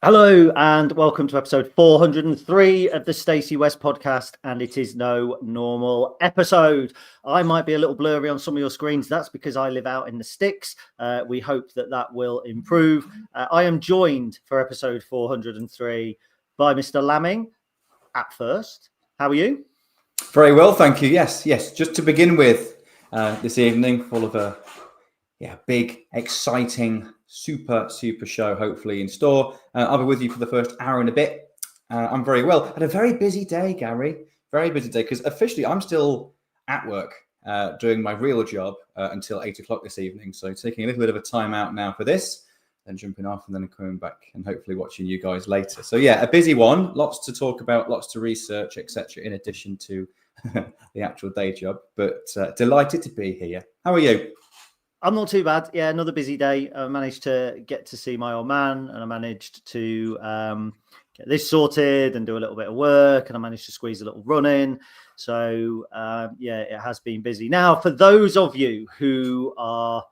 Hello and welcome to episode 403 of the Stacey West podcast, and it is no normal episode. I might be a little blurry on some of your screens. That's because I live out in the sticks. We hope that will improve. I am joined for episode 403 by Mr. Lamming at first. How are you? Very well, thank you. Yes. Just to begin with, this evening, full of a big, exciting, super show, hopefully in store. I'll be with you for the first hour and a bit. I'm very well. Had a very busy day, Gary. Very busy day, because officially I'm still at work doing my real job until 8 o'clock this evening. So taking a little bit of a time out now for this, then jumping off and then coming back and hopefully watching you guys later. So yeah, a busy one. Lots to talk about, lots to research, etc. in addition to the actual day job. But delighted to be here. How are you? I'm not too bad. Yeah, another busy day. I managed to get to see my old man, and I managed to get this sorted and do a little bit of work, and I managed to squeeze a little run in. So, it has been busy. Now, for those of you who are...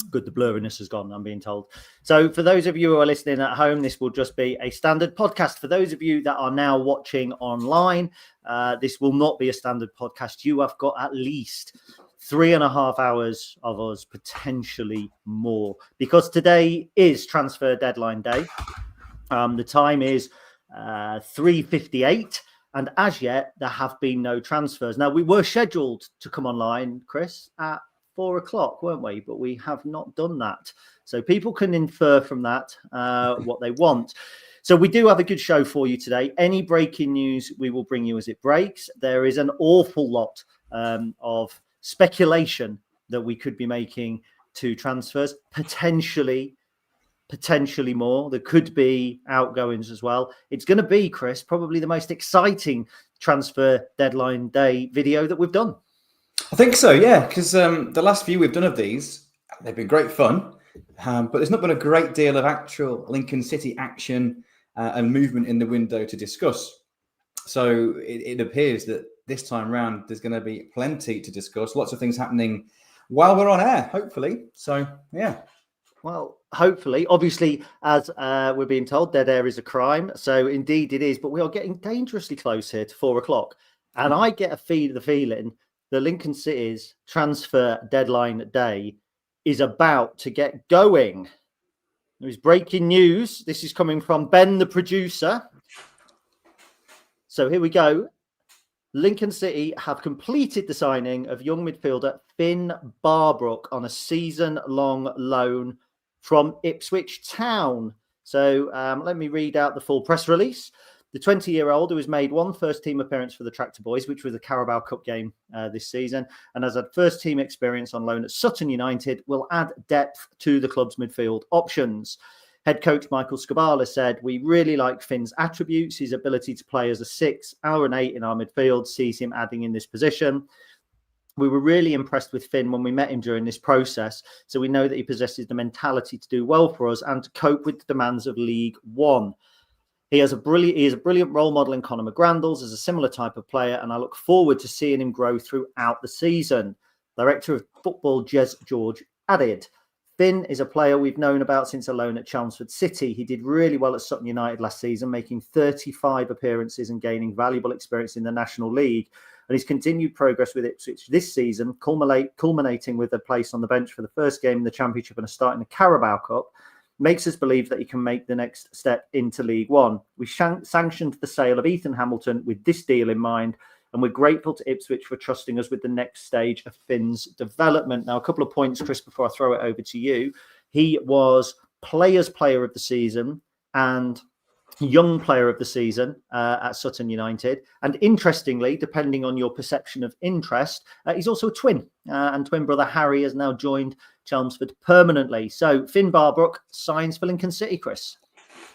good, the blurriness has gone, I'm being told. So for those of you who are listening at home, this will just be a standard podcast. For those of you that are now watching online, this will not be a standard podcast. You have got at least 3.5 hours of us, potentially more, because today is transfer deadline day. The time is 3:58, and as yet there have been no transfers. Now, we were scheduled to come online, Chris, at 4 o'clock, weren't we? But we have not done that. So people can infer from that what they want. So we do have a good show for you today. Any breaking news, we will bring you as it breaks. There is an awful lot of speculation that we could be making to transfers, potentially more. There could be outgoings as well. It's going to be, Chris, probably the most exciting transfer deadline day video that we've done. I think so, yeah, because the last few we've done of these, they've been great fun, but there's not been a great deal of actual Lincoln City action and movement in the window to discuss. So it appears that this time round there's going to be plenty to discuss, lots of things happening while we're on air, hopefully. So, yeah. Well, hopefully. Obviously, as we're being told, dead air is a crime. So indeed it is, but we are getting dangerously close here to 4 o'clock. And I get the feeling the Lincoln City's transfer deadline day is about to get going. There's breaking news. This is coming from Ben, the producer. So here we go. Lincoln City have completed the signing of young midfielder Finn Barbrook on a season-long loan from Ipswich Town. So let me read out the full press release. The 20-year-old, who has made one first-team appearance for the Tractor Boys, which was the Carabao Cup game this season, and has had first-team experience on loan at Sutton United, will add depth to the club's midfield options. Head coach Michael Scabala said, "We really like Finn's attributes. His ability to play as a 6 or an 8 in our midfield sees him adding in this position. We were really impressed with Finn when we met him during this process, so we know that he possesses the mentality to do well for us and to cope with the demands of League One. He is a brilliant role model in Conor McGrandles as a similar type of player, and I look forward to seeing him grow throughout the season." Director of Football Jez George added, "Finn is a player we've known about since a loan at Chelmsford City. He did really well at Sutton United last season, making 35 appearances and gaining valuable experience in the National League. And his continued progress with Ipswich this season, culminating with a place on the bench for the first game in the Championship and a start in the Carabao Cup, makes us believe that he can make the next step into League One. We sanctioned the sale of Ethan Hamilton with this deal in mind, and we're grateful to Ipswich for trusting us with the next stage of Finn's development." Now, a couple of points, Chris, before I throw it over to you. He was Players' Player of the Season and Young Player of the Season at Sutton United. And interestingly, depending on your perception of interest, he's also a twin. And twin brother Harry has now joined Chelmsford permanently. So Finn Barbrook signs for Lincoln City, Chris.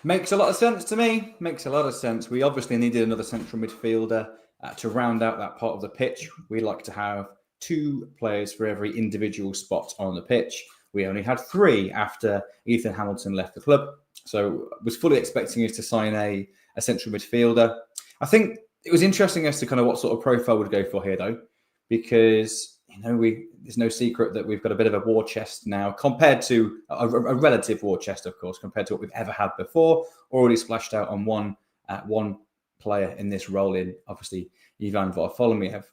Makes a lot of sense to me. Makes a lot of sense. We obviously needed another central midfielder to round out that part of the pitch. We like to have 2 players for every individual spot on the pitch. We only had 3 after Ethan Hamilton left the club. So I was fully expecting us to sign a central midfielder. I think it was interesting as to kind of what sort of profile would go for here, though, because there's no secret that we've got a bit of a war chest now, compared to a relative war chest, of course, compared to what we've ever had before. Already splashed out on one player in this role, in obviously Ivan Varfolomiev.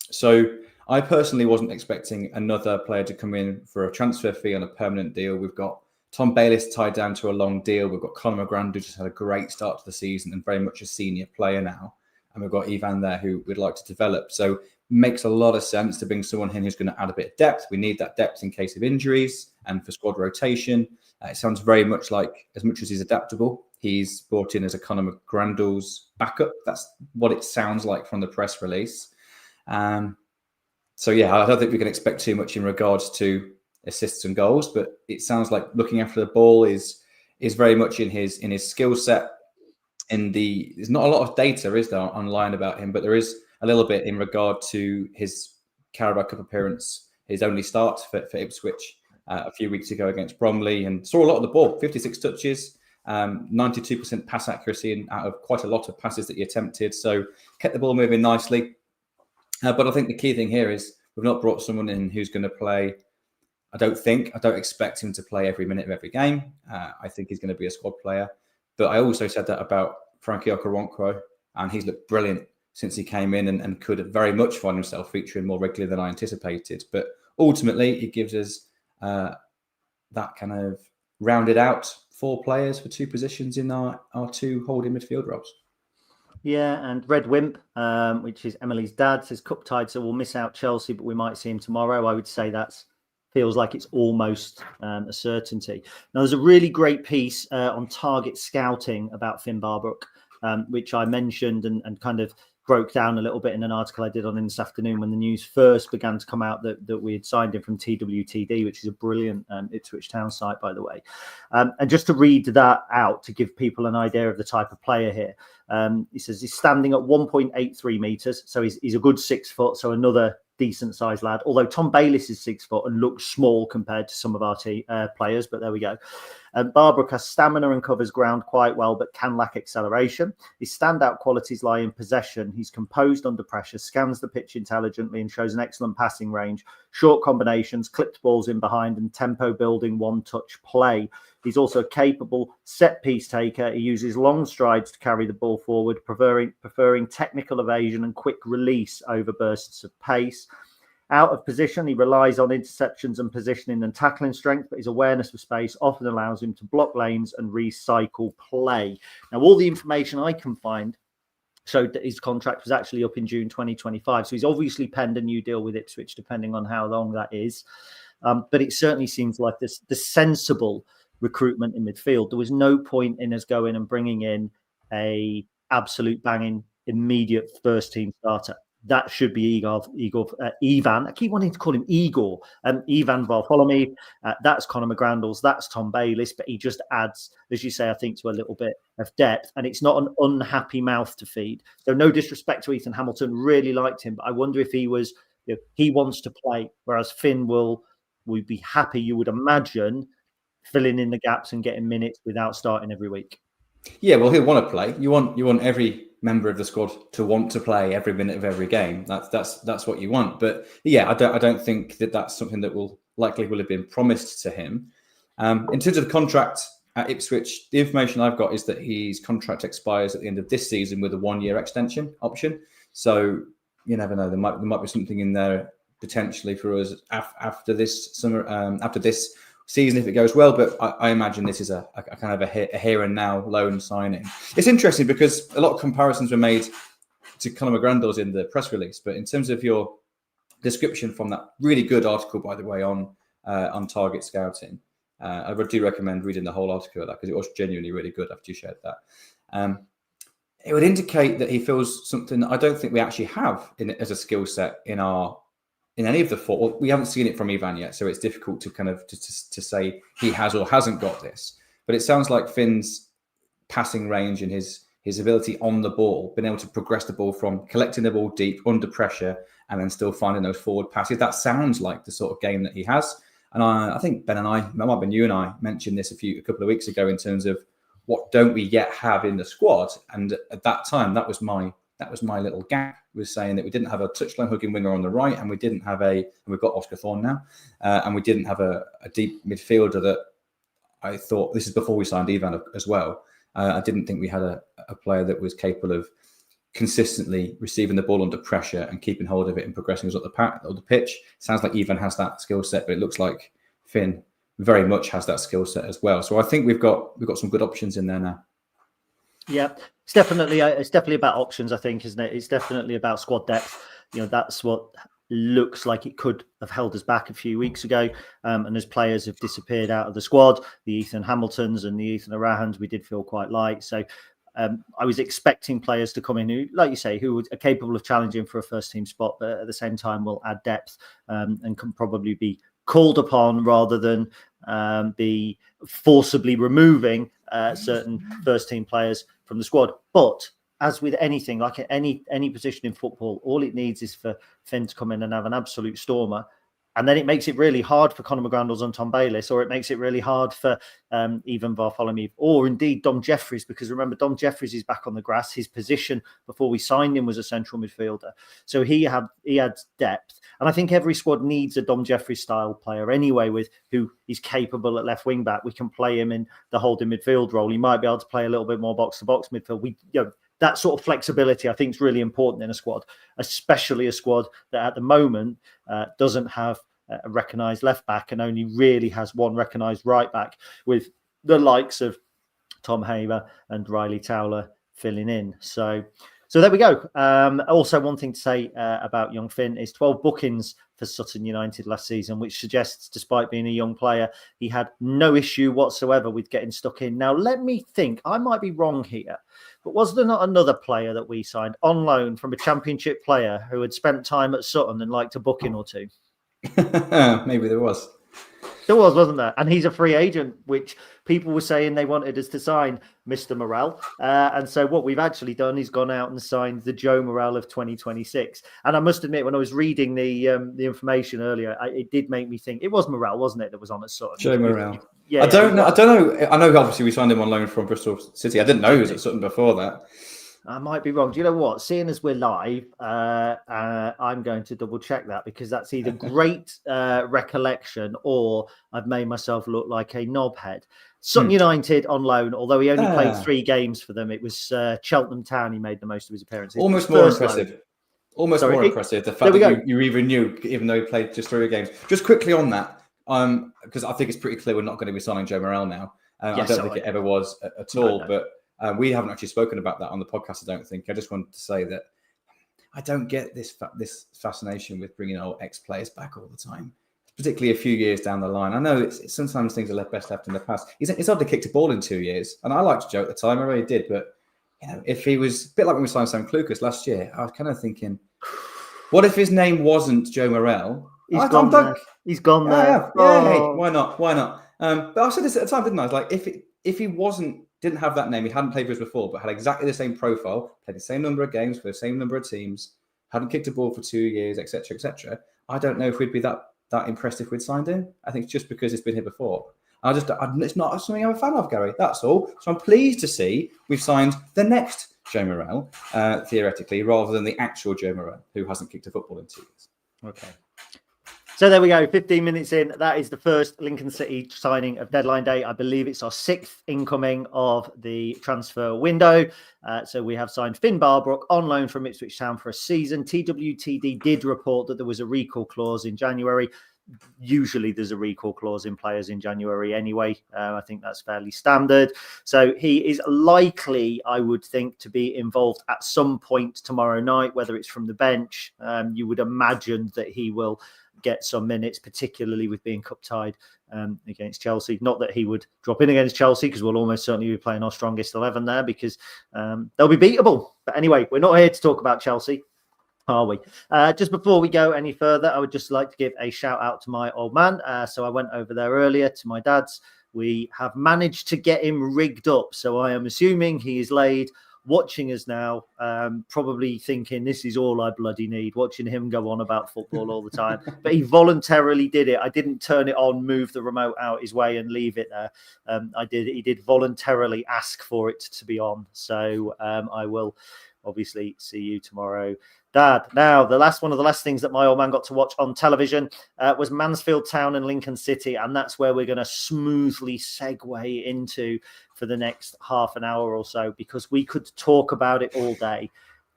So I personally wasn't expecting another player to come in for a transfer fee on a permanent deal. We've got Tom Bayliss tied down to a long deal. We've got Conor McGrand, who just had a great start to the season and very much a senior player now. And we've got Ivan there, who we'd like to develop. So makes a lot of sense to bring someone in who's going to add a bit of depth. We need that depth in case of injuries and for squad rotation. It sounds very much like, as much as he's adaptable, he's brought in as a Conor McGrandle's backup. That's what it sounds like from the press release. So yeah, I don't think we can expect too much in regards to assists and goals, but it sounds like looking after the ball is very much in his skill set. There's not a lot of data, is there, online about him, but there is a little bit in regard to his Carabao Cup appearance, his only start for Ipswich a few weeks ago against Bromley, and saw a lot of the ball, 56 touches, 92% pass accuracy out of quite a lot of passes that he attempted. So kept the ball moving nicely. But I think the key thing here is we've not brought someone in who's going to play. I don't expect him to play every minute of every game. I think he's going to be a squad player. But I also said that about Frankie Okoro, and he's looked brilliant since he came in and could very much find himself featuring more regularly than I anticipated. But ultimately, it gives us that kind of rounded out 4 players for 2 positions in our 2 holding midfield roles. Yeah, and Red Wimp, which is Emily's dad, says cup tied, so we'll miss out Chelsea, but we might see him tomorrow. I would say that feels like it's almost a certainty. Now, there's a really great piece on Target Scouting about Finn Barbrook, which I mentioned and kind of broke down a little bit in an article I did on this afternoon when the news first began to come out that we had signed him from TWTD, which is a brilliant Ipswich Town site, by the way. And just to read that out to give people an idea of the type of player here, he says he's standing at 1.83 metres, so he's a good 6 foot, so another decent sized lad, although Tom Bayliss is 6 foot and looks small compared to some of our players, but there we go. Barbrook has stamina and covers ground quite well, but can lack acceleration. His standout qualities lie in possession. He's composed under pressure, scans the pitch intelligently, and shows an excellent passing range, short combinations, clipped balls in behind, and tempo building one-touch play. He's also a capable set-piece taker. He uses long strides to carry the ball forward, preferring technical evasion and quick release over bursts of pace. Out of position, he relies on interceptions and positioning and tackling strength, but his awareness of space often allows him to block lanes and recycle play. Now, all the information I can find showed that his contract was actually up in June 2025. So he's obviously penned a new deal with Ipswich, depending on how long that is. But it certainly seems like the sensible recruitment in midfield. There was no point in us going and bringing in a absolute banging immediate first team starter. That should be Ivan. I keep wanting to call him Igor. Ivan Varfolomiev. That's Conor McGrandle's. That's Tom Bayliss. But he just adds, as you say, I think, to a little bit of depth. And it's not an unhappy mouth to feed. So no disrespect to Ethan Hamilton. Really liked him. But I wonder if he was, he wants to play. Whereas Finn will be happy, you would imagine, filling in the gaps and getting minutes without starting every week. Yeah, well, he'll want to play. You want every member of the squad to want to play every minute of every game. That's what you want. But yeah, I don't think that's something that will have been promised to him. In terms of the contract at Ipswich, the information I've got is that his contract expires at the end of this season with a 1-year extension option. So you never know. There might be something in there potentially for us after this summer, after this season if it goes well, but I imagine this is a kind of a here and now loan signing. It's interesting because a lot of comparisons were made to Conor McGrandle's in the press release, but in terms of your description from that really good article, by the way, on Target Scouting, I do recommend reading the whole article of that because it was genuinely really good after you shared that. It would indicate that he feels something that I don't think we actually have as a skill set in any of the 4. We haven't seen it from Ivan yet, so it's difficult to kind of to say he has or hasn't got this. But it sounds like Finn's passing range and his ability on the ball, being able to progress the ball from collecting the ball deep under pressure and then still finding those forward passes. That sounds like the sort of game that he has. And I think Ben and it might have been you and I mentioned this a couple of weeks ago in terms of what don't we yet have in the squad. And at that time, that was my little gap, was saying that we didn't have a touchline hugging winger on the right, and we didn't have and we've got Oscar Thorne now, and we didn't have a deep midfielder that I thought, this is before we signed Ivan as well. I didn't think we had a player that was capable of consistently receiving the ball under pressure and keeping hold of it and progressing us up the pitch. Sounds like Ivan has that skill set, but it looks like Finn very much has that skill set as well. So I think we've got some good options in there now. Yeah, it's definitely about options, I think, isn't it? It's definitely about squad depth. That's what looks like it could have held us back a few weeks ago. And as players have disappeared out of the squad, the Ethan Hamiltons and the Ethan Arahans, we did feel quite light. So I was expecting players to come in who, like you say, who are capable of challenging for a first team spot, but at the same time will add depth and can probably be called upon rather than be forcibly removing certain first team players from the squad. But as with anything, like at any position in football, all it needs is for Finn to come in and have an absolute stormer. And then it makes it really hard for Conor McGrandles and Tom Bayliss, or it makes it really hard for even Bartholomew, or indeed Dom Jeffries, because remember, Dom Jeffries is back on the grass. His position before we signed him was a central midfielder. So he had depth. And I think every squad needs a Dom Jeffries style player anyway, with who is capable at left wing back. We can play him in the holding midfield role. He might be able to play a little bit more box to box midfield. That sort of flexibility, I think, is really important in a squad, especially a squad that at the moment doesn't have a recognised left back and only really has one recognised right back, with the likes of Tom Haber and Riley Towler filling in. So there we go. Also, one thing to say about young Finn is 12 bookings for Sutton United last season, which suggests, despite being a young player, he had no issue whatsoever with getting stuck in. Now, let me think. I might be wrong here, but was there not another player that we signed on loan from a Championship player who had spent time at Sutton and liked a booking or two? Maybe there was. There was, wasn't there? And he's a free agent, which people were saying they wanted us to sign Mr. Morel. And so what we've actually done is gone out and signed the Joe Morel of 2026. And I must admit, when I was reading the information earlier, it did make me think it was Morel, wasn't it, that was on at Sutton? Joe Morel. Yeah, I don't know. I know obviously we signed him on loan from Bristol City. I didn't know he was at Sutton before that. I might be wrong. Do you know what? Seeing as we're live, I'm going to double check that, because that's either great recollection or I've made myself look like a knobhead. Sutton United on loan, although he only played 3 games for them. It was Cheltenham Town he made the most of his appearances. Almost more impressive. More impressive. The fact that you even knew, even though he played just 3 games. Just quickly on that, because I think it's pretty clear we're not going to be signing Joe Morel now. I don't think it ever was at all, but we haven't actually spoken about that on the podcast, I don't think. I just wanted to say that I don't get this fascination with bringing old ex-players back all the time, particularly a few years down the line. I know it's sometimes things are best left in the past. It's hardly kicked a ball in 2 years, and I liked Joe at the time. I really did, but if he was a bit like when we signed Sam Klukas last year, I was kind of thinking, what if his name wasn't Joe Morel? He's gone there. He's gone there. Yeah, hey, why not? But I said this at the time, didn't I? I was like, if he didn't have that name, he hadn't played for us before, but had exactly the same profile, played the same number of games for the same number of teams, hadn't kicked a ball for 2 years, etc., etc. I don't know if we'd be that impressed if we'd signed him. I think it's just because it's been here before. It's not something I'm a fan of, Gary. That's all. So I'm pleased to see we've signed the next Joe Morel, theoretically, rather than the actual Joe Morel, who hasn't kicked a football in 2 years. Okay. So there we go, 15 minutes in. That is the first Lincoln City signing of deadline day. I believe it's our 6th incoming of the transfer window. So we have signed Finn Barbrook on loan from Ipswich Town for a season. TWTD did report that there was a recall clause in January. Usually there's a recall clause in players in January anyway. I think that's fairly standard. So he is likely, I would think, to be involved at some point tomorrow night, whether it's from the bench. You would imagine that he will get some minutes, particularly with being cup tied against Chelsea. Not that he would drop in against Chelsea, because we'll almost certainly be playing our strongest 11 there, because they'll be beatable. But anyway, we're not here to talk about Chelsea, are we? Just before we go any further, I would just like to give a shout out to my old man. So I went over there earlier to my dad's. We have managed to get him rigged up. So I am assuming he is laid watching us now, probably thinking this is all I bloody need, watching him go on about football all the time. But he voluntarily did it. I didn't turn it on, move the remote out his way and leave it there. He did voluntarily ask for it to be on. So I will obviously see you tomorrow, Dad. Now, one of the last things that my old man got to watch on television was Mansfield Town and Lincoln City, and that's where we're going to smoothly segue into for the next half an hour or so, because we could talk about it all day,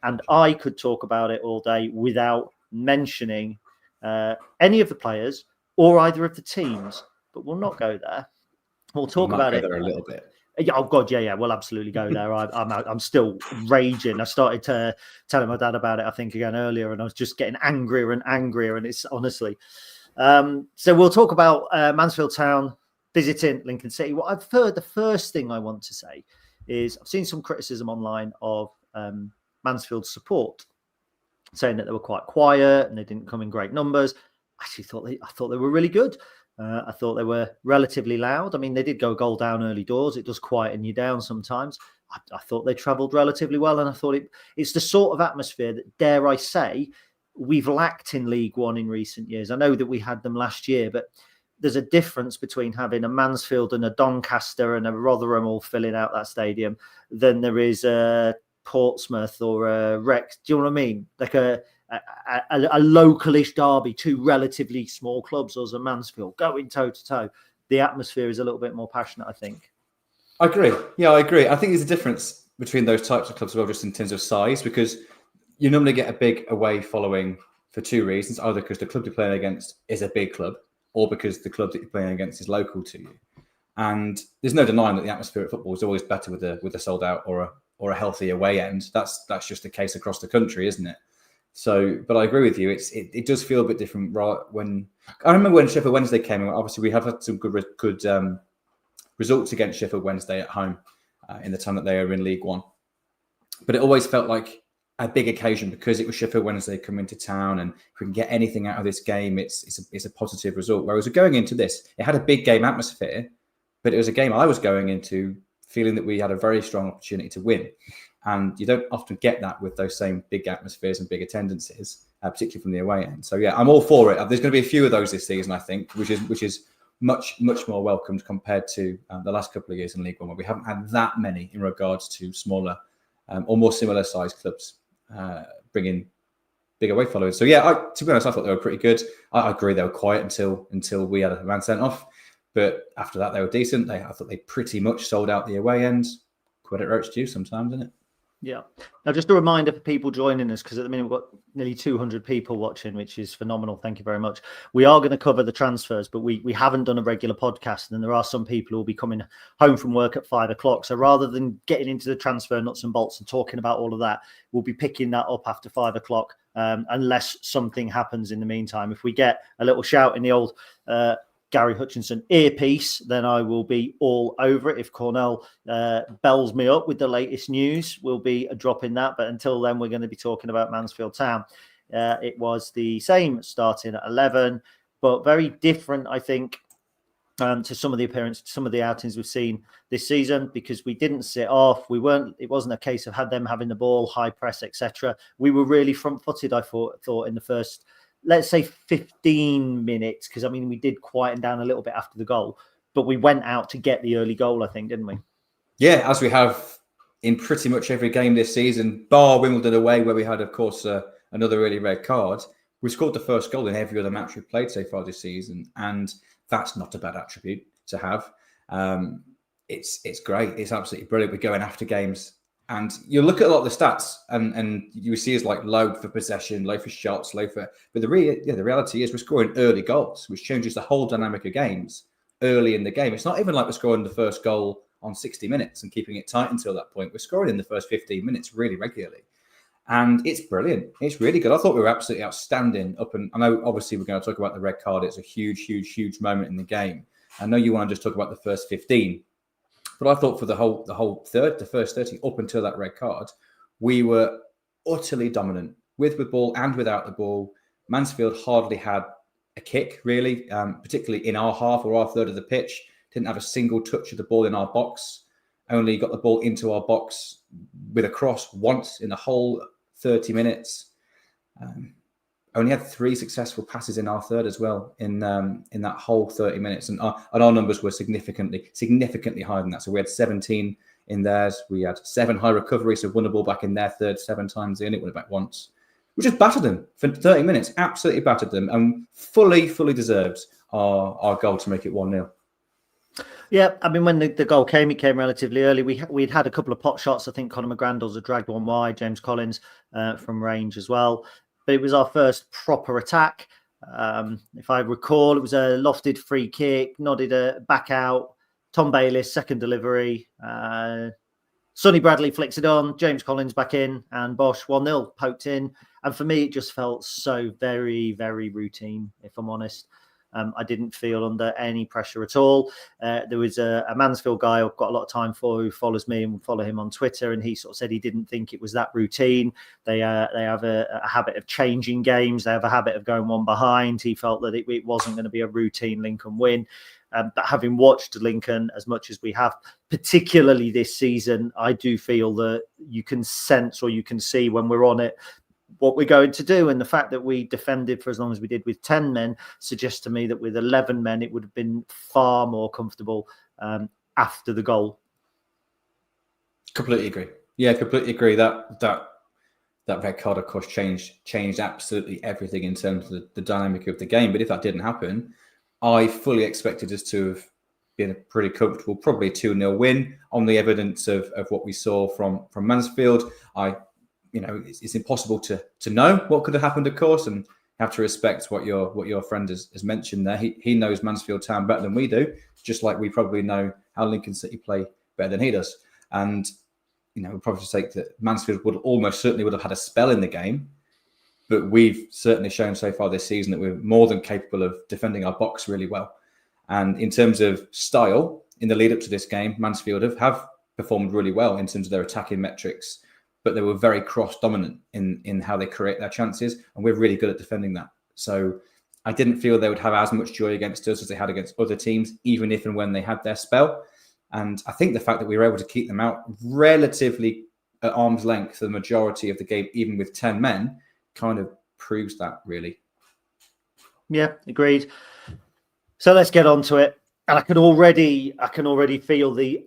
and I could talk about it all day without mentioning any of the players or either of the teams, but we'll not go there. We'll talk about it there a little bit. Oh God, yeah, we'll absolutely go there. I'm still raging. I started telling my dad about it, I think, again earlier, and I was just getting angrier and angrier. And it's honestly, so we'll talk about Mansfield Town visiting Lincoln City. What I've heard, the first thing I want to say is I've seen some criticism online of Mansfield's support, saying that they were quite quiet and they didn't come in great numbers. I thought they were really good. I thought they were relatively loud. I mean, they did go a goal down early doors. It does quieten you down sometimes. I thought they travelled relatively well, and I thought it's the sort of atmosphere that, dare I say, we've lacked in League One in recent years. I know that we had them last year, but there's a difference between having a Mansfield and a Doncaster and a Rotherham all filling out that stadium than there is a Portsmouth or a Rex. Do you know what I mean? Like a localish derby, two relatively small clubs, or as a Mansfield going toe to toe. The atmosphere is a little bit more passionate, I think. I agree. Yeah, I agree. I think there's a difference between those types of clubs as well, just in terms of size, because you normally get a big away following for two reasons: either because the club you're playing against is a big club, or because the club that you're playing against is local to you. And there's no denying that the atmosphere at football is always better with a sold out or a healthy away end. That's just the case across the country, isn't it? So, but I agree with you. It does feel a bit different. When I remember when Sheffield Wednesday came in, obviously we have had some good results against Sheffield Wednesday at home in the time that they were in League One. But it always felt like a big occasion because it was Sheffield Wednesday coming to town, and if we can get anything out of this game, it's a positive result. Whereas going into this, it had a big game atmosphere, but it was a game I was going into feeling that we had a very strong opportunity to win. And you don't often get that with those same big atmospheres and big attendances, particularly from the away end. So yeah, I'm all for it. There's going to be a few of those this season, I think, which is much more welcomed compared to the last couple of years in League One, where we haven't had that many in regards to smaller or more similar sized clubs bringing big away followers. So yeah, to be honest, I thought they were pretty good. I agree they were quiet until we had a man sent off, but after that they were decent. I thought they pretty much sold out the away end. Credit where it's due sometimes, isn't it? Yeah. Now, just a reminder for people joining us, because at the minute we've got nearly 200 people watching, which is phenomenal. Thank you very much. We are going to cover the transfers, but we haven't done a regular podcast, and there are some people who will be coming home from work at 5 o'clock. So rather than getting into the transfer nuts and bolts and talking about all of that, we'll be picking that up after 5 o'clock, unless something happens in the meantime. If we get a little shout in the old Gary Hutchinson earpiece, then I will be all over it. If Cornell bells me up with the latest news, we'll be dropping that. But until then, we're going to be talking about Mansfield Town. It was the same starting at 11, but very different, I think, to some of the appearances, some of the outings we've seen this season, because we didn't sit off. It wasn't a case of them having the ball, high press, etc. We were really front-footed, I thought, in the first, let's say 15 minutes, because I mean we did quieten down a little bit after the goal, but we went out to get the early goal, I think, didn't we? Yeah, as we have in pretty much every game this season, bar Wimbledon away, where we had, of course, another early red card. We scored the first goal in every other match we've played so far this season, and that's not a bad attribute to have. It's great. It's absolutely brilliant. We're going after games. And you look at a lot of the stats, and you see is like low for possession, low for shots, low for. But the reality is we're scoring early goals, which changes the whole dynamic of games early in the game. It's not even like we're scoring the first goal on 60 minutes and keeping it tight until that point. We're scoring in the first 15 minutes really regularly, and it's brilliant. It's really good. I thought we were absolutely outstanding. I know obviously we're going to talk about the red card. It's a huge moment in the game. I know you want to just talk about the first 15. But I thought for the first 30 up until that red card, we were utterly dominant with the ball and without the ball. Mansfield hardly had a kick, really, particularly in our half or our third of the pitch. Didn't have a single touch of the ball in our box. only got the ball into our box with a cross once in the whole 30 minutes. Only had 3 successful passes in our third as well in that whole 30 minutes. And our numbers were significantly higher than that. So we had 17 in theirs. We had 7 high recoveries, so won the ball back in their third 7 times. They only won it back once. We just battered them for 30 minutes, absolutely battered them, and fully deserves our goal to make it 1-0. Yeah, I mean, when the goal came, it came relatively early. We'd had a couple of pot shots. I think Conor McGrandles had dragged one wide, James Collins from range as well. But it was our first proper attack. If I recall, it was a lofted free kick, nodded a back out. Tom Bayliss, second delivery. Sonny Bradley flicks it on. James Collins back in, and Bosch 1-0 poked in. And for me, it just felt so very, very routine, if I'm honest. I didn't feel under any pressure at all. There was a Mansfield guy I've got a lot of time for who follows me and follow him on Twitter, and he sort of said he didn't think it was that routine. They have a habit of changing games. They have a habit of going one behind. He felt that it wasn't going to be a routine Lincoln win. But having watched Lincoln as much as we have, particularly this season, I do feel that you can sense or you can see when we're on it what we're going to do. And the fact that we defended for as long as we did with 10 men suggests to me that with 11 men, it would have been far more comfortable after the goal. Completely agree. Yeah, completely agree. That red card, of course, changed absolutely everything in terms of the dynamic of the game. But if that didn't happen, I fully expected us to have been a pretty comfortable, probably 2-0 win on the evidence of what we saw from Mansfield. It's impossible to know what could have happened, of course, and have to respect what your friend has mentioned there. He knows Mansfield Town better than we do, just like we probably know how Lincoln City play better than he does. And we'll probably say that Mansfield would have had a spell in the game, but we've certainly shown so far this season that we're more than capable of defending our box really well. And in terms of style, in the lead up to this game, Mansfield have performed really well in terms of their attacking metrics, but they were very cross-dominant in how they create their chances, and we're really good at defending that. So I didn't feel they would have as much joy against us as they had against other teams, even if and when they had their spell. And I think the fact that we were able to keep them out relatively at arm's length for the majority of the game, even with 10 men, kind of proves that, really. Yeah, agreed. So let's get on to it. And I can already feel the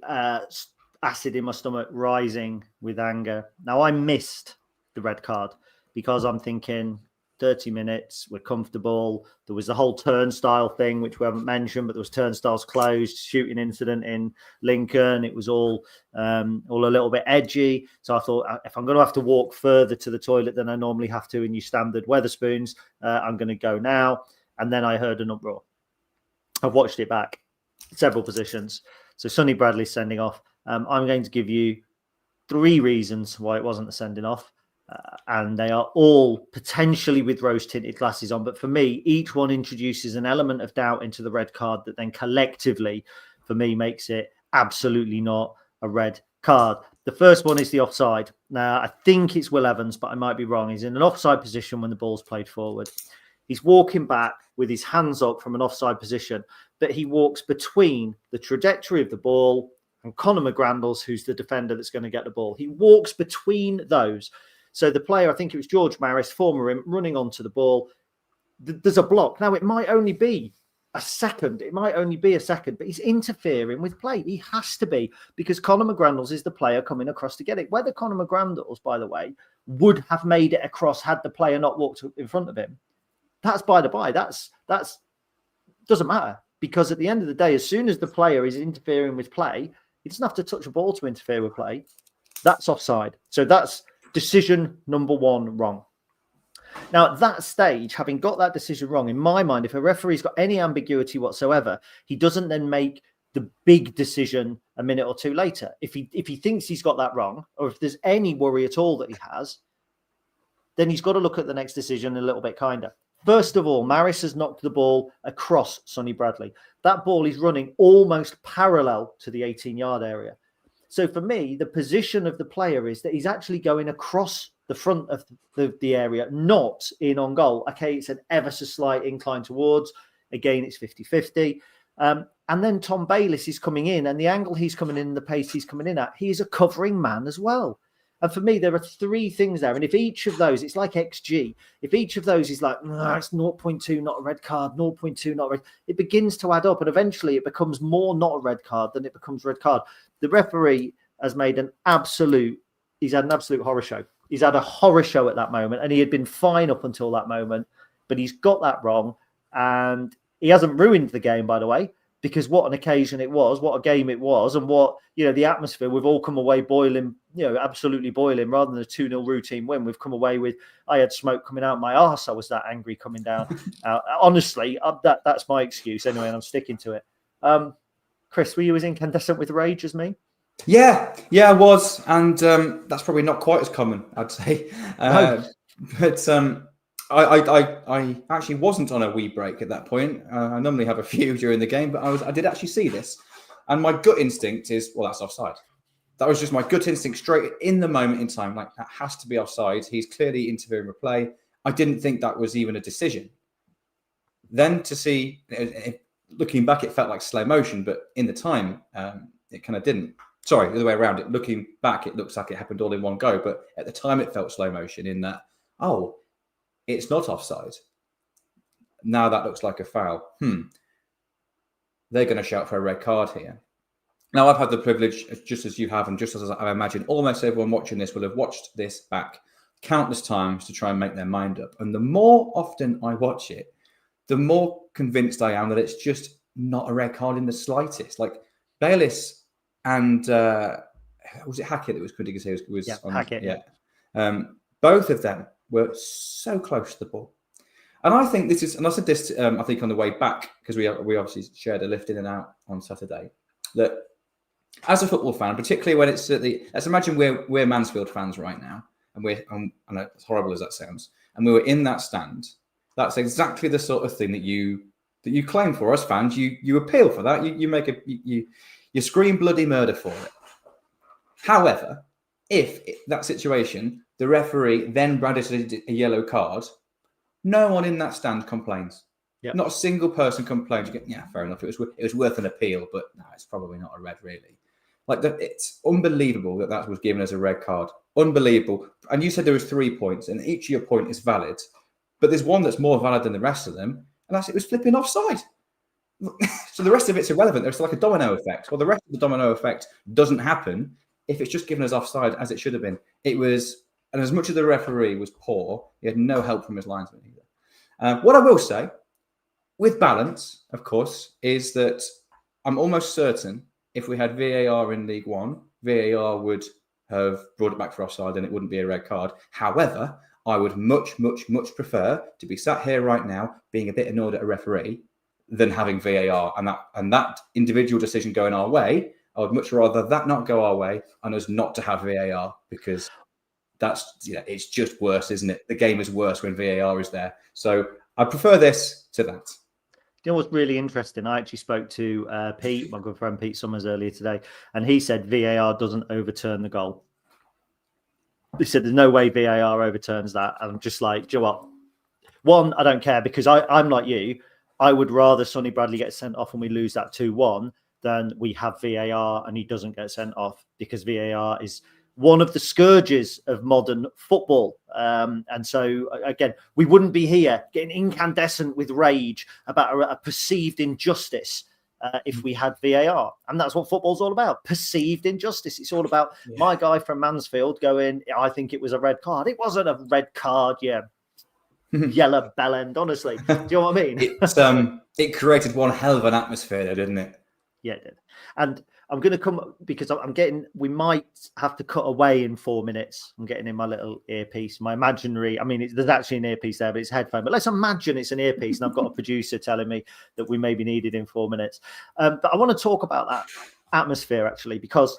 acid in my stomach rising with anger. Now, I missed the red card because I'm thinking 30 minutes, we're comfortable. There was the whole turnstile thing, which we haven't mentioned, but there was turnstiles closed, shooting incident in Lincoln. It was all a little bit edgy. So I thought, if I'm going to have to walk further to the toilet than I normally have to in your standard Wetherspoons, I'm going to go now. And then I heard an uproar. I've watched it back, several positions. So Sonny Bradley sending off. I'm going to give you 3 reasons why it wasn't a sending off. And they are all potentially with rose-tinted glasses on. But for me, each one introduces an element of doubt into the red card that then collectively, for me, makes it absolutely not a red card. The first one is the offside. Now, I think it's Will Evans, but I might be wrong. He's in an offside position when the ball's played forward. He's walking back with his hands up from an offside position, but he walks between the trajectory of the ball and Conor McGrandles, who's the defender that's going to get the ball. He walks between those. So the player, I think it was George Maris, former him, running onto the ball. There's a block. Now, it might only be a second. But he's interfering with play. He has to be, because Conor McGrandles is the player coming across to get it. Whether Conor McGrandles, by the way, would have made it across had the player not walked in front of him, that's by the by. That's doesn't matter, because at the end of the day, as soon as the player is interfering with play, he doesn't have to touch a ball to interfere with play. That's offside. So that's decision number 1 wrong. Now, at that stage, having got that decision wrong, in my mind, if a referee's got any ambiguity whatsoever, he doesn't then make the big decision a minute or 2 later. If he thinks he's got that wrong, or if there's any worry at all that he has, then he's got to look at the next decision a little bit kinder. First of all, Maris has knocked the ball across Sonny Bradley. That ball is running almost parallel to the 18-yard area. So for me, the position of the player is that he's actually going across the front of the area, not in on goal. Okay, it's an ever so slight incline towards. Again, it's 50-50. And then Tom Bayliss is coming in, and the angle he's coming in, the pace he's coming in at, he is a covering man as well. And for me, there are three things there. And if each of those, it's like XG. If each of those is like, it's 0.2, not a red card, 0.2, not a red, it begins to add up. And eventually it becomes more not a red card than it becomes red card. The referee has made he's had an absolute horror show. He's had a horror show at that moment. And he had been fine up until that moment. But he's got that wrong. And he hasn't ruined the game, by the way. Because what an occasion it was, what a game it was, and what, the atmosphere, we've all come away boiling, absolutely boiling. Rather than a 2-0 routine win, we've come away with, I had smoke coming out my arse. I was that angry coming down. Honestly, that's my excuse anyway, and I'm sticking to it. Chris, were you as incandescent with rage as me? Yeah, I was. And that's probably not quite as common, I'd say. No. But I actually wasn't on a wee break at that point. I normally have a few during the game, but I did actually see this. And my gut instinct is, well, that's offside. That was just my gut instinct straight in the moment in time. Like, that has to be offside. He's clearly interfering with play. I didn't think that was even a decision. Then to see, looking back, it felt like slow motion, but in the time, it kind of didn't. Sorry, the other way around. Looking back, it looks like it happened all in one go, but at the time it felt slow motion in that, it's not offside. Now that looks like a foul. They're going to shout for a red card here. Now, I've had the privilege, just as you have, and just as I imagine almost everyone watching this will have watched this back countless times to try and make their mind up. And the more often I watch it, the more convinced I am that it's just not a red card in the slightest. Like, Bayliss and was it Hackett that was critical? Hackett. Yeah. Both of them were so close to the ball. And I think this is, and I said this, I think on the way back, because we obviously shared a lift in and out on Saturday, that as a football fan, particularly when it's let's imagine we're Mansfield fans right now, and I know, as horrible as that sounds, and we were in that stand. That's exactly the sort of thing that you claim for us fans. You appeal for that. You scream bloody murder for it. However, if that situation, the referee then brandishes a yellow card, no one in that stand complains. Yep. Not a single person complains. You go, fair enough. It was worth an appeal, but no, it's probably not a red, really. It's unbelievable that was given as a red card. Unbelievable. And you said there was 3 points, and each of your point is valid, but there's one that's more valid than the rest of them, and that's it was flipping offside. So the rest of it's irrelevant. There's like a domino effect. Well, the rest of the domino effect doesn't happen if it's just given as offside as it should have been. It was, and as much as the referee was poor, he had no help from his linesman either. What I will say, with balance, of course, is that I'm almost certain if we had VAR in League One, VAR would have brought it back for offside and it wouldn't be a red card. However, I would much, much, much prefer to be sat here right now being a bit annoyed at a referee than having VAR and that individual decision going our way. I would much rather that not go our way and us not to have VAR, because that's, it's just worse, isn't it? The game is worse when VAR is there. So I prefer this to that. You know what's really interesting? I actually spoke to Pete, my good friend Pete Summers, earlier today, and he said VAR doesn't overturn the goal. He said there's no way VAR overturns that. And I'm just like, do you know what? One, I don't care, because I'm like you. I would rather Sonny Bradley get sent off and we lose that 2-1 than we have VAR and he doesn't get sent off, because VAR is one of the scourges of modern football. And so, again, we wouldn't be here getting incandescent with rage about a perceived injustice if we had VAR. And that's what football's all about, perceived injustice. It's all about my guy from Mansfield going, I think it was a red card. It wasn't a red card, yellow bellend, honestly. Do you know what I mean? It created one hell of an atmosphere there, didn't it? Yeah, it did. And I'm going to come, because we might have to cut away in 4 minutes. I'm getting in my little earpiece, my imaginary, there's actually an earpiece there, but it's a headphone. But let's imagine it's an earpiece, and I've got a producer telling me that we may be needed in 4 minutes. But I want to talk about that atmosphere, actually, because...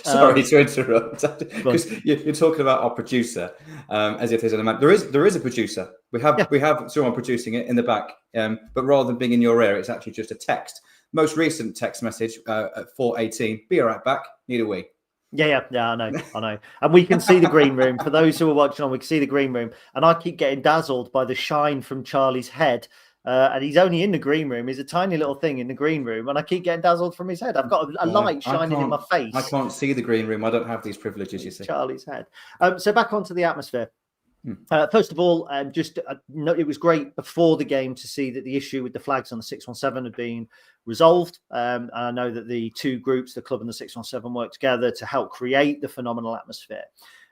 Sorry to interrupt, because you're talking about our producer as if there's an amount. There is a producer. We have someone producing it in the back, but rather than being in your ear, it's actually just a text. Most recent text message at 4:18. Be right back. Need a wee. Yeah. I know. And we can see the green room. For those who are watching on, we can see the green room. And I keep getting dazzled by the shine from Charlie's head And he's only in the green room. He's a tiny little thing in the green room, and I keep getting dazzled from his head. I've got a light shining in my face. I can't see the green room. I don't have these privileges, you see. Charlie's head. So back onto the atmosphere. First of all, it was great before the game to see that the issue with the flags on the 617 had been resolved. And I know that the two groups, the club and the 617, worked together to help create the phenomenal atmosphere.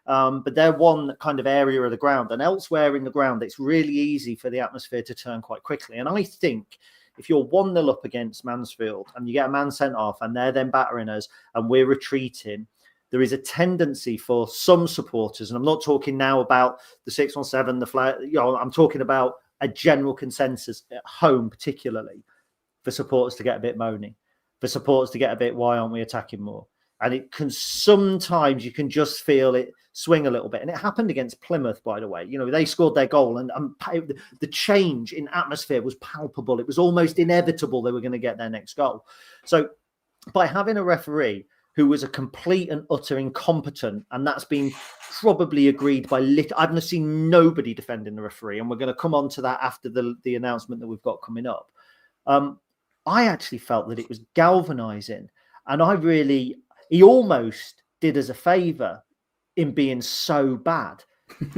But they're one kind of area of the ground, and elsewhere in the ground, it's really easy for the atmosphere to turn quite quickly. And I think if you're 1-0 up against Mansfield and you get a man sent off and they're then battering us and we're retreating, there is a tendency for some supporters, and I'm not talking now about the 617, the flag, I'm talking about a general consensus at home, particularly, for supporters to get a bit moany, for supporters to get a bit, why aren't we attacking more? And it can sometimes, you can just feel it swing a little bit. And it happened against Plymouth, by the way. They scored their goal and the change in atmosphere was palpable. It was almost inevitable they were going to get their next goal. So by having a referee who was a complete and utter incompetent, and that's been probably agreed by I've seen nobody defending the referee, and we're going to come on to that after the announcement that we've got coming up. I actually felt that it was galvanizing, and he almost did us a favor in being so bad,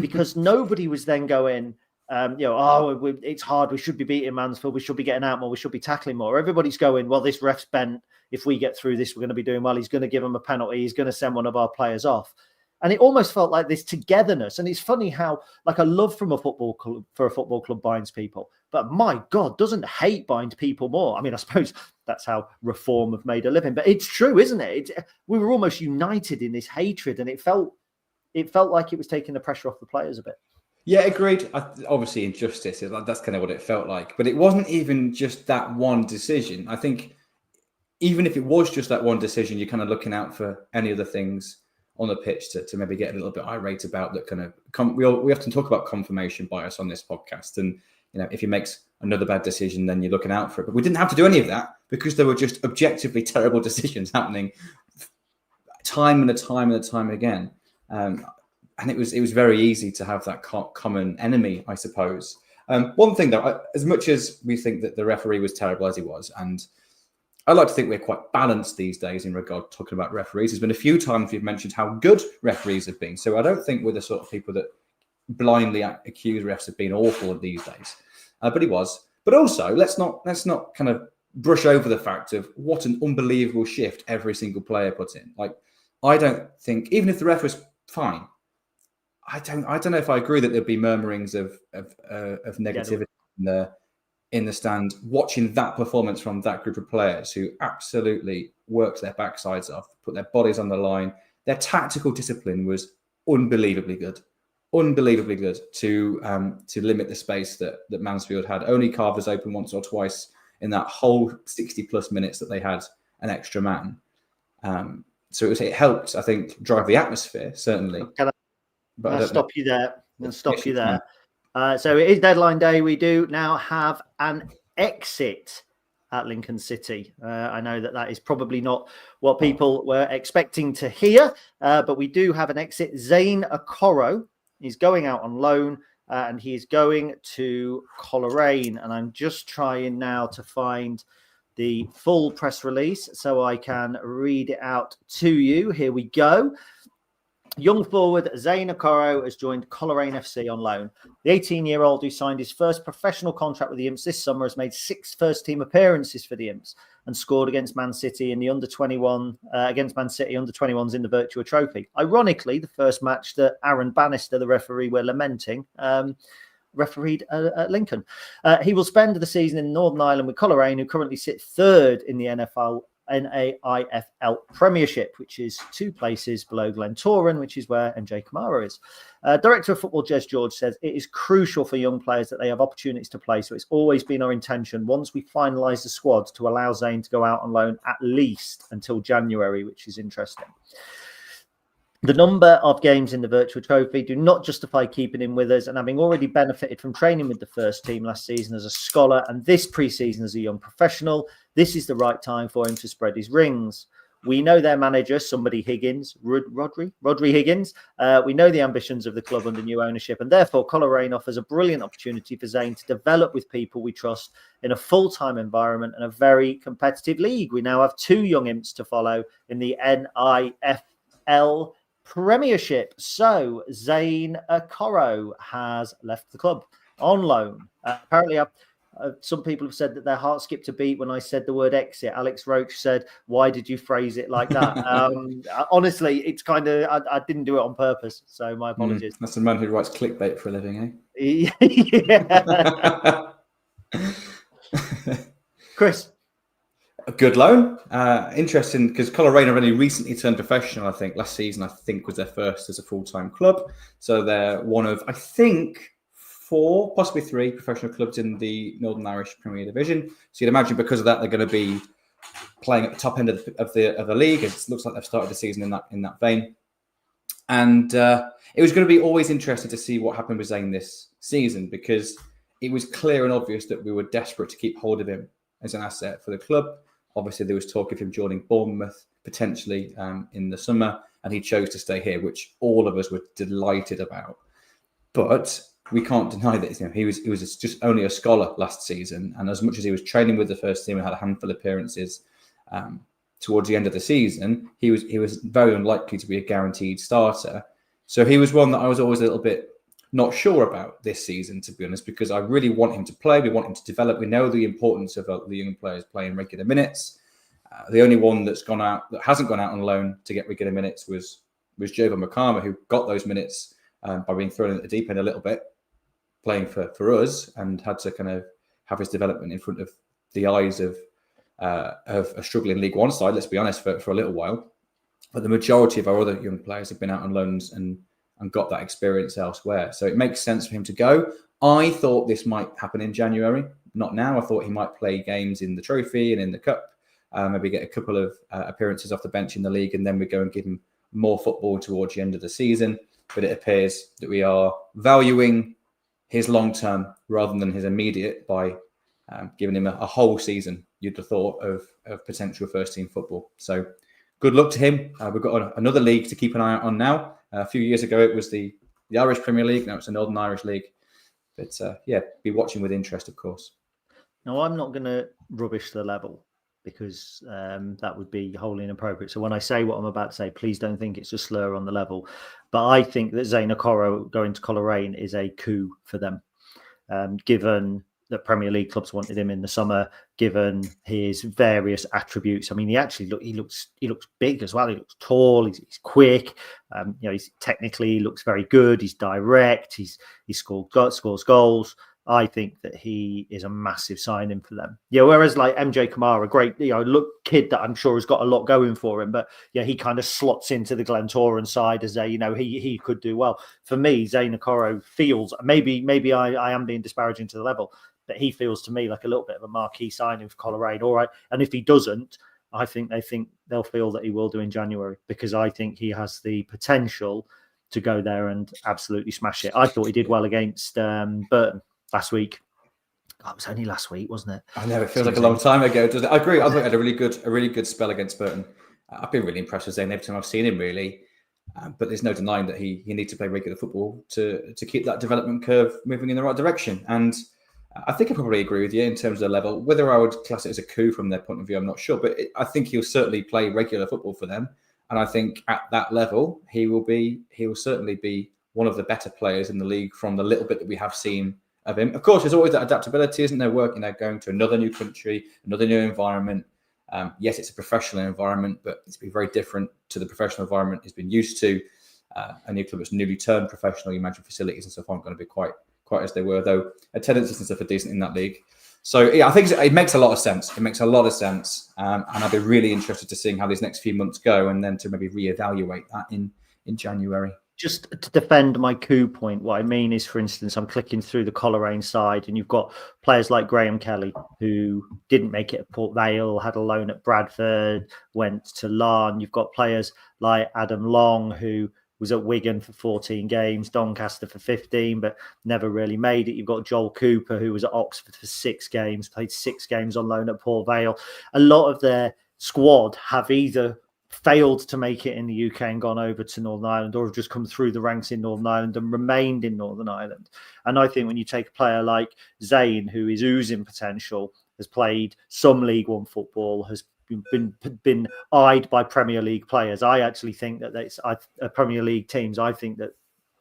because nobody was then going, it's hard, we should be beating Mansfield, we should be getting out more, we should be tackling more. Everybody's going, well, this ref's bent. If we get through this, we're going to be doing well. He's going to give him a penalty. He's going to send one of our players off. And it almost felt like this togetherness. And it's funny how, like, a love from a football club binds people. But my God, doesn't hate bind people more? I mean, I suppose that's how Reform have made a living. But it's true, isn't it? We were almost united in this hatred, and it felt like it was taking the pressure off the players a bit. Yeah, agreed. Obviously, injustice, that's kind of what it felt like. But it wasn't even just that one decision. I think even if it was just that one decision, you're kind of looking out for any other things on the pitch to maybe get a little bit irate about. That kind of we often talk about confirmation bias on this podcast, and if he makes another bad decision, then you're looking out for it. But we didn't have to do any of that because there were just objectively terrible decisions happening time and time again. And it was very easy to have that common enemy, I suppose. One thing though, as much as we think that the referee was terrible as he was, and I like to think we're quite balanced these days in regard to talking about referees. There's been a few times we've mentioned how good referees have been. So I don't think we're the sort of people that blindly accuse refs of being awful these days. But he was. But also, let's not kind of brush over the fact of what an unbelievable shift every single player put in. Like, I don't think, even if the ref was fine, I don't know if I agree that there'd be murmurings of negativity in the stand watching that performance from that group of players who absolutely worked their backsides off, put their bodies on the line. Their tactical discipline was unbelievably good to limit the space that Mansfield had. Only carved us open once or twice in that whole 60 plus minutes that they had an extra man. So it helped, I think, drive the atmosphere, certainly. I'll stop you there. So it is deadline day. We do now have an exit at Lincoln City. I know that is probably not what people were expecting to hear, but we do have an exit. Zane Okoro is going out on loan, and he is going to Coleraine. And I'm just trying now to find the full press release so I can read it out to you. Here we go. Young forward Zane Okoro has joined Coleraine FC on loan. The 18-year-old who signed his first professional contract with the Imps this summer has made 6 first-team appearances for the Imps and scored against Man City in the under-21 against Man City under-21s in the Virtua Trophy. Ironically, the first match that Aaron Bannister, the referee we're lamenting, refereed at Lincoln. He will spend the season in Northern Ireland with Coleraine, who currently sit third in the NAIFL Premiership, which is 2 places below Glentoran, which is where MJ Kamara is. Director of Football Jez George says it is crucial for young players that they have opportunities to play. So it's always been our intention, once we finalise the squad, to allow Zane to go out on loan at least until January, which is interesting. The number of games in the Virtua Trophy do not justify keeping him with us, and having already benefited from training with the first team last season as a scholar and this pre-season as a young professional, this is the right time for him to spread his rings. We know their manager, somebody Higgins, Rodri Higgins. We know the ambitions of the club under new ownership, and therefore Coleraine offers a brilliant opportunity for Zane to develop with people we trust in a full-time environment and a very competitive league. We now have 2 young imps to follow in the NIFL Premiership. So Zane Okoro has left the club on loan. Apparently, some people have said that their heart skipped a beat when I said the word exit. Alex Roach said, "Why did you phrase it like that?" Honestly, it's kind of I didn't do it on purpose, so my apologies. That's the man who writes clickbait for a living, eh? Yeah. Chris. A good loan. Interesting because Coleraine have only recently turned professional. I think last season, was their first as a full-time club. So they're one of, I think, 4, possibly 3 professional clubs in the Northern Irish Premier Division. So you'd imagine because of that, they're going to be playing at the top end of the league. It looks like they've started the season in that vein. And it was going to be always interesting to see what happened with Zane this season because it was clear and obvious that we were desperate to keep hold of him as an asset for the club. Obviously, there was talk of him joining Bournemouth potentially in the summer, and he chose to stay here, which all of us were delighted about. But we can't deny that he was just only a scholar last season, and as much as he was training with the first team and had a handful of appearances towards the end of the season, he was very unlikely to be a guaranteed starter. So he was one that I was always a little bit not sure about this season, to be honest, because I really want him to play. We want him to develop. We know the importance of the young players playing regular minutes. The only one that hasn't gone out on loan to get regular minutes was Jovo Makama, who got those minutes by being thrown at the deep end a little bit, playing for us, and had to kind of have his development in front of the eyes of a struggling League One side, let's be honest, for a little while. But the majority of our other young players have been out on loans and got that experience elsewhere. So it makes sense for him to go. I thought this might happen in January, not now. I thought he might play games in the trophy and in the cup, maybe get a couple of appearances off the bench in the league, and then we go and give him more football towards the end of the season. But it appears that we are valuing his long-term rather than his immediate by giving him a whole season, you'd have thought, of potential first-team football. So good luck to him. We've got another league to keep an eye out on now. A few years ago, it was the Irish Premier League. Now it's the Northern Irish League. But be watching with interest, of course. Now, I'm not going to rubbish the level because that would be wholly inappropriate. So when I say what I'm about to say, please don't think it's a slur on the level. But I think that Zane Okoro going to Coleraine is a coup for them, given that Premier League clubs wanted him in the summer, given his various attributes. I mean, he looks big as well. He looks tall. He's quick. He's technically looks very good. He's direct. He scores goals. I think that he is a massive signing for them. Whereas like MJ Kamara, great, kid that I'm sure has got a lot going for him, but he kind of slots into the Glentoran side as he could do well. For me, Zane Okoro feels, maybe I am being disparaging to the level, but he feels to me like a little bit of a marquee signing for Coleraine. All right, and if he doesn't, I think they'll feel that he will do in January, because I think he has the potential to go there and absolutely smash it. I thought he did well against Burton last week. God, it was only last week, wasn't it? I know, it feels like a long time ago, doesn't it? I agree. I think he had a really good spell against Burton. I've been really impressed with Zane every time I've seen him, really. But there's no denying that he needs to play regular football to keep that development curve moving in the right direction. And I think I probably agree with you in terms of the level. Whether I would class it as a coup from their point of view, I'm not sure. But I think he'll certainly play regular football for them. And I think at that level, he will certainly be one of the better players in the league from the little bit that we have seen of him. Of course, there's always that adaptability, isn't there? Going to another new country, another new environment. Yes, it's a professional environment, but it's been very different to the professional environment he's been used to. A new club that's newly turned professional, you imagine facilities and stuff aren't going to be quite as they were, though attendances and stuff are decent in that league. So I think it makes a lot of sense. It makes a lot of sense, and I'll be really interested to seeing how these next few months go, and then to maybe reevaluate that in January. Just to defend my coup point, what I mean is, for instance, I'm clicking through the Coleraine side, and you've got players like Graham Kelly, who didn't make it at Port Vale, had a loan at Bradford, went to Larne. You've got players like Adam Long, who was at Wigan for 14 games, Doncaster for 15, but never really made it. You've got Joel Cooper, who was at Oxford for 6 games, played 6 games on loan at Port Vale. A lot of their squad have either failed to make it in the UK and gone over to Northern Ireland, or have just come through the ranks in Northern Ireland and remained in Northern Ireland. And I think when you take a player like Zane, who is oozing potential, has played some League One football, has been eyed by Premier League players. I actually think that it's Premier League teams. I think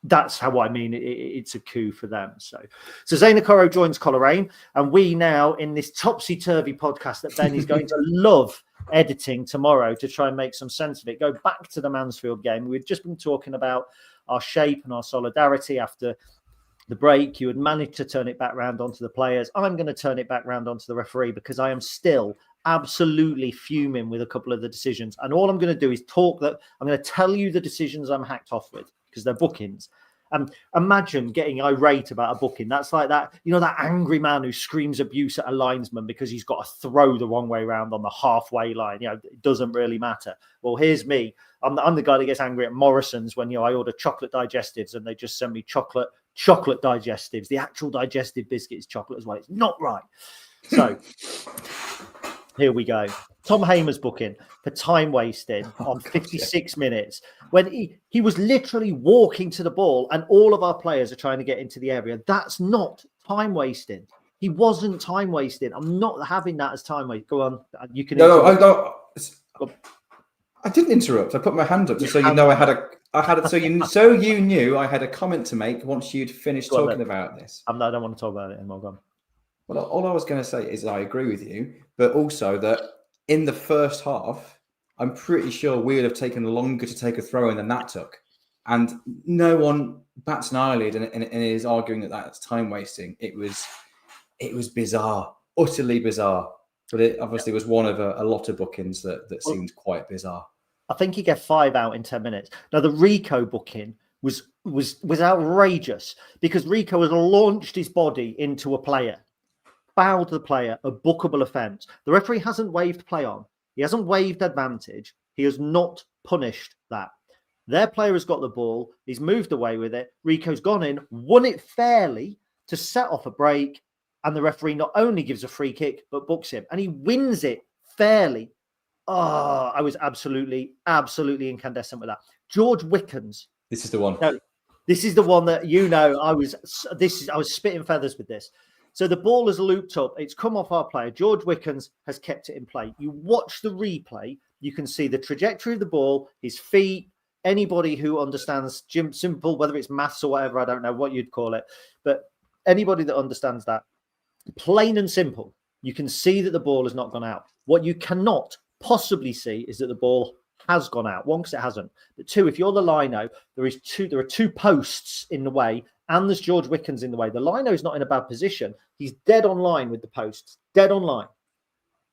that's how I mean it's a coup for them. So Zane Okoro joins Coleraine, and we now, in this topsy-turvy podcast that Ben is going to love editing tomorrow to try and make some sense of it, go back to the Mansfield game. We've just been talking about our shape and our solidarity after the break. You had managed to turn it back round onto the players. I'm going to turn it back round onto the referee, because I am still absolutely fuming with a couple of the decisions. And all I'm going to do is I'm going to tell you the decisions I'm hacked off with, because they're bookings. Imagine getting irate about a booking. That's like that, that angry man who screams abuse at a linesman because he's got to throw the wrong way around on the halfway line. It doesn't really matter. Well, here's me. I'm the guy that gets angry at Morrison's when I order chocolate digestives and they just send me chocolate digestives. The actual digestive biscuit is chocolate as well. It's not right. So here we go. Tom Hamer's booking for time wasting on 56 minutes, when he was literally walking to the ball and all of our players are trying to get into the area. That's not time wasting. He wasn't time wasting. I'm not having that as time waste. Go on. You can. No, I didn't interrupt. I put my hand up just so you know so you knew I had a comment to make once you'd finished talking about this. I don't want to talk about it anymore. Go on. Well, all I was going to say is I agree with you, but also that in the first half, I'm pretty sure we would have taken longer to take a throw in than that took. And no one bats an eyelid and is arguing that that's time wasting. It was bizarre, utterly bizarre. But it obviously was one of a lot of bookings that seemed quite bizarre. I think he got 5 out in 10 minutes. Now, the Rico booking was outrageous, because Rico has launched his body into a player, fouled the player, a bookable offence. The referee hasn't waved play on. He hasn't waved advantage. He has not punished that. Their player has got the ball. He's moved away with it. Rico's gone in, won it fairly to set off a break. And the referee not only gives a free kick, but books him. And he wins it fairly. Oh, I was absolutely incandescent with that. George Wickens. This is the one. No, this is the one that, I was spitting feathers with this. So the ball is looped up. It's come off our player. George Wickens has kept it in play. You watch the replay. You can see the trajectory of the ball, his feet. Anybody who understands simple, whether it's maths or whatever, I don't know what you'd call it, but anybody that understands that, plain and simple, you can see that the ball has not gone out. What you cannot possibly see is that the ball has gone out. One, because it hasn't. But two, if you're the lino, there are two posts in the way, and there's George Wickens in the way. The lino is not in a bad position. He's dead on line with the posts, dead on line.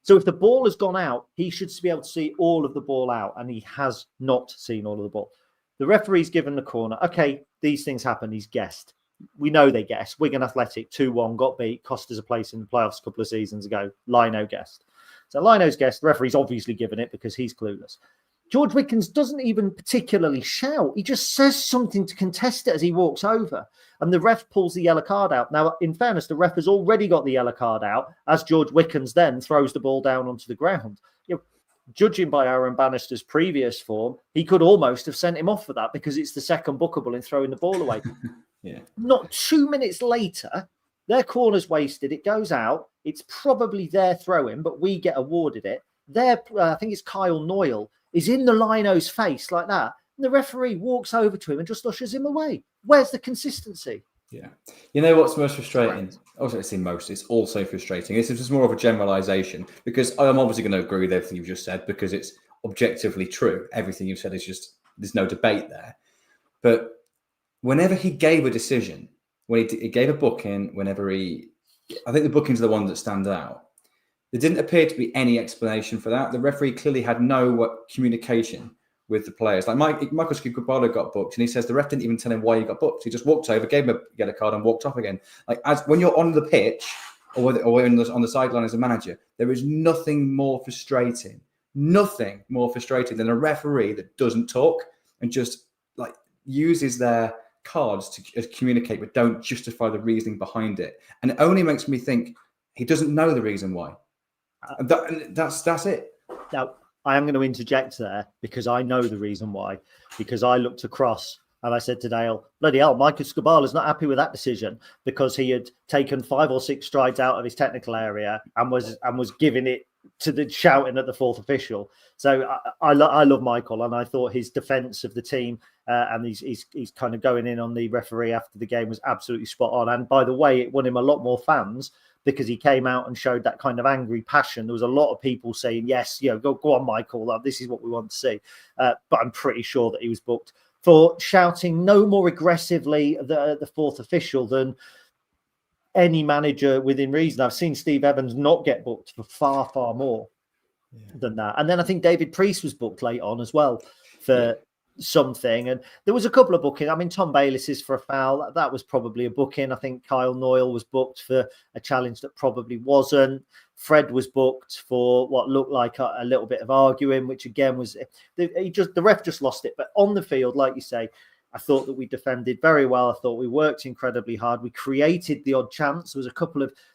So if the ball has gone out, he should be able to see all of the ball out, and he has not seen all of the ball. The referee's given the corner. Okay, these things happen. He's guessed. We know they guessed. Wigan Athletic 2-1 got beat, cost us a place in the playoffs a couple of seasons ago. Lino guessed. So Lino's guessed. The referee's obviously given it because he's clueless. George Wickens doesn't even particularly shout. He just says something to contest it as he walks over. And the ref pulls the yellow card out. Now, in fairness, the ref has already got the yellow card out as George Wickens then throws the ball down onto the ground. Judging by Aaron Bannister's previous form, he could almost have sent him off for that, because it's the second bookable in throwing the ball away. Yeah. Not 2 minutes later, their corner's wasted. It goes out. It's probably their throw-in, but we get awarded it. I think it's Kyle Noyle, is in the lino's face like that. And the referee walks over to him and just ushers him away. Where's the consistency? Yeah. You know what's most frustrating? Also, it's also frustrating. This is just more of a generalization, because I'm obviously going to agree with everything you've just said, because it's objectively true. Everything you've said is just, there's no debate there. But whenever he gave a decision, when he gave a booking, I think the bookings are the ones that stand out. There didn't appear to be any explanation for that. The referee clearly had no communication with the players. Like Michael Skipper got booked, and he says the ref didn't even tell him why he got booked. He just walked over, gave him a yellow card, and walked off again. Like, as when you're on the pitch or on the sideline as a manager, there is nothing more frustrating than a referee that doesn't talk and just uses their cards to communicate, but don't justify the reasoning behind it. And it only makes me think he doesn't know the reason why. That's it. Now, I am going to interject there because I know the reason why. Because I looked across and I said to Dale, bloody hell, Michael Skubala's not happy with that decision because he had taken 5 or 6 strides out of his technical area and was giving it to the shouting at the fourth official. So I love Michael, and I thought his defence of the team and he's kind of going in on the referee after the game was absolutely spot on. And by the way, it won him a lot more fans because he came out and showed that kind of angry passion. There was a lot of people saying, yes, go on, Michael, this is what we want to see. But I'm pretty sure that he was booked for shouting no more aggressively the fourth official than any manager within reason. I've seen Steve Evans not get booked for far, far more than that. And then I think David Priest was booked late on as well for something. And there was a couple of bookings. I mean, Tom Bayliss is for a foul. That was probably a booking. I think Kyle Noyle was booked for a challenge that probably wasn't. Fred was booked for what looked like a little bit of arguing, which again was the ref just lost it. But on the field, like you say, I thought that we defended very well. I thought we worked incredibly hard. We created the odd chance. There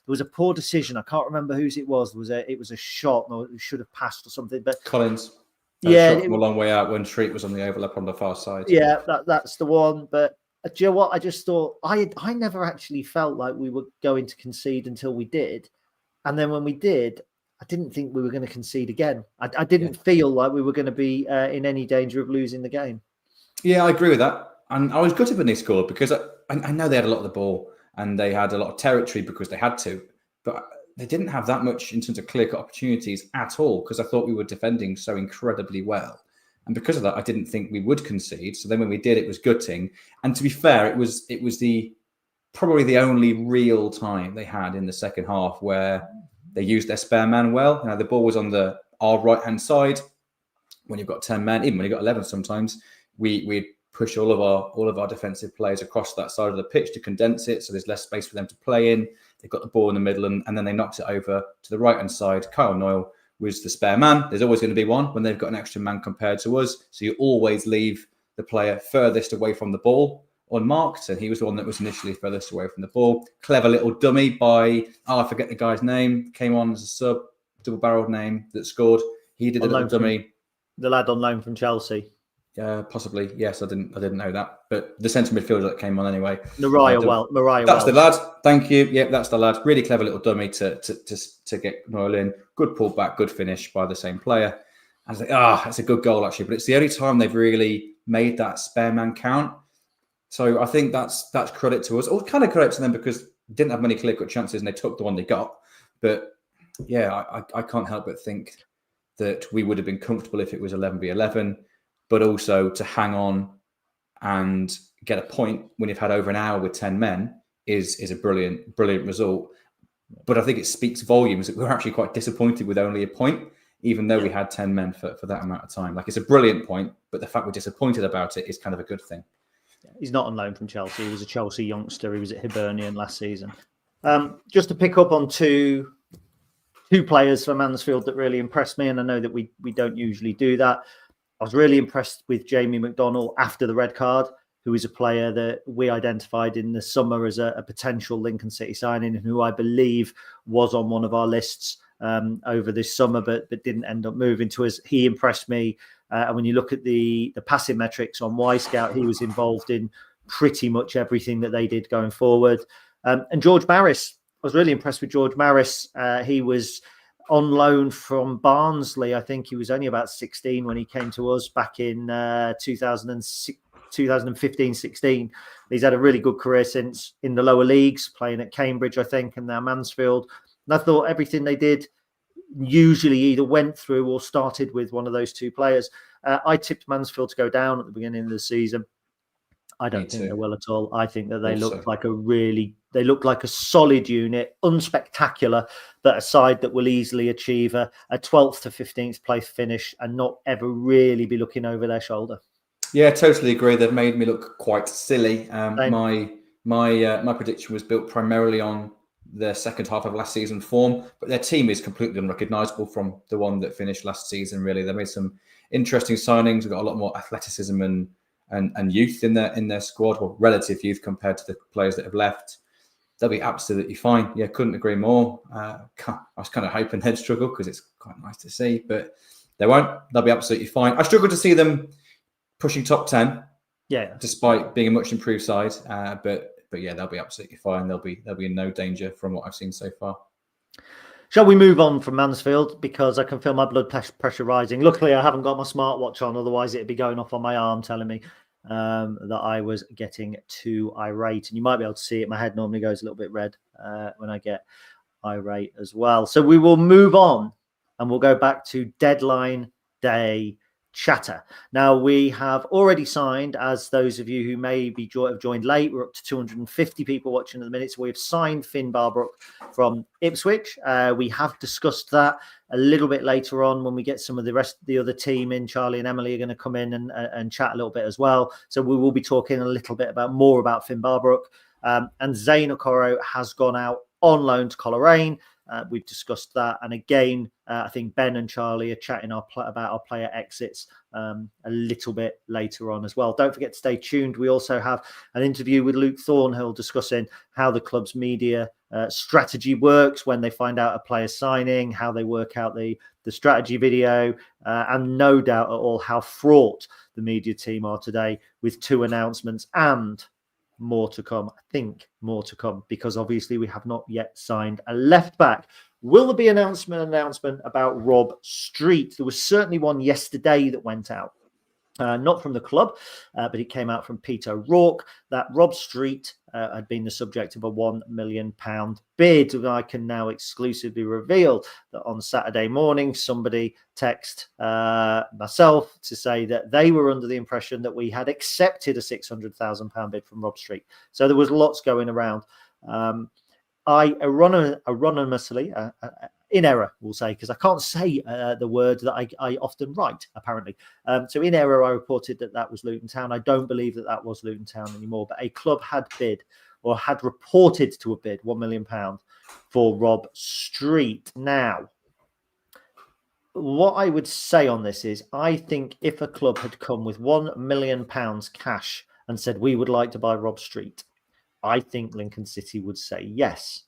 was a poor decision. I can't remember whose it was. It was a shot, or it should have passed or something. But Collins. Yeah, shot from a long way out when Treat was on the overlap on the far side. Yeah, that's the one. But do you know what? I just thought I never actually felt like we were going to concede until we did. And then when we did, I didn't think we were going to concede again. I didn't feel like we were going to be in any danger of losing the game. Yeah, I agree with that. And I was gutted when they scored because I know they had a lot of the ball and they had a lot of territory because they had to. But they didn't have that much in terms of clear-cut opportunities at all because I thought we were defending so incredibly well. And because of that, I didn't think we would concede. So then when we did, it was gutting. And to be fair, it was probably the only real time they had in the second half where they used their spare man well. The ball was on our right-hand side. When you've got 10 men, even when you've got 11 sometimes, we'd push all of our defensive players across that side of the pitch to condense it so there's less space for them to play in. They've got the ball in the middle and then they knocked it over to the right-hand side. Kyle Noyle was the spare man. There's always going to be one when they've got an extra man compared to us. So you always leave the player furthest away from the ball unmarked. And he was the one that was initially furthest away from the ball. Clever little dummy by, I forget the guy's name, came on as a sub, double-barreled name that scored. He did a little dummy. The lad on loan from Chelsea. Possibly, yes. I didn't know that, but the centre midfielder that came on anyway. Mariah That's the lad. Thank you. Yep, that's the lad. Really clever little dummy to get Noyle in. Good pullback, good finish by the same player. I was like, that's a good goal actually. But it's the only time they've really made that spare man count. So I think that's credit to us, or kind of credit to them because they didn't have many clear-cut chances and they took the one they got. But yeah, I can't help but think that we would have been comfortable if it was 11v11. But also to hang on and get a point when you've had over an hour with 10 men is a brilliant result. But I think it speaks volumes that we're actually quite disappointed with only a point, even though we had 10 men for that amount of time. Like, it's a brilliant point, but the fact we're disappointed about it is kind of a good thing. He's not on loan from Chelsea. He was a Chelsea youngster. He was at Hibernian last season. Just to pick up on two players for Mansfield that really impressed me, and I know that we don't usually do that. I was really impressed with Jamie McDonnell after the red card, who is a player that we identified in the summer as a potential Lincoln City signing, and who I believe was on one of our lists over this summer, but didn't end up moving to us. He impressed me. And when you look at the passing metrics on Y-Scout, he was involved in pretty much everything that they did going forward. And George Maris, I was really impressed with George Maris. He was on loan from Barnsley. I think he was only about 16 when he came to us back in 2015-16. He's had a really good career since in the lower leagues, playing at Cambridge, I think, and now Mansfield. And I thought everything they did usually either went through or started with one of those two players. I tipped Mansfield to go down at the beginning of the season. I don't think they will at all. I think that they look like a solid unit, unspectacular, but a side that will easily achieve a 12th to 15th place finish and not ever really be looking over their shoulder. Yeah, totally agree. They've made me look quite silly. My prediction was built primarily on their second half of last season form, but their team is completely unrecognisable from the one that finished last season. Really, they made some interesting signings. We've got a lot more athleticism and youth in their squad, or relative youth compared to the players that have left. They'll be absolutely fine. Yeah, couldn't agree more. I was kind of hoping they'd struggle because it's quite nice to see, but They won't. They'll be absolutely fine. I struggle to see them pushing top 10. Yeah, despite being a much improved side, but yeah, they'll be absolutely fine. They'll be in no danger from what I've seen so far. Shall we move on from Mansfield, because I can feel my blood pressure rising. Luckily, I haven't got my smartwatch on, otherwise it'd be going off on my arm telling me that I was getting too irate. And you might be able to see it. My head normally goes a little bit red when I get irate as well. So we will move on and we'll go back to deadline day chatter. Now, we have already signed, as those of you who may be have joined late, we're up to 250 people watching at the minute. So we've signed Finn Barbrook from Ipswich. We have discussed that a little bit later on when we get some of the other team in. Charlie and Emily are going to come in and chat a little bit as well. So we will be talking a little bit more about Finn Barbrook. And Zane Okoro has gone out on loan to Coleraine. We've discussed that. And again, I think Ben and Charlie are chatting about our player exits a little bit later on as well. Don't forget to stay tuned. We also have an interview with Luke Thornhill discussing how the club's media strategy works when they find out a player signing, how they work out the strategy video, and no doubt at all how fraught the media team are today with 2 announcements and more to come. I think more to come, because obviously we have not yet signed a left back. Will there be an announcement about Rob Street? There was certainly one yesterday that went out. Not from the club, but it came out from Peter Rourke that Rob Street had been the subject of a £1 million bid. And I can now exclusively reveal that on Saturday morning, somebody texted myself to say that they were under the impression that we had accepted a £600,000 bid from Rob Street. So there was lots going around. I anonymously, in error, we'll say, because I can't say the word that I often write, apparently. So in error, I reported that was Luton Town. I don't believe that was Luton Town anymore, but a club had bid, or had reported to have bid, £1 million for Rob Street. Now, what I would say on this is, I think if a club had come with £1 million cash and said, we would like to buy Rob Street, I think Lincoln City would say yes.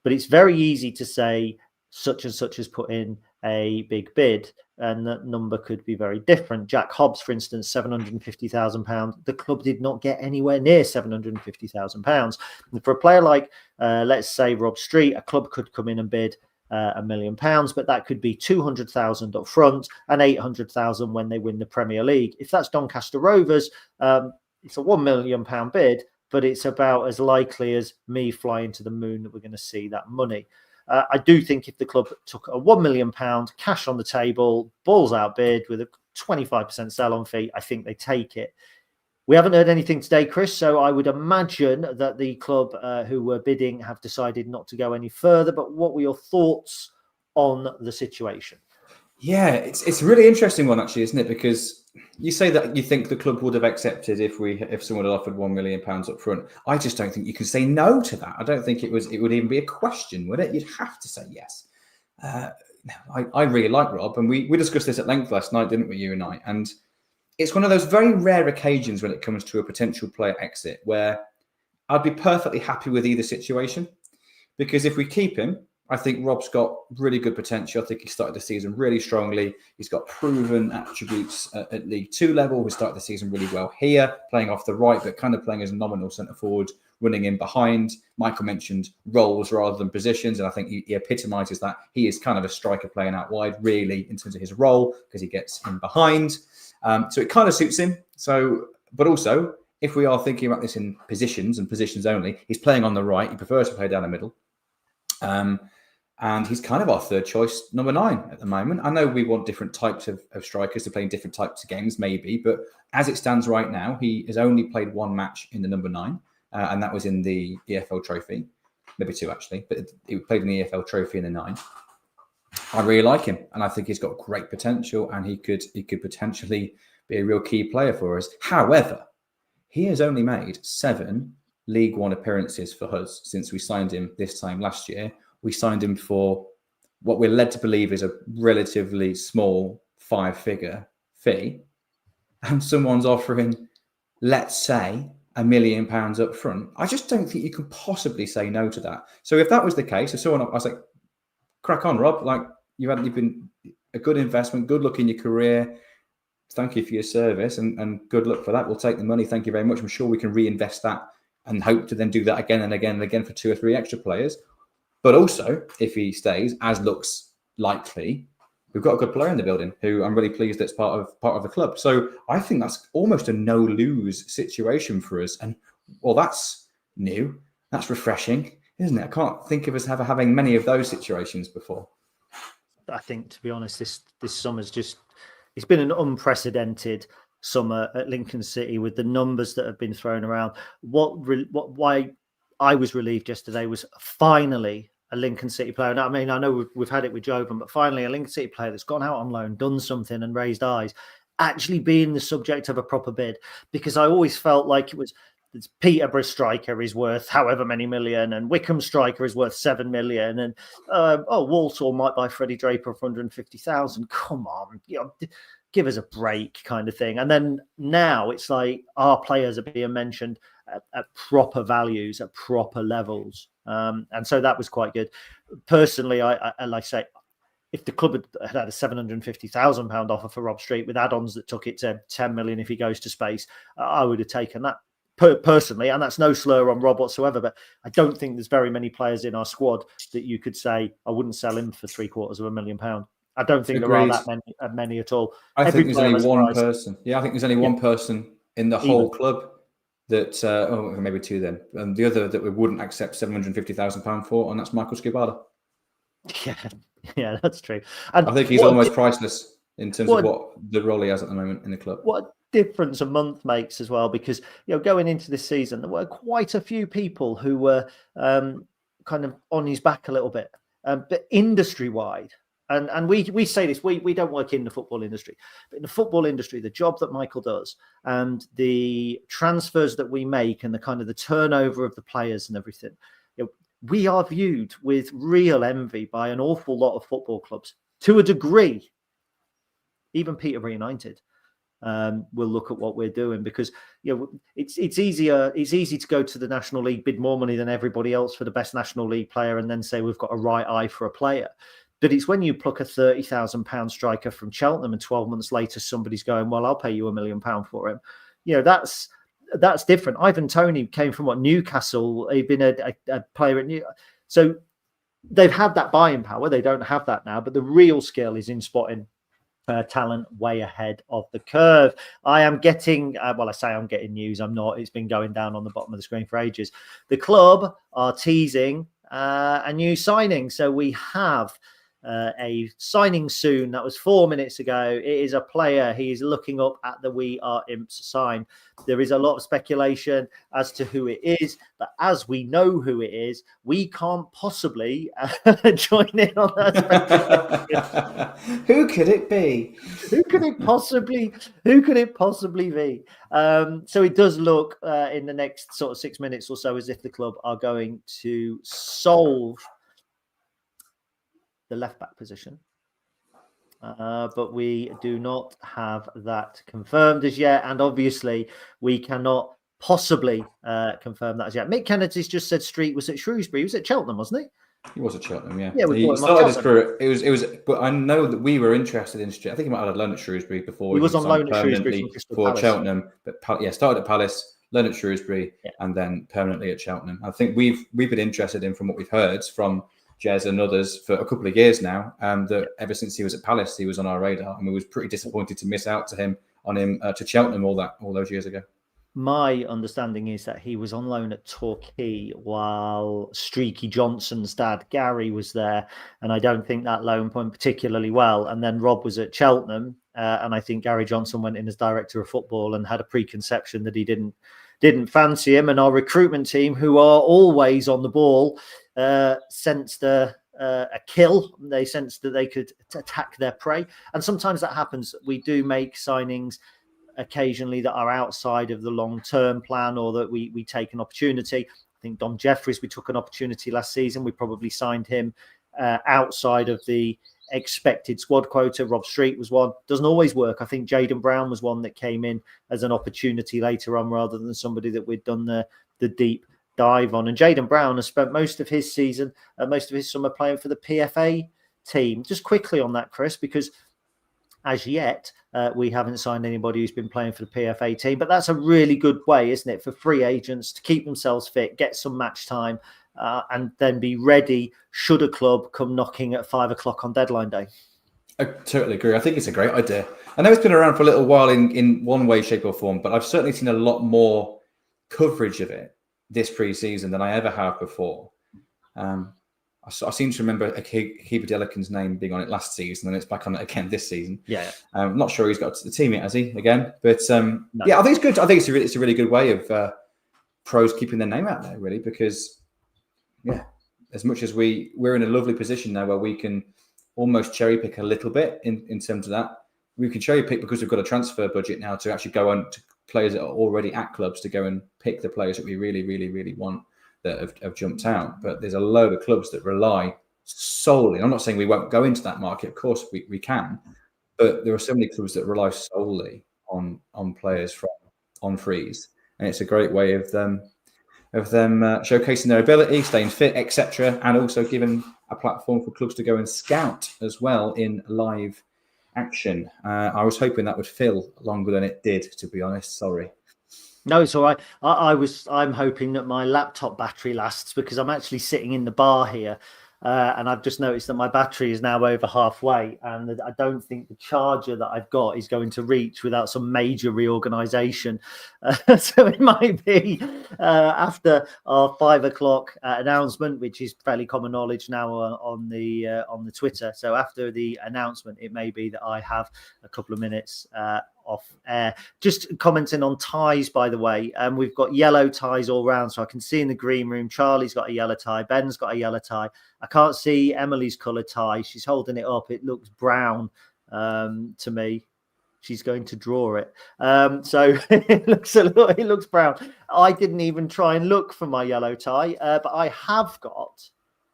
But it's very easy to say such and such has put in a big bid, and that number could be very different. Jack Hobbs, for instance, £750,000. The club did not get anywhere near £750,000. And for a player like, let's say, Rob Street, a club could come in and bid £1 million, but that could be 200,000 up front and 800,000 when they win the Premier League. If that's Doncaster Rovers, it's a £1 million bid, but it's about as likely as me flying to the moon that we're going to see that money. I do think if the club took a £1 million cash on the table, balls out bid with a 25% sell-on fee, I think they take it. We haven't heard anything today, Chris, so I would imagine that the club who were bidding have decided not to go any further. But what were your thoughts on the situation? Yeah, it's a really interesting one, actually, isn't it? Because you say that you think the club would have accepted if someone had offered £1 million up front. I just don't think you can say no to that. I don't think it would even be a question, would it? You'd have to say yes. I really like Rob, and we discussed this at length last night, didn't we, you and I? And it's one of those very rare occasions when it comes to a potential player exit where I'd be perfectly happy with either situation, because if we keep him, I think Rob's got really good potential. I think he started the season really strongly. He's got proven attributes at League 2 level. We started the season really well here, playing off the right, but kind of playing as a nominal centre forward, running in behind. Michael mentioned roles rather than positions, and I think he epitomises that. He is kind of a striker playing out wide, really, in terms of his role, because he gets in behind. So it kind of suits him. So, but also, if we are thinking about this in positions and positions only, he's playing on the right. He prefers to play down the middle. And he's kind of our third choice, number 9 at the moment. I know we want different types of strikers to play in different types of games, maybe. But as it stands right now, he has only played 1 match in the number 9. And that was in the EFL Trophy. Maybe 2, actually. But he played in the EFL Trophy in the 9. I really like him. And I think he's got great potential. And he could potentially be a real key player for us. However, he has only made 7 League 1 appearances for us since we signed him this time last year. We signed him for what we're led to believe is a relatively small 5-figure fee. And someone's offering, let's say, £1 million up front. I just don't think you can possibly say no to that. So if that was the case, if someone, I was like, crack on, Rob. Like, you've been a good investment. Good luck in your career. Thank you for your service and good luck for that. We'll take the money. Thank you very much. I'm sure we can reinvest that and hope to then do that again and again and again for 2 or 3 extra players. But also, if he stays, as looks likely, we've got a good player in the building who I'm really pleased that's part of the club. So I think that's almost a no-lose situation for us. And well, that's new. That's refreshing, isn't it? I can't think of us having many of those situations before. I think, to be honest, this summer's it's been an unprecedented summer at Lincoln City with the numbers that have been thrown around. Why I was relieved yesterday was finally a Lincoln City player. And I mean, I know we've had it with Jovan, but finally a Lincoln City player that's gone out on loan, done something and raised eyes, actually being the subject of a proper bid. Because I always felt like it was Peterborough striker is worth however many million, and Wickham striker is worth 7 million, and Walsall might buy Freddie Draper for 150,000. Come on, give us a break, kind of thing. And then now it's like our players are being mentioned at proper values, at proper levels, and so that was quite good. Personally, I like I say, if the club had a £750,000 offer for Rob Street with add-ons that took it to 10 million if he goes to space, I would have taken that. Personally, and that's no slur on Rob whatsoever, but I don't think there's very many players in our squad that you could say I wouldn't sell him for £750,000. I don't think there are that many at all. I think there's only one person. Yeah, I think there's only one person in the whole club that, maybe 2 then, and the other that we wouldn't accept £750,000 for, and that's Michael Skibala. Yeah, that's true. And I think he's almost priceless in terms of what the role he has at the moment in the club. What difference a month makes as well, because going into this season there were quite a few people who were kind of on his back a little bit, but industry wide, and we say this, we don't work in the football industry, but in the football industry, the job that Michael does and the transfers that we make and the kind of the turnover of the players and everything, we are viewed with real envy by an awful lot of football clubs to a degree. Even Peterborough United we'll look at what we're doing, because it's easy to go to the National League, bid more money than everybody else for the best National League player, and then say we've got a right eye for a player. But it's when you pluck a £30,000 striker from Cheltenham and 12 months later somebody's going, well, I'll pay you £1 million for him. That's different. Ivan Toney came from Newcastle. He'd been a player at Newcastle. So they've had that buying power. They don't have that now, but the real skill is in spotting talent way ahead of the curve. I am getting, I say I'm getting news. I'm not. It's been going down on the bottom of the screen for ages. The club are teasing a new signing. So we have a signing soon. That was 4 minutes ago. It is a player. He is looking up at the We Are Imps sign. There is a lot of speculation as to who it is, but as we know who it is, we can't possibly join in on that speculation. Who could it be? Who could it possibly be? So it does look in the next sort of 6 minutes or so as if the club are going to solve the left back position, but we do not have that confirmed as yet, and obviously we cannot possibly confirm that as yet. Mick Kennedy's just said Street was at Shrewsbury. He was at Cheltenham, wasn't he? He was at Cheltenham, yeah. Yeah, he started his career. It was, but I know that we were interested in Street. I think he might have had a loan at Shrewsbury before. He was on loan at Shrewsbury for Cheltenham, but started at Palace, loan at Shrewsbury, and then permanently at Cheltenham. I think we've been interested in, from what we've heard from Jez and others for a couple of years now, that ever since he was at Palace, he was on our radar, and we was pretty disappointed to miss out on him to Cheltenham all those years ago. My understanding is that he was on loan at Torquay while Streaky Johnson's dad Gary was there, and I don't think that loan went particularly well. And then Rob was at Cheltenham, and I think Gary Johnson went in as director of football and had a preconception that he didn't fancy him. And our recruitment team, who are always on the ball, sensed a kill. They sensed that they could attack their prey, and sometimes that happens. We do make signings occasionally that are outside of the long-term plan, or that we take an opportunity. I think Dom Jeffries, we took an opportunity last season. We probably signed him outside of the expected squad quota. Rob Street was one. Doesn't always work. I think Jaden Brown was one that came in as an opportunity later on, rather than somebody that we'd done the deep dive on. And Jaden Brown has spent most of his season, most of his summer playing for the PFA team. Just quickly on that, Chris, because as yet, we haven't signed anybody who's been playing for the PFA team. But that's a really good way, isn't it, for free agents to keep themselves fit, get some match time, and then be ready should a club come knocking at 5 o'clock on deadline day. I totally agree. I think it's a great idea. I know it's been around for a little while in one way, shape or form, but I've certainly seen a lot more coverage of it this pre-season than I ever have before. I seem to remember Keeper Delican's name being on it last season, and it's back on it again this season. Yeah. I'm not sure he's got to the team yet, has he, again? But no. Yeah, I think it's good. I think it's a really good way of pros keeping their name out there, really, because, yeah, as much as we're in a lovely position now where we can almost cherry pick a little bit in terms of that. We can cherry pick because we've got a transfer budget now to actually go on to players that are already at clubs to go and pick the players that we really, really, really want that have jumped out. But there's a load of clubs that rely solely. I'm not saying we won't go into that market. Of course we can. But there are so many clubs that rely solely on players on frees. And it's a great way of them showcasing their ability, staying fit, etc., and also giving a platform for clubs to go and scout as well in live action. I was hoping that would fill longer than it did, to be honest. Sorry. No, it's all right. I'm hoping that my laptop battery lasts because I'm actually sitting in the bar here. And I've just noticed that my battery is now over halfway, and I don't think the charger that I've got is going to reach without some major reorganization. So it might be after our 5 o'clock announcement, which is fairly common knowledge now on the Twitter. So after the announcement, it may be that I have a couple of minutes off air. Just commenting on ties, by the way, we've got yellow ties all round, so I can see in the green room Charlie's got a yellow tie, Ben's got a yellow tie. I can't see Emily's coloured tie. She's holding it up. It looks brown to me. She's going to draw it. So it looks brown. I didn't even try and look for my yellow tie, but I have got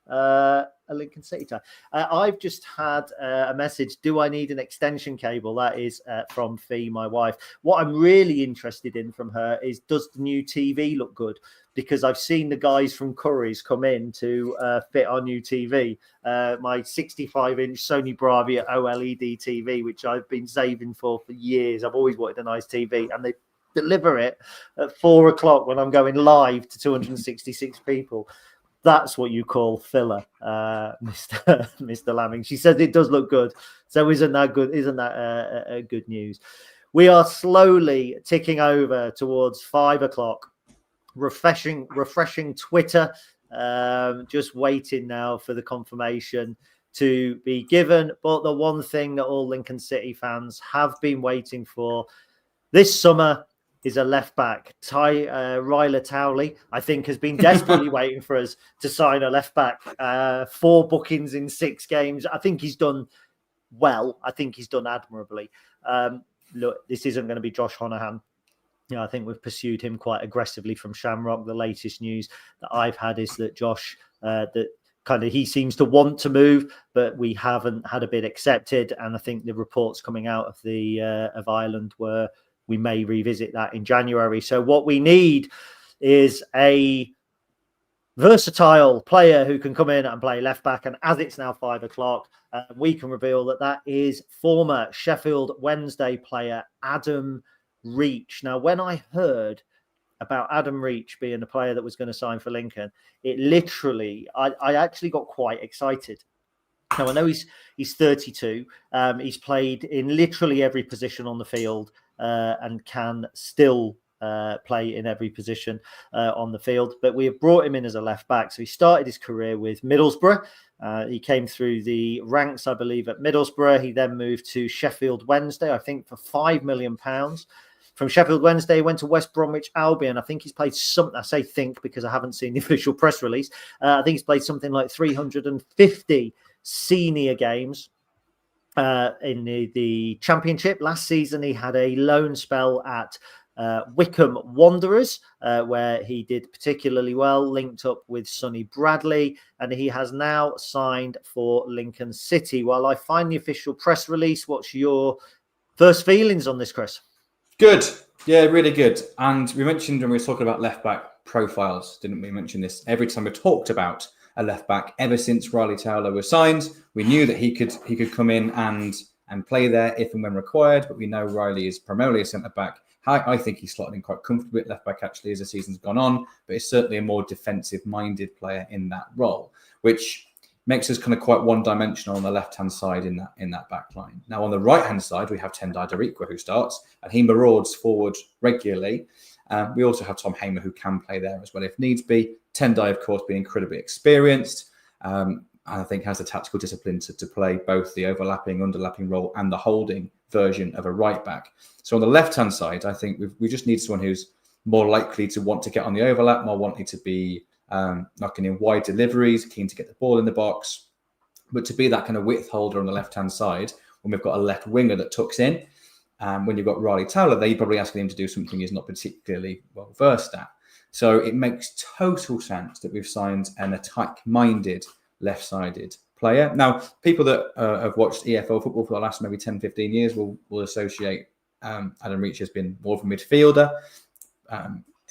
a Lincoln City tie. I've just had a message. Do I need an extension cable? That is from Fee, my wife. What I'm really interested in from her is, does the new TV look good? Because I've seen the guys from Curry's come in to fit our new TV, my 65-inch Sony Bravia OLED TV, which I've been saving for years. I've always wanted a nice TV, and they deliver it at 4 o'clock when I'm going live to 266 people. That's what you call filler, Mr. Lamming. She says it does look good. So isn't that good? Isn't that good news? We are slowly ticking over towards 5 o'clock. Refreshing Twitter. Just waiting now for the confirmation to be given. But the one thing that all Lincoln City fans have been waiting for this summer is a left back. Ryla Towley, I think, has been desperately waiting for us to sign a left back. 4 bookings in 6 games. I think he's done well. I think he's done admirably. Look, this isn't going to be Josh Honohan. I think we've pursued him quite aggressively from Shamrock. The latest news that I've had is that Josh, he seems to want to move, but we haven't had a bid accepted. And I think the reports coming out of of Ireland were we may revisit that in January. So what we need is a versatile player who can come in and play left back. And as it's now 5 o'clock, we can reveal that is former Sheffield Wednesday player Adam Reach. Now, when I heard about Adam Reach being a player that was going to sign for Lincoln, it literally, I actually got quite excited. Now, I know he's 32. He's played in literally every position on the field and can still play in every position on the field. But we have brought him in as a left back. So he started his career with Middlesbrough. He came through the ranks, I believe, at Middlesbrough. He then moved to Sheffield Wednesday, I think, for £5 million. From Sheffield Wednesday, he went to West Bromwich Albion. I think he's played something, I say think because I haven't seen the official press release. I think he's played something like 350 senior games in the Championship. Last season, he had a loan spell at Wycombe Wanderers, where he did particularly well, linked up with Sonny Bradley, and he has now signed for Lincoln City. While I find the official press release, what's your first feelings on this, Chris? Good. Yeah, really good. And we mentioned when we were talking about left-back profiles, didn't we mention this? Every time we talked about a left-back, ever since Riley Towler was signed, we knew that he could come in and and play there if and when required. But we know Riley is primarily a centre-back. I think he's slotted in quite comfortably at left-back, actually, as the season's gone on. But he's certainly a more defensive-minded player in that role, which makes us kind of quite one-dimensional on the left-hand side in that back line. Now, on the right-hand side, we have Tendai Darikwa, who starts, and he marauds forward regularly. We also have Tom Hamer, who can play there as well if needs be. Tendai, of course, being incredibly experienced, I think has the tactical discipline to play both the overlapping, underlapping role and the holding version of a right-back. So on the left-hand side, I think we just need someone who's more likely to want to get on the overlap, more wanting to be knocking in wide deliveries, keen to get the ball in the box, but to be that kind of width holder on the left-hand side when we've got a left winger that tucks in. When you've got Riley Towler there, you're probably asking him to do something he's not particularly well versed at. So it makes total sense that we've signed an attack-minded, left-sided player. Now, people that have watched EFL football for the last maybe 10, 15 years will associate Adam Reach as being more of a midfielder.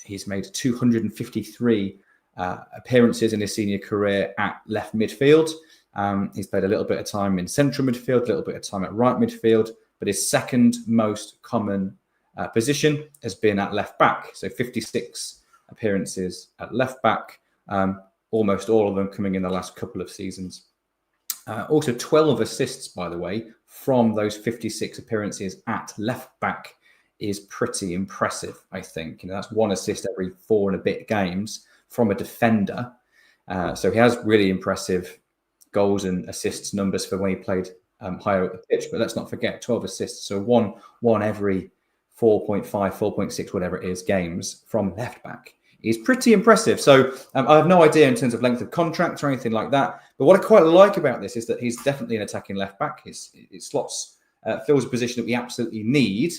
He's made 253 appearances in his senior career at left midfield. He's played a little bit of time in central midfield, a little bit of time at right midfield, but his second most common position has been at left back. So 56 appearances at left back, almost all of them coming in the last couple of seasons. Also 12 assists, by the way, from those 56 appearances at left back is pretty impressive, I think. That's one assist every 4 and a bit games from a defender. So he has really impressive goals and assists numbers for when he played higher up the pitch. But let's not forget 12 assists. So one every 4.5, 4.6, whatever it is, games from left back is pretty impressive. So I have no idea in terms of length of contract or anything like that. But what I quite like about this is that he's definitely an attacking left back. It slots, fills a position that we absolutely need.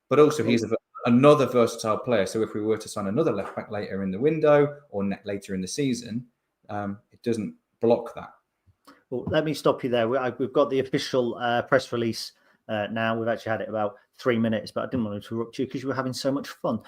But also he's another versatile player. So if we were to sign another left back later in the window or later in the season, it doesn't block that. Well, let me stop you there. We've got the official press release now. We've actually had it about 3 minutes, but I didn't want to interrupt you because you were having so much fun.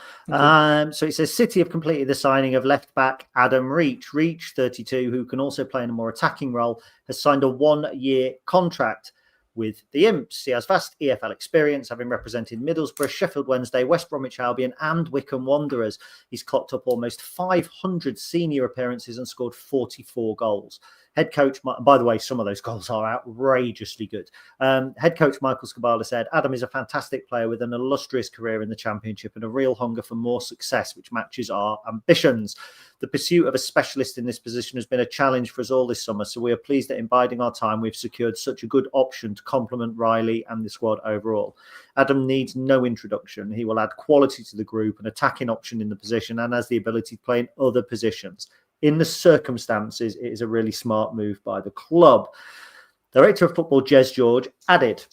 So it says City have completed the signing of left back Adam Reach. Reach, 32, who can also play in a more attacking role, has signed a 1-year contract with the Imps. He has vast EFL experience, having represented Middlesbrough, Sheffield Wednesday, West Bromwich Albion and Wycombe Wanderers. He's clocked up almost 500 senior appearances and scored 44 goals. Head coach, by the way, some of those goals are outrageously good. Head coach Michael Scabala said, Adam is a fantastic player with an illustrious career in the Championship and a real hunger for more success, which matches our ambitions. The pursuit of a specialist in this position has been a challenge for us all this summer, so we are pleased that in biding our time, we've secured such a good option to complement Riley and the squad overall. Adam needs no introduction. He will add quality to the group, an attacking option in the position, and has the ability to play in other positions. In the circumstances, it is a really smart move by the club. Director of Football Jez George added,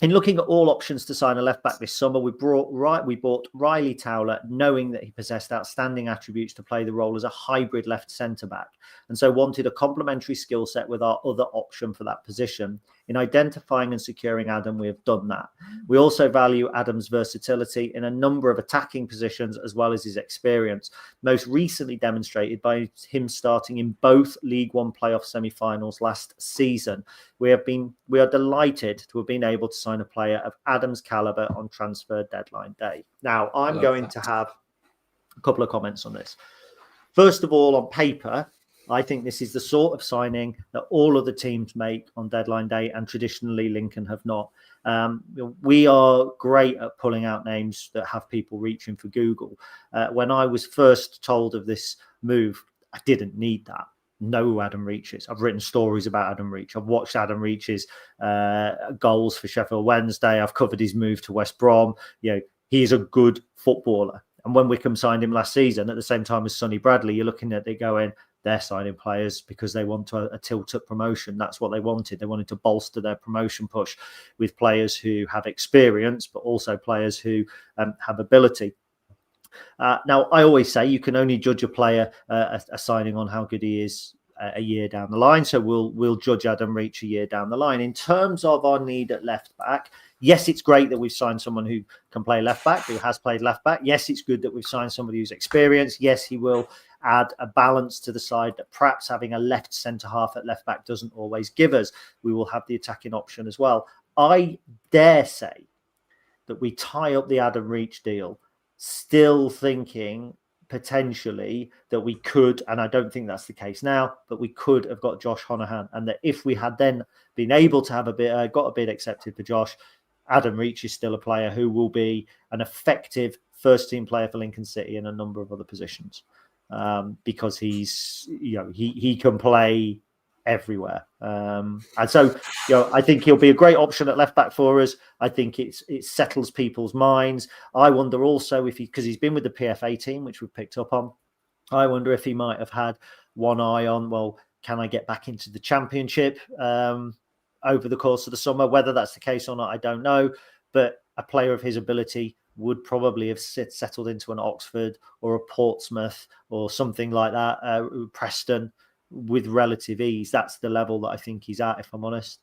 in looking at all options to sign a left back this summer, we bought Riley Towler, knowing that he possessed outstanding attributes to play the role as a hybrid left centre back, and so wanted a complementary skill set with our other option for that position. In identifying and securing Adam, we have done that. We also value Adam's versatility in a number of attacking positions as well as his experience, most recently demonstrated by him starting in both League One playoff semi-finals last season. We are delighted to have been able to sign a player of Adam's caliber on transfer deadline day. Now, I'm going to have a couple of comments on this. First of all, on paper, I think this is the sort of signing that all of the teams make on deadline day, and traditionally Lincoln have not. We are great at pulling out names that have people reaching for Google. When I was first told of this move, I didn't need that. Know who Adam Reach is. I've written stories about Adam Reach. I've watched Adam Reach's goals for Sheffield Wednesday. I've covered his move to West Brom. He's a good footballer. And when Wycombe signed him last season, at the same time as Sonny Bradley, you're looking at it going, they're signing players because they want a tilt-up promotion. That's what they wanted. They wanted to bolster their promotion push with players who have experience, but also players who have ability. Now, I always say you can only judge a player a signing on how good he is a year down the line. So we'll judge Adam Reach a year down the line. In terms of our need at left back, yes, it's great that we've signed someone who can play left back, who has played left back. Yes, it's good that we've signed somebody who's experienced. Yes, he will add a balance to the side that perhaps having a left centre half at left back doesn't always give us. We will have the attacking option as well. I dare say that we tie up the Adam Reach deal, still thinking potentially that we could, and I don't think that's the case now, but we could have got Josh Honohan, and that if we had then been able to have got a bid accepted for Josh, Adam Reach is still a player who will be an effective first team player for Lincoln City in a number of other positions, because he can play everywhere. And so, I think he'll be a great option at left back for us. I think it settles people's minds. I wonder also because he's been with the PFA team, which we've picked up on, I wonder if he might have had one eye on, well, can I get back into the Championship over the course of the summer? Whether that's the case or not, I don't know. But a player of his ability would probably have settled into an Oxford or a Portsmouth or something like that, Preston, with relative ease. That's the level that I think he's at, if I'm honest.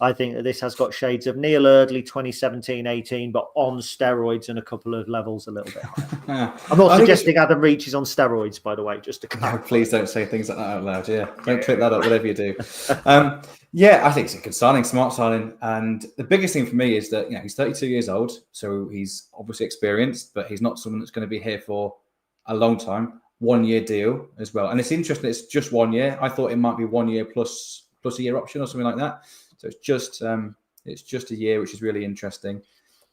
I think that this has got shades of Neil Erdley 2017-18, but on steroids and a couple of levels a little bit higher. I'm not suggesting Adam Reach is on steroids, by the way, just to clarify. No, please don't say things like that out loud. Yeah, don't click that up, whatever you do. I think it's a good signing, smart signing. And the biggest thing for me is that, he's 32 years old, so he's obviously experienced, but he's not someone that's going to be here for a long time. 1 year deal as well. And it's interesting, it's just 1 year. I thought it might be 1 year plus a year option or something like that. So it's just a year, which is really interesting.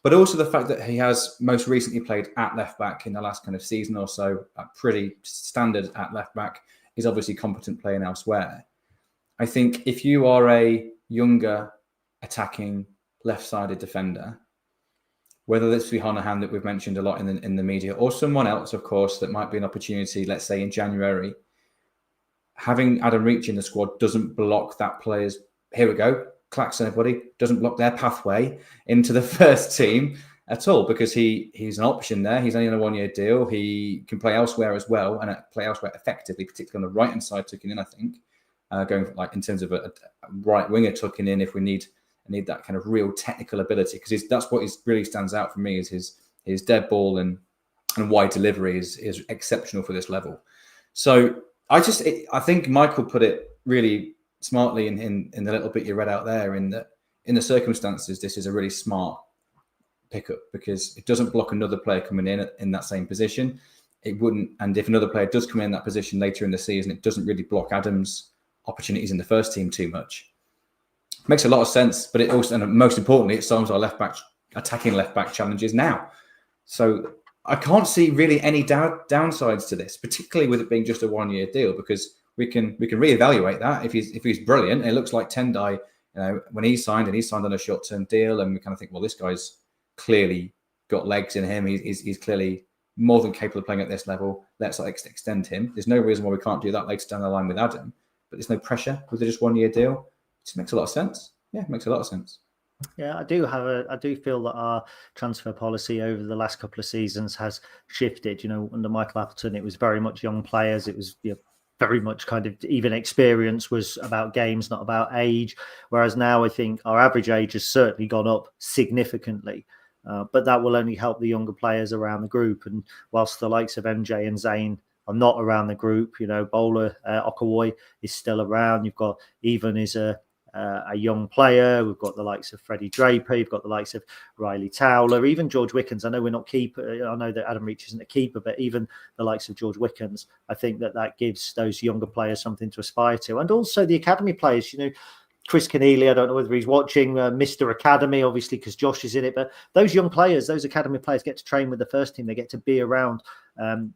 But also the fact that he has most recently played at left back in the last kind of season or so, pretty standard at left back, is obviously competent playing elsewhere. I think if you are a younger attacking left-sided defender, whether this be Honohan that we've mentioned a lot in the media, or someone else, of course, that might be an opportunity, let's say in January, having Adam Reach in the squad doesn't block that player's, here we go, Claxon, everybody, doesn't block their pathway into the first team at all, because he's an option there. He's only on a 1 year deal. He can play elsewhere as well, and play elsewhere effectively, particularly on the right-hand side, tucking in, I think, going like in terms of a right winger tucking in if we need that kind of real technical ability, because that's what really stands out for me, is his dead ball and wide delivery is exceptional for this level. So I think Michael put it really smartly in the little bit you read out there, in that in the circumstances, this is a really smart pickup, because it doesn't block another player coming in that same position. It wouldn't, and if another player does come in that position later in the season, it doesn't really block Adam's opportunities in the first team too much. Makes a lot of sense, but it also, and most importantly, it solves our attacking left back challenges now. So I can't see really any downsides to this, particularly with it being just a 1 year deal, because we can reevaluate that if he's brilliant. It looks like Tendai, when he signed on a short term deal, and we kind of think, well, this guy's clearly got legs in him. He's clearly more than capable of playing at this level. Let's extend him. There's no reason why we can't do that later down the line with Adam. But there's no pressure with just 1 year deal. It just makes a lot of sense. Yeah, it makes a lot of sense. Yeah, I do feel that our transfer policy over the last couple of seasons has shifted. Under Michael Appleton, it was very much young players. It was very much kind of, even experience was about games, not about age. Whereas now I think our average age has certainly gone up significantly. But that will only help the younger players around the group. And whilst the likes of MJ and Zane are not around the group, Bowler, Okoro is still around. You've got Even is a young player. We've got the likes of Freddie Draper. You've got the likes of Riley Towler, even George Wickens. I know we're not keeper. I know that Adam Reach isn't a keeper, but even the likes of George Wickens, I think that gives those younger players something to aspire to. And also the academy players, Chris Keneally, I don't know whether he's watching Mr. Academy, obviously, because Josh is in it. But those young players, those academy players get to train with the first team. They get to be around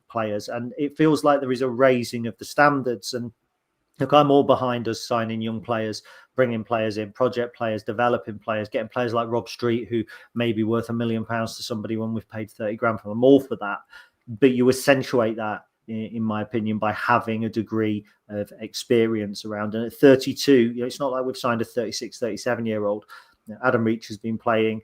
players. And it feels like there is a raising of the standards. And look, I'm all behind us signing young players, bringing players in, project players, developing players, getting players like Rob Street, who may be worth £1 million to somebody when we've paid 30 grand for them. I'm all for that. But you accentuate that, in my opinion, by having a degree of experience around. And at 32, it's not like we've signed a 36, 37-year-old. Adam Reach has been playing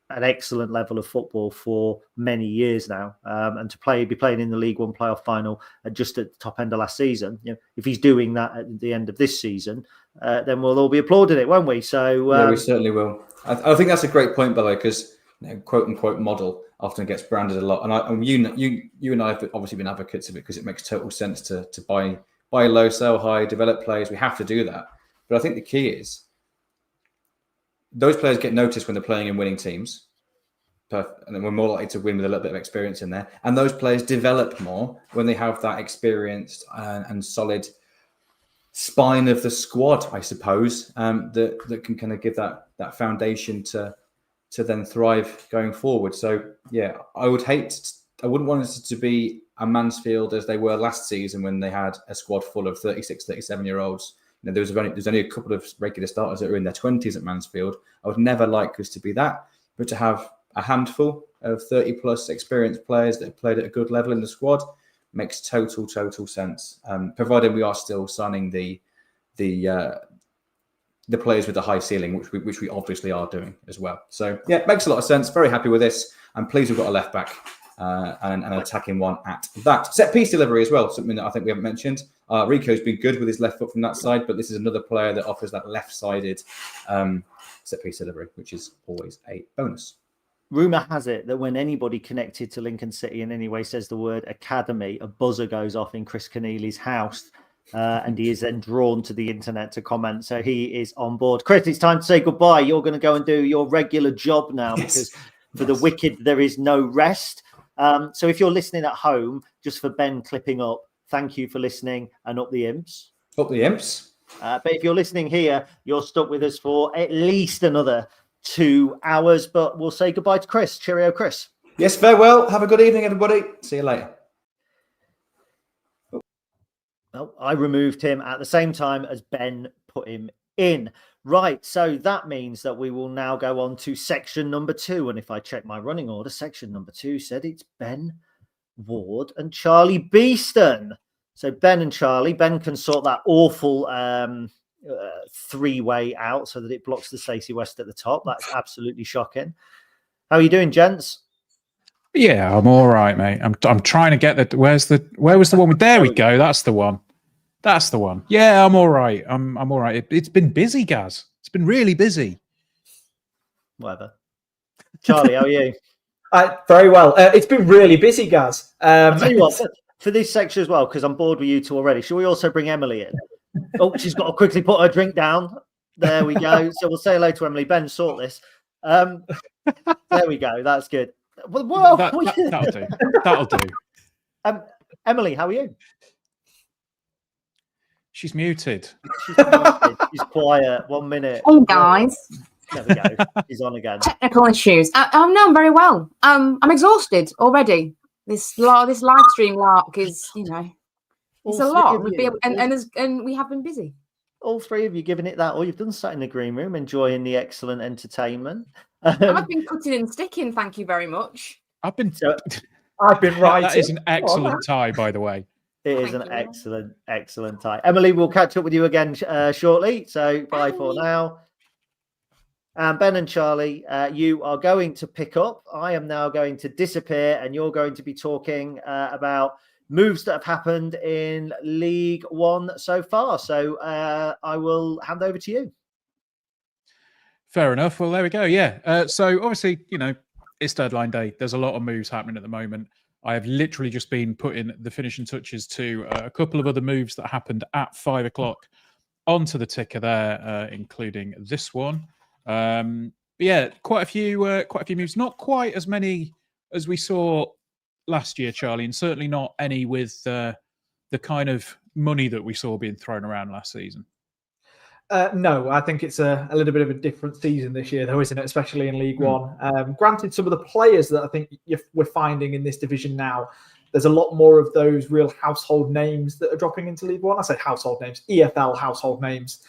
an excellent level of football for many years now, and to be playing in the League One playoff final just at the top end of last season. If he's doing that at the end of this season, then we'll all be applauding it, won't we? So yeah, we certainly will. I think that's a great point, by the way, because quote unquote model often gets branded a lot, and you and I have obviously been advocates of it because it makes total sense to buy low, sell high, develop players. We have to do that, but I think the key is, those players get noticed when they're playing in winning teams. And then we're more likely to win with a little bit of experience in there. And those players develop more when they have that experienced and solid spine of the squad, I suppose, that can kind of give that foundation to then thrive going forward. So, yeah, I wouldn't want it to be a Mansfield as they were last season when they had a squad full of 36, 37-year-olds. You know, there's only a couple of regular starters that are in their 20s at Mansfield. I would never like us to be that, but to have a handful of 30-plus experienced players that have played at a good level in the squad makes total sense. Provided we are still signing the players with the high ceiling, which we obviously are doing as well. So yeah, it makes a lot of sense. Very happy with this. I'm pleased we've got a left back and an attacking one at that. Set piece delivery as well, something that I think we haven't mentioned. Rico's been good with his left foot from that side, but this is another player that offers that left-sided set piece delivery, which is always a bonus. Rumour has it that when anybody connected to Lincoln City in any way says the word academy, a buzzer goes off in Chris Keneally's house, and he is then drawn to the internet to comment. So he is on board. Chris, it's time to say goodbye. You're going to go and do your regular job now, because for the wicked, there is no rest. So if you're listening at home, just for Ben clipping up, thank you for listening, and up the imps. Up the imps. But if you're listening here, you're stuck with us for at least another 2 hours, but we'll say goodbye to Chris. Cheerio, Chris. Yes, farewell. Have a good evening, everybody. See you later. Well, I removed him at the same time as Ben put him in. Right, so that means that we will now go on to section number 2. And if I check my running order, section number 2 said it's Ben, Ward, and Charlie Beeston. So Ben and Charlie, Ben can sort that awful three-way out so that it blocks the Stacey West at the top. That's absolutely shocking. How are you doing, gents? Yeah, I'm all right, mate. I'm trying to get the. Where was the one with? There we go. That's the one. That's the one. Yeah, I'm all right. I'm all right. It's been busy, Gaz. It's been really busy. Whatever. Charlie, how are you? Very well. It's been really busy, Gaz. I'll tell you what, for this section as well, because I'm bored with you two already, shall we also bring Emily in? Oh, she's got to quickly put her drink down. There we go. So we'll say hello to Emily. Ben, sort this. There we go. That's good. Whoa, that'll do. That'll do. Emily, how are you? She's muted. She's quiet. 1 minute. Hey, guys. There we go. She's on again. Technical issues. No, I'm very well. I'm exhausted already. This live stream lark is, it's a lot. And we have been busy. All three of you giving it that. All you've done sat in the green room enjoying the excellent entertainment. I've been cutting and sticking. Thank you very much. I've been writing. That is an excellent tie, by the way. It is an excellent tie. Emily, we'll catch up with you again shortly. So bye for now. And Ben and Charlie, you are going to pick up. I am now going to disappear, and you're going to be talking about moves that have happened in League One so far. So I will hand over to you. Fair enough. Well, there we go. Yeah. So obviously, it's deadline day. There's a lot of moves happening at the moment. I have literally just been putting the finishing touches to a couple of other moves that happened at 5 o'clock onto the ticker there, including this one. Yeah, quite a few moves. Not quite as many as we saw last year, Charlie, and certainly not any with the kind of money that we saw being thrown around last season. No, I think it's a little bit of a different season this year, though, isn't it? Especially in League One. Granted, some of the players that I think we're finding in this division now, there's a lot more of those real household names that are dropping into League One. I say household names, EFL household names,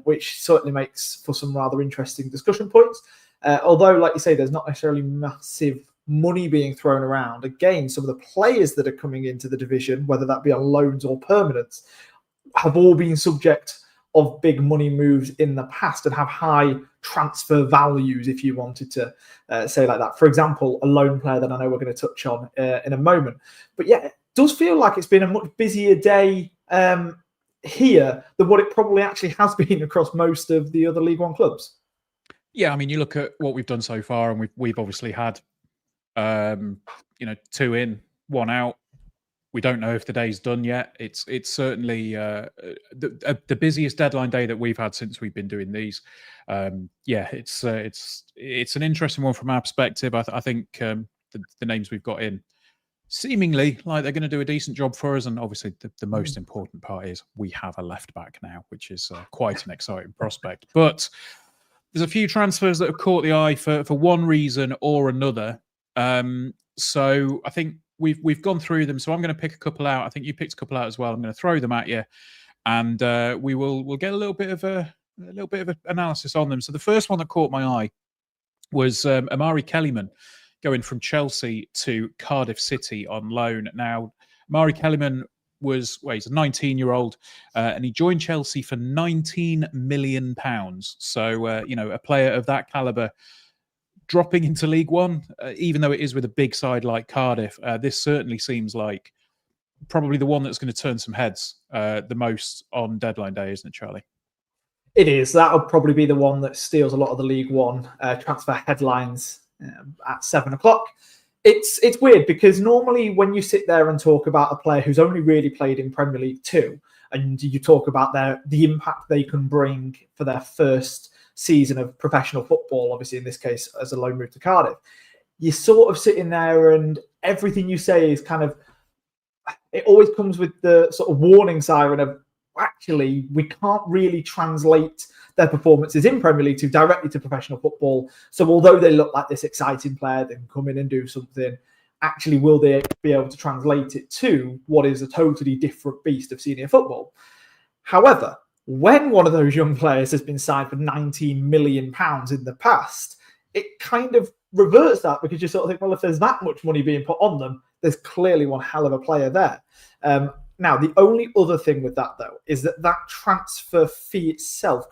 which certainly makes for some rather interesting discussion points. Although, like you say, there's not necessarily massive money being thrown around. Again, some of the players that are coming into the division, whether that be on loans or permanents, have all been subject of big money moves in the past and have high transfer values, if you wanted to say like that. For example, a loan player that I know we're going to touch on in a moment. But yeah, it does feel like it's been a much busier day here than what it probably actually has been across most of the other League One clubs. Yeah, I mean, you look at what we've done so far, and we've obviously had 2 in, 1 out. We don't know if the day's done yet. It's certainly the busiest deadline day that we've had since we've been doing these. It's an interesting one from our perspective. I think the names we've got in seemingly like they're going to do a decent job for us, and obviously the most important part is we have a left back now, which is quite an exciting prospect. But there's a few transfers that have caught the eye for one reason or another. So I think we've gone through them. So I'm going to pick a couple out. I think you picked a couple out as well. I'm going to throw them at you, and we'll get a little bit of an analysis on them. So the first one that caught my eye was Amari Kellyman going from Chelsea to Cardiff City on loan. Now, Amari Kellyman he's a 19-year-old, and he joined Chelsea for £19 million. So, a player of that caliber dropping into League One, even though it is with a big side like Cardiff, this certainly seems like probably the one that's going to turn some heads the most on deadline day, isn't it, Charlie? It is. That'll probably be the one that steals a lot of the League One transfer headlines at 7 o'clock. It's weird because normally when you sit there and talk about a player who's only really played in Premier League 2, and you talk about the impact they can bring for their first season of professional football, obviously in this case as a loan move to Cardiff, you're sort of sitting there and everything you say is kind of, it always comes with the sort of warning siren of, actually, we can't really translate their performances in Premier League 2 directly to professional football. So although they look like this exciting player, they can come in and do something, actually will they be able to translate it to what is a totally different beast of senior football? However, when one of those young players has been signed for £19 million in the past, it kind of reverts that, because you sort of think, well, if there's that much money being put on them, there's clearly one hell of a player there. Now, the only other thing with that, though, is that transfer fee itself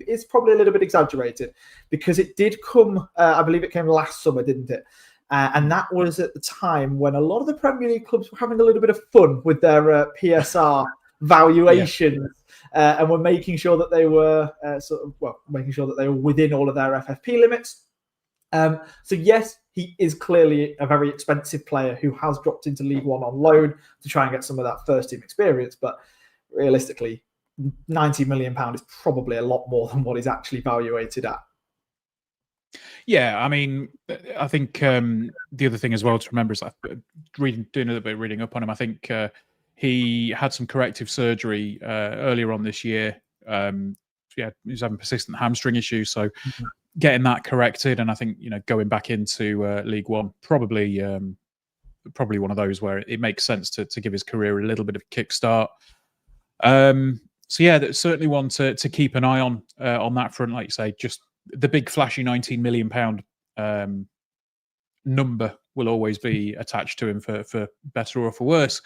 is probably a little bit exaggerated, because it did come, I believe it came last summer, didn't it? And that was at the time when a lot of the Premier League clubs were having a little bit of fun with their PSR valuations, and were making sure that they were making sure that they were within all of their FFP limits. So yes, he is clearly a very expensive player who has dropped into League One on loan to try and get some of that first team experience. But realistically, £90 million is probably a lot more than what he's actually valuated at. Yeah, I mean, I think the other thing as well to remember is doing a little bit of reading up on him. I think he had some corrective surgery earlier on this year. He was having persistent hamstring issues, so getting that corrected, and I think going back into League One probably one of those where it makes sense to give his career a little bit of a kickstart. So yeah, that's certainly one to keep an eye on that front. Like you say, just the big flashy £19 million number will always be attached to him for better or for worse.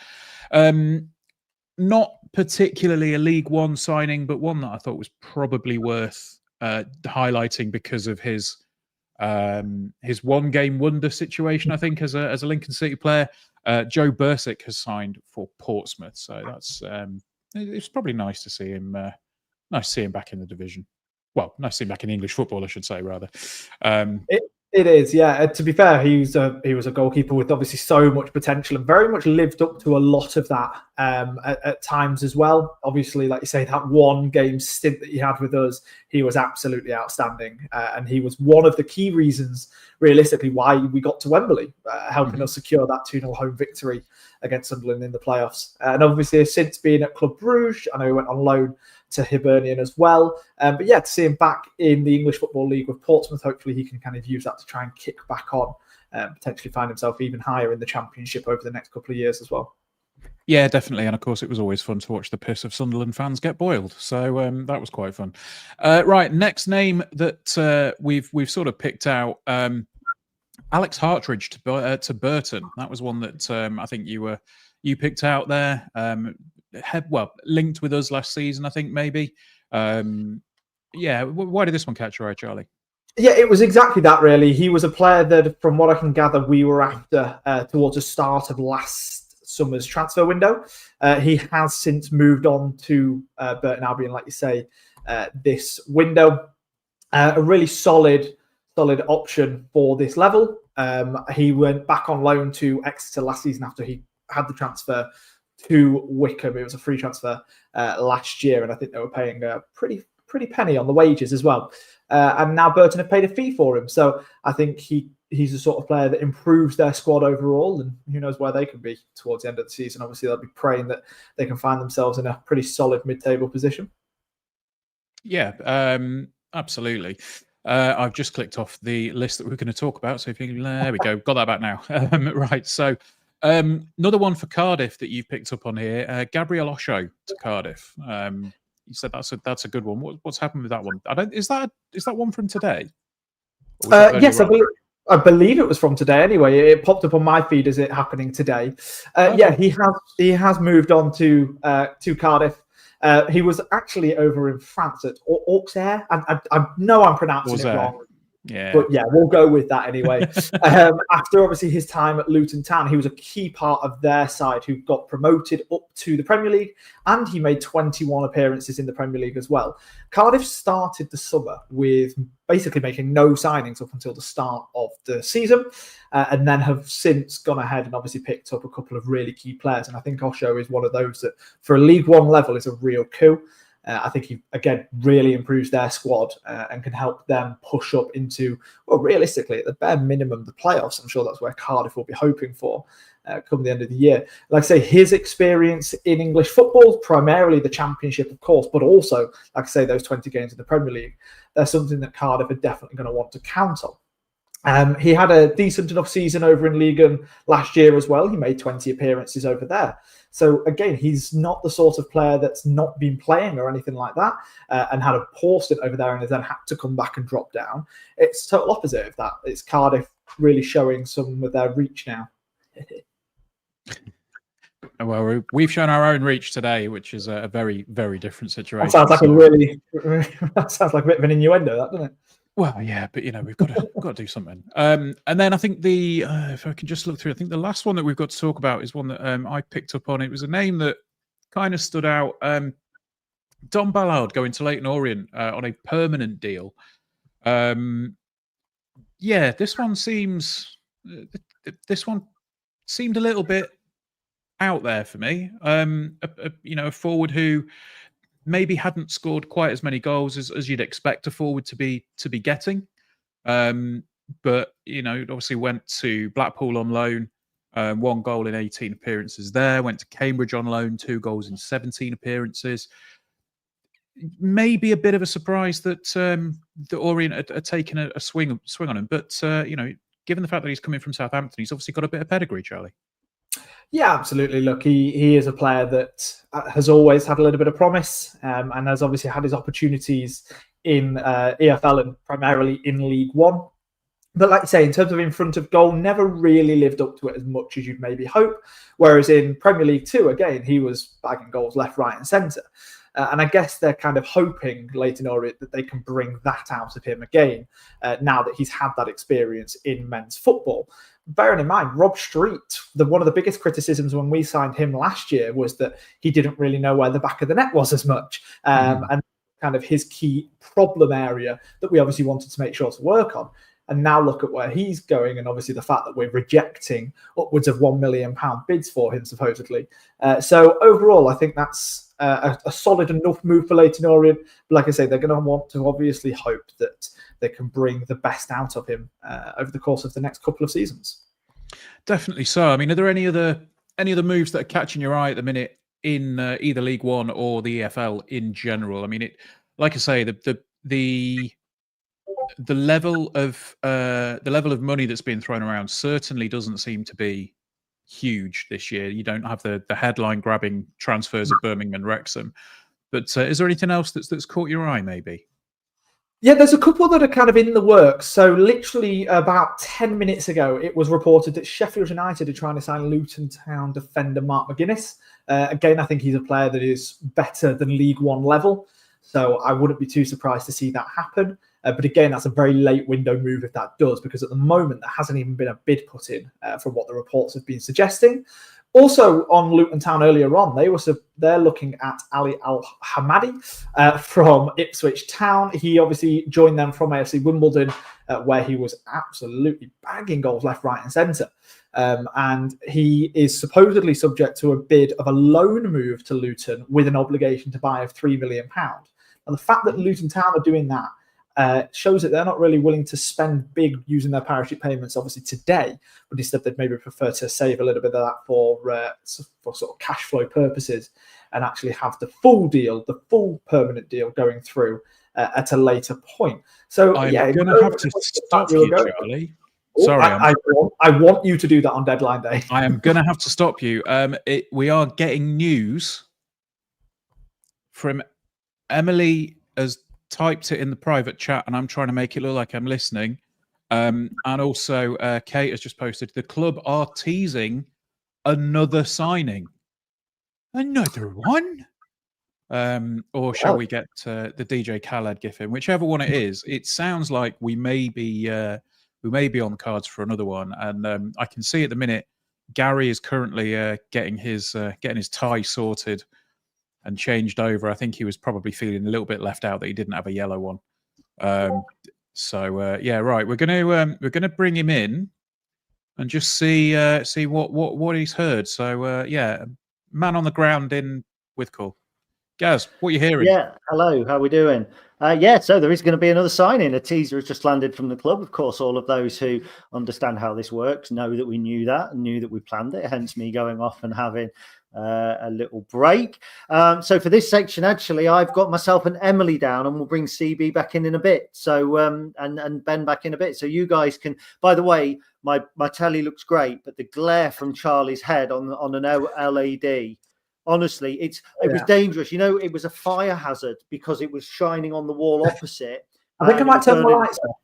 Not particularly a League One signing, but one that I thought was probably worth highlighting because of his one game wonder situation. I think as a Lincoln City player, Joe Bursick has signed for Portsmouth, so that's it's probably nice to see him. Nice to see him back in the division. Well, nice to see him back in English football, I should say, rather. It is, yeah. To be fair, he was a goalkeeper with obviously so much potential and very much lived up to a lot of that at times as well. Obviously, like you say, that one game stint that he had with us, he was absolutely outstanding. And he was one of the key reasons, realistically, why we got to Wembley, helping us secure that 2-0 home victory against Sunderland in the playoffs. And obviously, since being at Club Brugge, I know he went on loan to Hibernian as well. But yeah, to see him back in the English Football League with Portsmouth, hopefully he can kind of use that to try and kick back on, potentially find himself even higher in the Championship over the next couple of years as well. Yeah, definitely. And of course, it was always fun to watch the piss of Sunderland fans get boiled. So that was quite fun. Right, next name that we've sort of picked out, Alex Hartridge to Burton. That was one that I think you picked out there. Linked with us last season, I think maybe. Yeah, why did this one catch your eye, Charlie? Yeah, it was exactly that, really. He was a player that, from what I can gather, we were after towards the start of last summer's transfer window. He has since moved on to Burton Albion, like you say, this window. A really solid option for this level. He went back on loan to Exeter last season after he had the transfer to Wickham. It was a free transfer last year, and I think they were paying a pretty penny on the wages as well. And now Burton have paid a fee for him. So I think he's the sort of player that improves their squad overall, and who knows where they can be towards the end of the season. Obviously, they'll be praying that they can find themselves in a pretty solid mid-table position. Yeah, absolutely. I've just clicked off the list that we're going to talk about. So if you, there we go, got that back now. Right. So another one for Cardiff that you've picked up on here, Gabriel Osho to Cardiff. You said that's a good one. What's happened with that one? Is that one from today? Yes, I believe it was from today. Anyway, it popped up on my feed as it happening today. Okay. Yeah, he has moved on to Cardiff. He was actually over in France at Auxerre. I know I'm pronouncing it wrong. Yeah. But yeah, we'll go with that anyway. After obviously his time at Luton Town, he was a key part of their side who got promoted up to the Premier League, and he made 21 appearances in the Premier League as well. Cardiff started the summer with basically making no signings up until the start of the season, and then have since gone ahead and obviously picked up a couple of really key players. And I think Osho is one of those that, for a League One level, is a real coup. I think he, again, really improves their squad and can help them push up into, well, realistically, at the bare minimum, the playoffs. I'm sure that's where Cardiff will be hoping for come the end of the year. Like I say, his experience in English football, primarily the Championship, of course, but also, like I say, those 20 games in the Premier League, that's something that Cardiff are definitely going to want to count on. He had a decent enough season over in Ligue 1 last year as well. He made 20 appearances over there. So again, he's not the sort of player that's not been playing or anything like that, and had a poor stint over there and has then had to come back and drop down. It's the total opposite of that. It's Cardiff really showing some of their reach now. Well, we've shown our own reach today, which is a very, very different situation. That sounds like a bit of an innuendo, that, doesn't it? Well, yeah, but we've got to do something. And then I think if I can just look through, I think the last one that we've got to talk about is one that I picked up on. It was a name that kind of stood out. Don Ballard going to Leyton Orient on a permanent deal. Yeah, this one seemed a little bit out there for me. A forward who maybe hadn't scored quite as many goals as you'd expect a forward to be getting, but obviously went to Blackpool on loan, 1 goal in 18 appearances there. Went to Cambridge on loan, 2 goals in 17 appearances. Maybe a bit of a surprise that the Orient are taking a swing on him, but given the fact that he's coming from Southampton, he's obviously got a bit of pedigree, Charlie. Yeah, absolutely. Look, he is a player that has always had a little bit of promise, and has obviously had his opportunities in EFL and primarily in League One. But like I say, in terms of in front of goal, never really lived up to it as much as you'd maybe hope. Whereas in Premier League 2, again, he was bagging goals left, right and centre. And I guess they're kind of hoping, Leyton Orient, that they can bring that out of him again, now that he's had that experience in men's football. Bearing in mind, Rob Street, one of the biggest criticisms when we signed him last year was that he didn't really know where the back of the net was as much. And kind of his key problem area that we obviously wanted to make sure to work on. And now look at where he's going, and obviously the fact that we're rejecting upwards of £1 million bids for him, supposedly. So overall, I think that's a solid enough move for Leyton Orient. But like I say, they're going to want to obviously hope that they can bring the best out of him over the course of the next couple of seasons. Definitely so. I mean, are there any other moves that are catching your eye at the minute in either League One or the EFL in general? I mean, like I say, the level of money that's being thrown around certainly doesn't seem to be huge this year. You don't have the headline grabbing transfers of Birmingham and Wrexham, but is there anything else that's caught your eye? Maybe. Yeah, there's a couple that are kind of in the works. So literally about 10 minutes ago, it was reported that Sheffield United are trying to sign Luton Town defender Mark McGuinness. Again, I think he's a player that is better than League One level. So I wouldn't be too surprised to see that happen. But again, that's a very late window move if that does, because at the moment there hasn't even been a bid put in from what the reports have been suggesting. Also on Luton Town earlier on, they're looking at Ali Al-Hamadi from Ipswich Town. He obviously joined them from AFC Wimbledon, where he was absolutely bagging goals left, right, and centre. And he is supposedly subject to a bid of a loan move to Luton with an obligation to buy of £3 million. And the fact that Luton Town are doing that shows that they're not really willing to spend big using their parachute payments, obviously, today, but instead they'd maybe prefer to save a little bit of that for sort of cash flow purposes and actually have the full deal, the full permanent deal going through at a later point. So, I'm going to have to stop you, Charlie. Sorry, I want you to do that on deadline day. I am going to have to stop you. We are getting news from Emily has typed it in the private chat, and I'm trying to make it look like I'm listening. And also, Kate has just posted, the club are teasing another signing. Another one? Or shall we get the DJ Khaled gif in? Whichever one it is, it sounds like we may be on the cards for another one. And I can see at the minute, Gary is currently getting his tie sorted and changed over. I think he was probably feeling a little bit left out that he didn't have a yellow one. Right. We're gonna bring him in and just see what he's heard. So man on the ground in Whitcall. Gaz, what are you hearing? Yeah, hello, how are we doing? So there is going to be another signing. A teaser has just landed from the club. Of course, all of those who understand how this works know that we knew that and knew that we planned it, hence me going off and having a little break. So for this section, actually, I've got myself and Emily down, and we'll bring CB back in a bit. So and Ben back in a bit. So you guys can. By the way, my telly looks great, but the glare from Charlie's head on an LED. Honestly, it was dangerous. You know, it was a fire hazard because it was shining on the wall opposite. I think I might turn my lights off.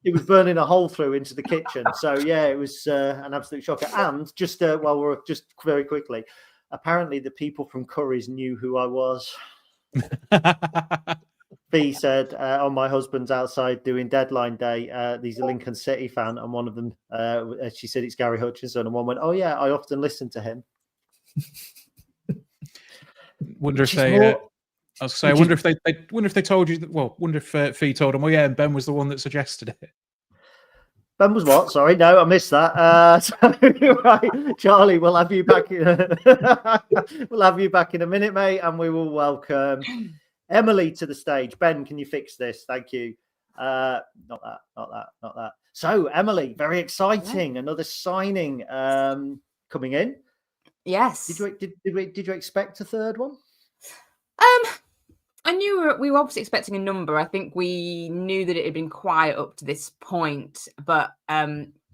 It was burning a hole through into the kitchen. So yeah, it was an absolute shocker. And just very quickly, apparently the people from Curry's knew who I was. Fee said on my husband's outside doing deadline day, he's a Lincoln City fan, and one of them, she said it's Gary Hutchinson, and one went, "Oh yeah, I often listen to him." Wonder if they. I wonder if they told you that. Well, wonder if Fee told them. Well, yeah, and Ben was the one that suggested it. Ben was what? Sorry, no, I missed that. Right, Charlie, we'll have you back. We'll have you back in a minute, mate, and we will welcome Emily to the stage. Ben, can you fix this? Thank you. Not that. So, Emily, very exciting. Yeah. Another signing coming in. Yes. Did you expect a third one? I knew we were obviously expecting a number. I think we knew that it had been quiet up to this point, but I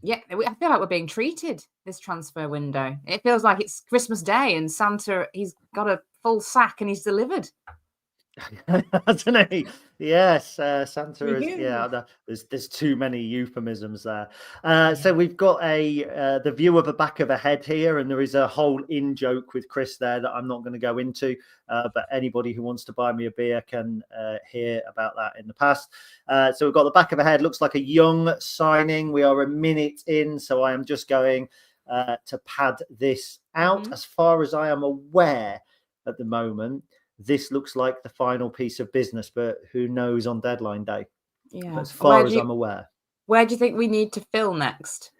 feel like we're being treated this transfer window. It feels like it's Christmas Day and Santa, he's got a full sack and he's delivered. Hasn't he? Yes, Santa is. Yeah, there's too many euphemisms there. So we've got the view of the back of a head here, and there is a whole in joke with Chris there that I'm not going to go into. But anybody who wants to buy me a beer can hear about that in the past. So we've got the back of a head. Looks like a young signing. We are a minute in, so I am just going to pad this out. As far as I am aware at the moment, this looks like the final piece of business, but who knows on deadline day? Yeah. But as far as I'm aware. Where do you think we need to fill next?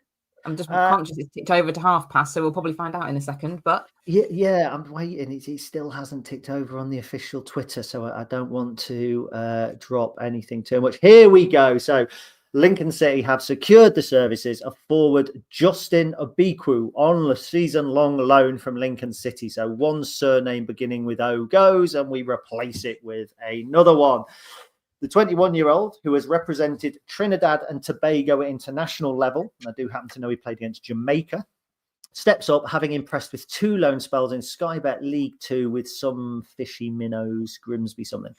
I'm just conscious it's ticked over to 1:30, so we'll probably find out in a second. But yeah, I'm waiting. It still hasn't ticked over on the official Twitter, so I don't want to drop anything too much. Here we go. So Lincoln City have secured the services of forward Justin Obikwu on a season-long loan from Lincoln City. So one surname beginning with O goes, and we replace it with another one. The 21-year-old, who has represented Trinidad and Tobago at international level, and I do happen to know he played against Jamaica, steps up, having impressed with 2 loan spells in Sky Bet League 2 with some fishy minnows, Grimsby something.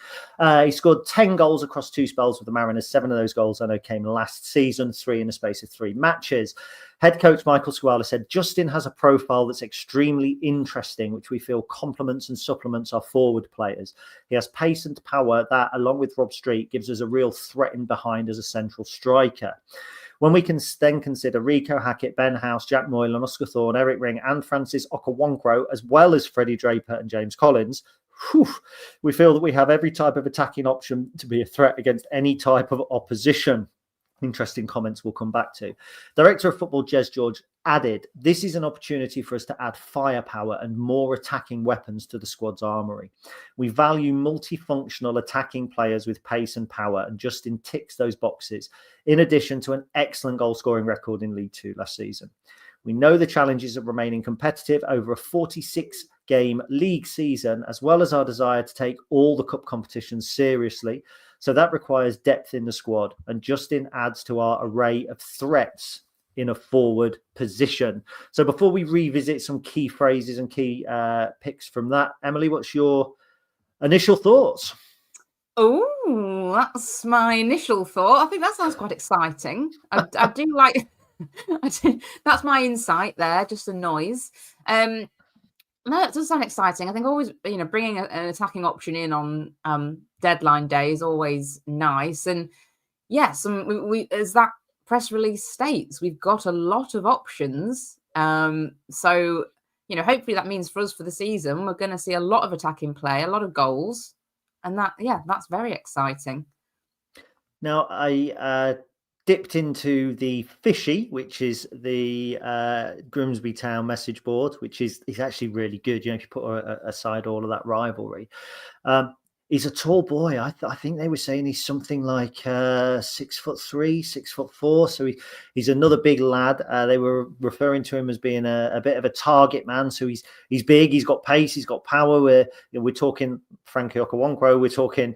He scored 10 goals across 2 spells with the Mariners. 7 of those goals I know came last season, 3 in the space of 3 matches. Head coach Michael Squala said, Justin has a profile that's extremely interesting, which we feel complements and supplements our forward players. He has pace and power that, along with Rob Street, gives us a real threat in behind as a central striker. When we can then consider Rico Hackett, Ben House, Jack Moylan, Oscar Thorne, Eric Ring, and Francis Okoro, as well as Freddie Draper and James Collins, we feel that we have every type of attacking option to be a threat against any type of opposition. Interesting comments we'll come back to. Director of Football Jez George added, this is an opportunity for us to add firepower and more attacking weapons to the squad's armoury. We value multifunctional attacking players with pace and power, and Justin ticks those boxes, in addition to an excellent goal-scoring record in League Two last season. We know the challenges of remaining competitive over a 46-game league season, as well as our desire to take all the cup competitions seriously. So that requires depth in the squad, and Justin adds to our array of threats in a forward position. So before we revisit some key phrases and key picks from that, Emily, what's your initial thoughts? Oh, that's my initial thought. I think that sounds quite exciting. I do like... That's my insight there, just a noise. No, it does sound exciting. I think always, bringing an attacking option in on deadline day is always nice. And yes, we as that press release states, we've got a lot of options. So, hopefully that means for us for the season, we're going to see a lot of attacking play, a lot of goals. And that's very exciting. Now, I dipped into the Fishy, which is the Grimsby Town message board, which is actually really good. If you put aside all of that rivalry. He's a tall boy. I think they were saying he's something like 6'3", 6'4". So he's another big lad. They were referring to him as being a bit of a target man. So he's big. He's got pace. He's got power. We're talking Frankie Okoro. We're talking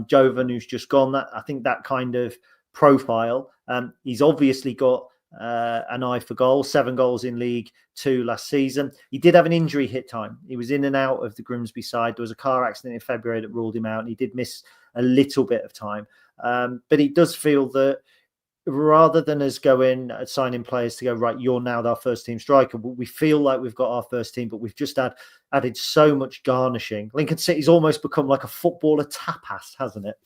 Jovan, who's just gone. I think that kind of profile. He's obviously got an eye for goals, 7 goals in League Two last season. He did have an injury hit time. He was in and out of the Grimsby side. There was a car accident in February that ruled him out, and he did miss a little bit of time. But it does feel that rather than us signing players to go, right, you're now our first team striker, we feel like we've got our first team, but we've just added so much garnishing. Lincoln City's almost become like a footballer tapas, hasn't it?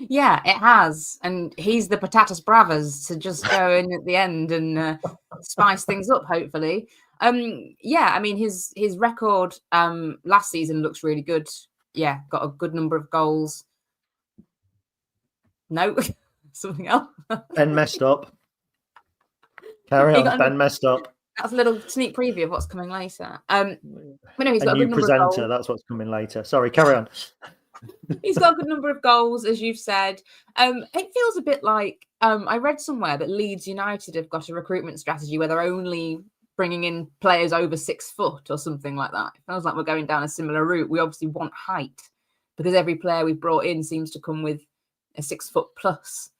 Yeah, it has, and he's the patatas bravas to just go in at the end and spice things up, hopefully. His record last season looks really good. Yeah, got a good number of goals. No, something else. Ben messed up. Carry on. Ben messed up. That's a little sneak preview of what's coming later. But no, he's got a new good number presenter. of goals. That's what's coming later. Sorry, carry on. He's got a good number of goals, as you've said. It feels a bit like I read somewhere that Leeds United have got a recruitment strategy where they're only bringing in players over 6 foot or something like that. It feels like we're going down a similar route. We obviously want height because every player we've brought in seems to come with a 6 foot plus,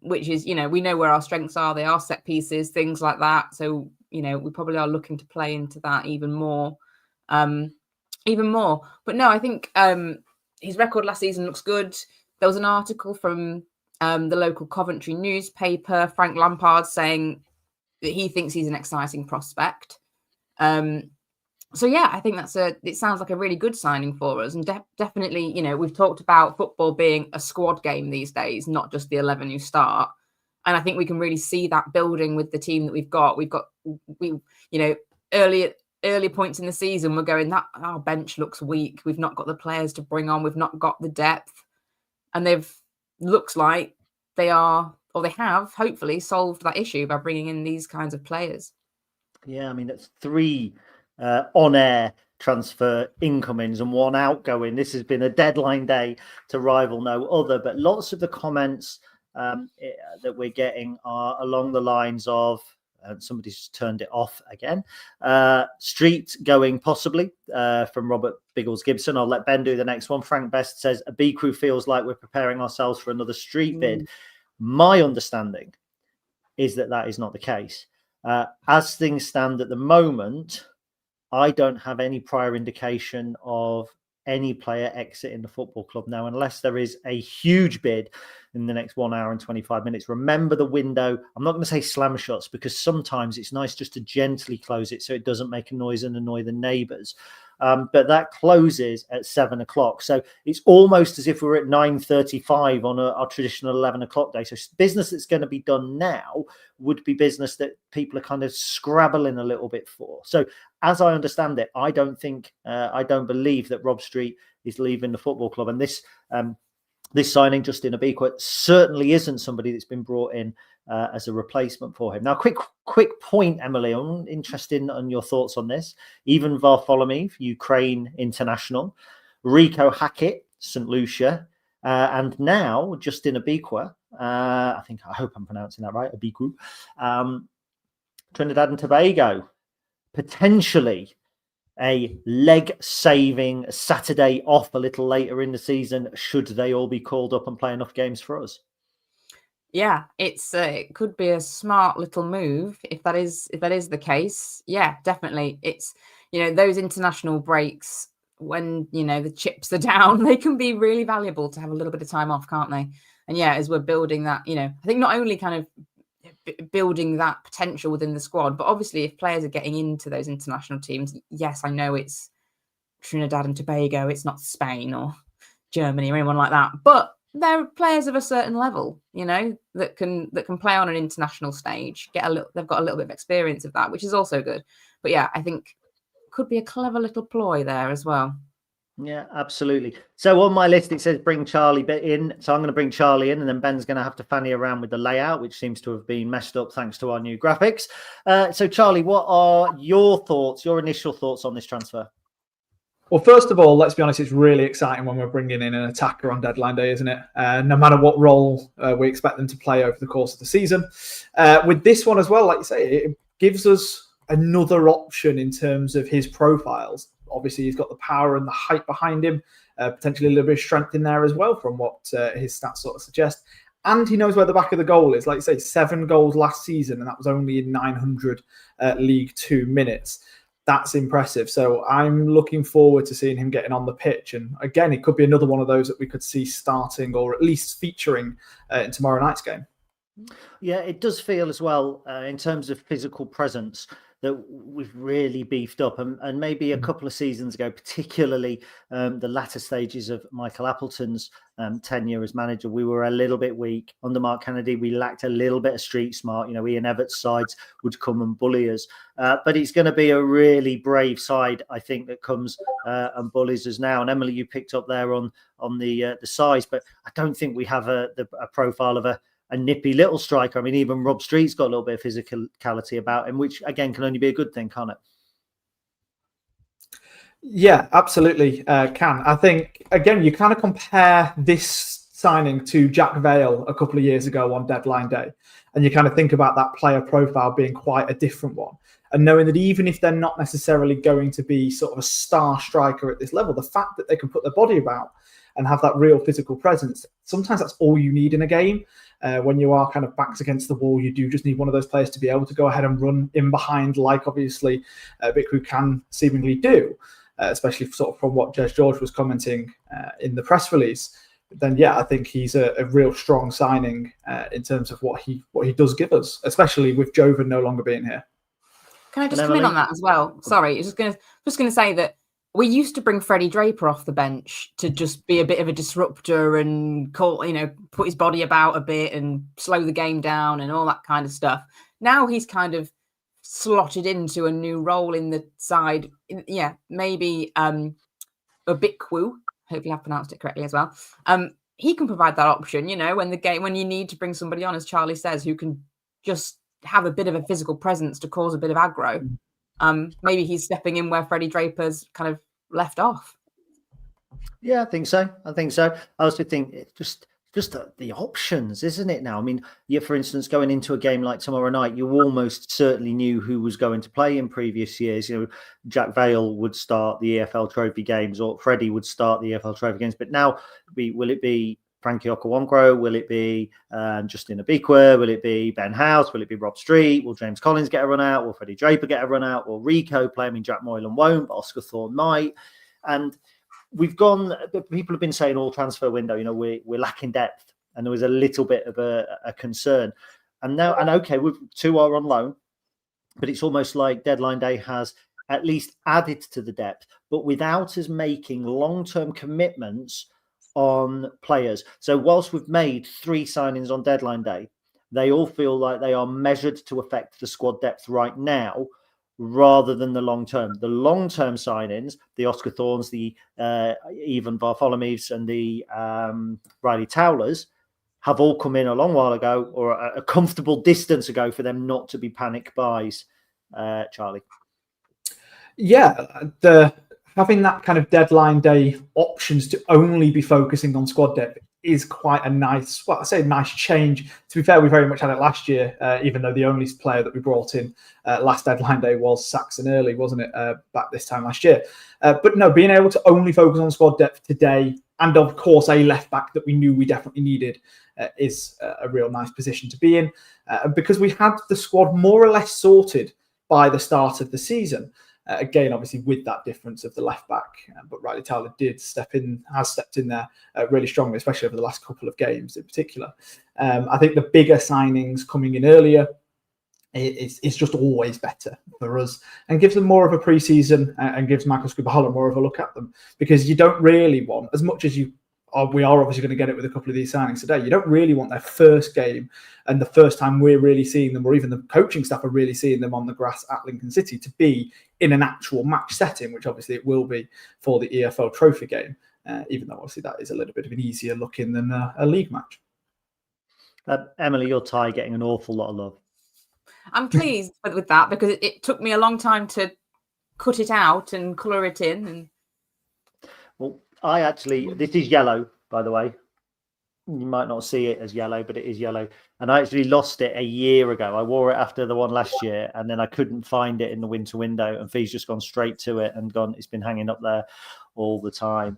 which is, we know where our strengths are. They are set pieces, things like that. So, we probably are looking to play into that even more. But no, I think his record last season looks good. There was an article from the local Coventry newspaper, Frank Lampard, saying that he thinks he's an exciting prospect. I think it sounds like a really good signing for us. And definitely, we've talked about football being a squad game these days, not just the 11 who start. And I think we can really see that building with the team that we've got. Early points in the season, we're going, that our bench looks weak. We've not got the players to bring on. We've not got the depth. And looks like they have hopefully solved that issue by bringing in these kinds of players. Yeah, I mean, that's 3 on-air transfer incomings and 1 outgoing. This has been a deadline day to rival no other, but lots of the comments that we're getting are along the lines of, somebody's turned it off again. Street going possibly from Robert Biggles Gibson. I'll let Ben do the next one. Frank Best says Obikwu feels like we're preparing ourselves for another street bid. My understanding is that is not the case. As things stand at the moment, I don't have any prior indication of any player exiting the football club now, unless there is a huge bid in the next 1 hour and 25 minutes. Remember the window. I'm not going to say slam shuts because sometimes it's nice just to gently close it so it doesn't make a noise and annoy the neighbours. but that closes at 7 o'clock. So it's almost as if we're at 9:35 on our traditional 11 o'clock day. So business that's going to be done now would be business that people are kind of scrabbling a little bit for. So as I understand it, I don't believe that Rob Street is leaving the football club. And this signing, Justin Obikwu, certainly isn't somebody that's been brought in as a replacement for him. Now, quick point, Emily. I'm interested in your thoughts on this. Ivan Varfolomiev, Ukraine international, Rico Hackett, St. Lucia, and now Justin Obikwu. I hope I'm pronouncing that right. Obikwu, Trinidad and Tobago, potentially a leg-saving Saturday off a little later in the season, should they all be called up and play enough games for us. Yeah, it could be a smart little move if that is the case. Yeah, definitely. It's, those international breaks when the chips are down, they can be really valuable to have a little bit of time off, can't they? And yeah, as we're building that, I think not only kind of building that potential within the squad, but obviously if players are getting into those international teams, yes, I know it's Trinidad and Tobago, it's not Spain or Germany or anyone like that, but they're players of a certain level, that can play on an international stage, they've got a little bit of experience of that, which is also good. But yeah, I think could be a clever little ploy there as well. Yeah, absolutely. So on my list, it says bring Charlie in. So I'm going to bring Charlie in, and then Ben's going to have to fanny around with the layout, which seems to have been messed up thanks to our new graphics. So Charlie, what are your initial thoughts on this transfer? Well, first of all, let's be honest, it's really exciting when we're bringing in an attacker on deadline day, isn't it? No matter what role we expect them to play over the course of the season. With this one as well, like you say, it gives us another option in terms of his profiles. Obviously, he's got the power and the height behind him, potentially a little bit of strength in there as well from what his stats sort of suggest. And he knows where the back of the goal is. Like you say, 7 goals last season, and that was only in 900 League 2 minutes. That's impressive. So I'm looking forward to seeing him getting on the pitch. And again, it could be another one of those that we could see starting or at least featuring in tomorrow night's game. Yeah, it does feel as well in terms of physical presence that we've really beefed up, and maybe a couple of seasons ago, particularly the latter stages of Michael Appleton's tenure as manager, we were a little bit weak. Under Mark Kennedy, we lacked a little bit of street smart. Ian Everett's sides would come and bully us, but it's going to be a really brave side, I think, that comes and bullies us now. And Emily, you picked up there on the size, but I don't think we have a profile of a nippy little striker. I mean, even Rob Street's got a little bit of physicality about him, which again can only be a good thing, can't it? Yeah, absolutely can. I think, again, you kind of compare this signing to Jack Vale a couple of years ago on deadline day, and you kind of think about that player profile being quite a different one. And knowing that even if they're not necessarily going to be sort of a star striker at this level, the fact that they can put their body about and have that real physical presence, sometimes that's all you need in a game. When you are kind of backs against the wall, you do just need one of those players to be able to go ahead and run in behind, like obviously Obikwu can seemingly do, especially sort of from what Jez George was commenting in the press release. Then yeah, I think he's a real strong signing in terms of what he does give us, especially with Jovan no longer being here. Can I just come in on that as well? Sorry, just going to say that we used to bring Freddie Draper off the bench to just be a bit of a disruptor and put his body about a bit and slow the game down and all that kind of stuff. Now he's kind of slotted into a new role in the side. Yeah, maybe Obikwu, hopefully I've pronounced it correctly as well. He can provide that option, when you need to bring somebody on, as Charlie says, who can just have a bit of a physical presence to cause a bit of aggro. Maybe he's stepping in where Freddie Draper's kind of left off. Yeah, I think so. I also think it's just the options, isn't it now? I mean, for instance, going into a game like tomorrow night, you almost certainly knew who was going to play in previous years. Jack Vale would start the EFL Trophy games, or Freddie would start the EFL Trophy games. But now, will it be Frankie Okoro? Will it be Justin Obikwu? Will it be Ben House? Will it be Rob Street? Will James Collins get a run out? Will Freddie Draper get a run out? Will Rico play? I mean, Jack Moylan won't, but Oscar Thorne might. And people have been saying all transfer window, we're lacking depth, and there was a little bit of a concern. And now, okay, 2 are on loan, but it's almost like deadline day has at least added to the depth, but without us making long-term commitments on players. So whilst we've made 3 signings on deadline day, they all feel like they are measured to affect the squad depth right now, rather than the long-term. The long-term signings, the Oscar Thorns, the Ivan Bartholomews and the Riley Towlers, have all come in a long while ago, or a comfortable distance ago, for them not to be panic buys. Charlie? Yeah, having that kind of deadline day options to only be focusing on squad depth is quite a nice, well, I say nice change. To be fair, we very much had it last year, even though the only player that we brought in last deadline day was Saxon Early, wasn't it, back this time last year? But no, being able to only focus on squad depth today, and of course a left back that we knew we definitely needed, is a real nice position to be in, because we had the squad more or less sorted by the start of the season. Again, obviously with that difference of the left back, but Riley Towler has stepped in there really strongly, especially over the last couple of games in particular. I think the bigger signings coming in earlier is just always better for us, and gives them more of a pre-season, and gives Michael Skripala more of a look at them, because you don't really want, as much as we are obviously going to get it with a couple of these signings today, you don't really want their first game and the first time we're really seeing them, or even the coaching staff are really seeing them on the grass at Lincoln City, to be in an actual match setting, which obviously it will be for the EFL Trophy game, even though obviously that is a little bit of an easier looking than a league match. Emily, your tie getting an awful lot of love. I'm pleased with that, because it took me a long time to cut it out and colour it in. And well, this is yellow, by the way. You might not see it as yellow, but it is yellow. And I actually lost it a year ago. I wore it after the one last year, and then I couldn't find it in the winter window. And Fee's just gone straight to it and gone. It's been hanging up there all the time.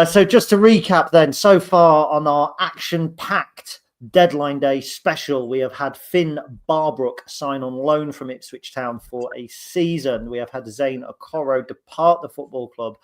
So just to recap then, so far on our action-packed deadline day special, we have had Finn Barbrook sign on loan from Ipswich Town for a season. We have had Zane Okoro depart the football club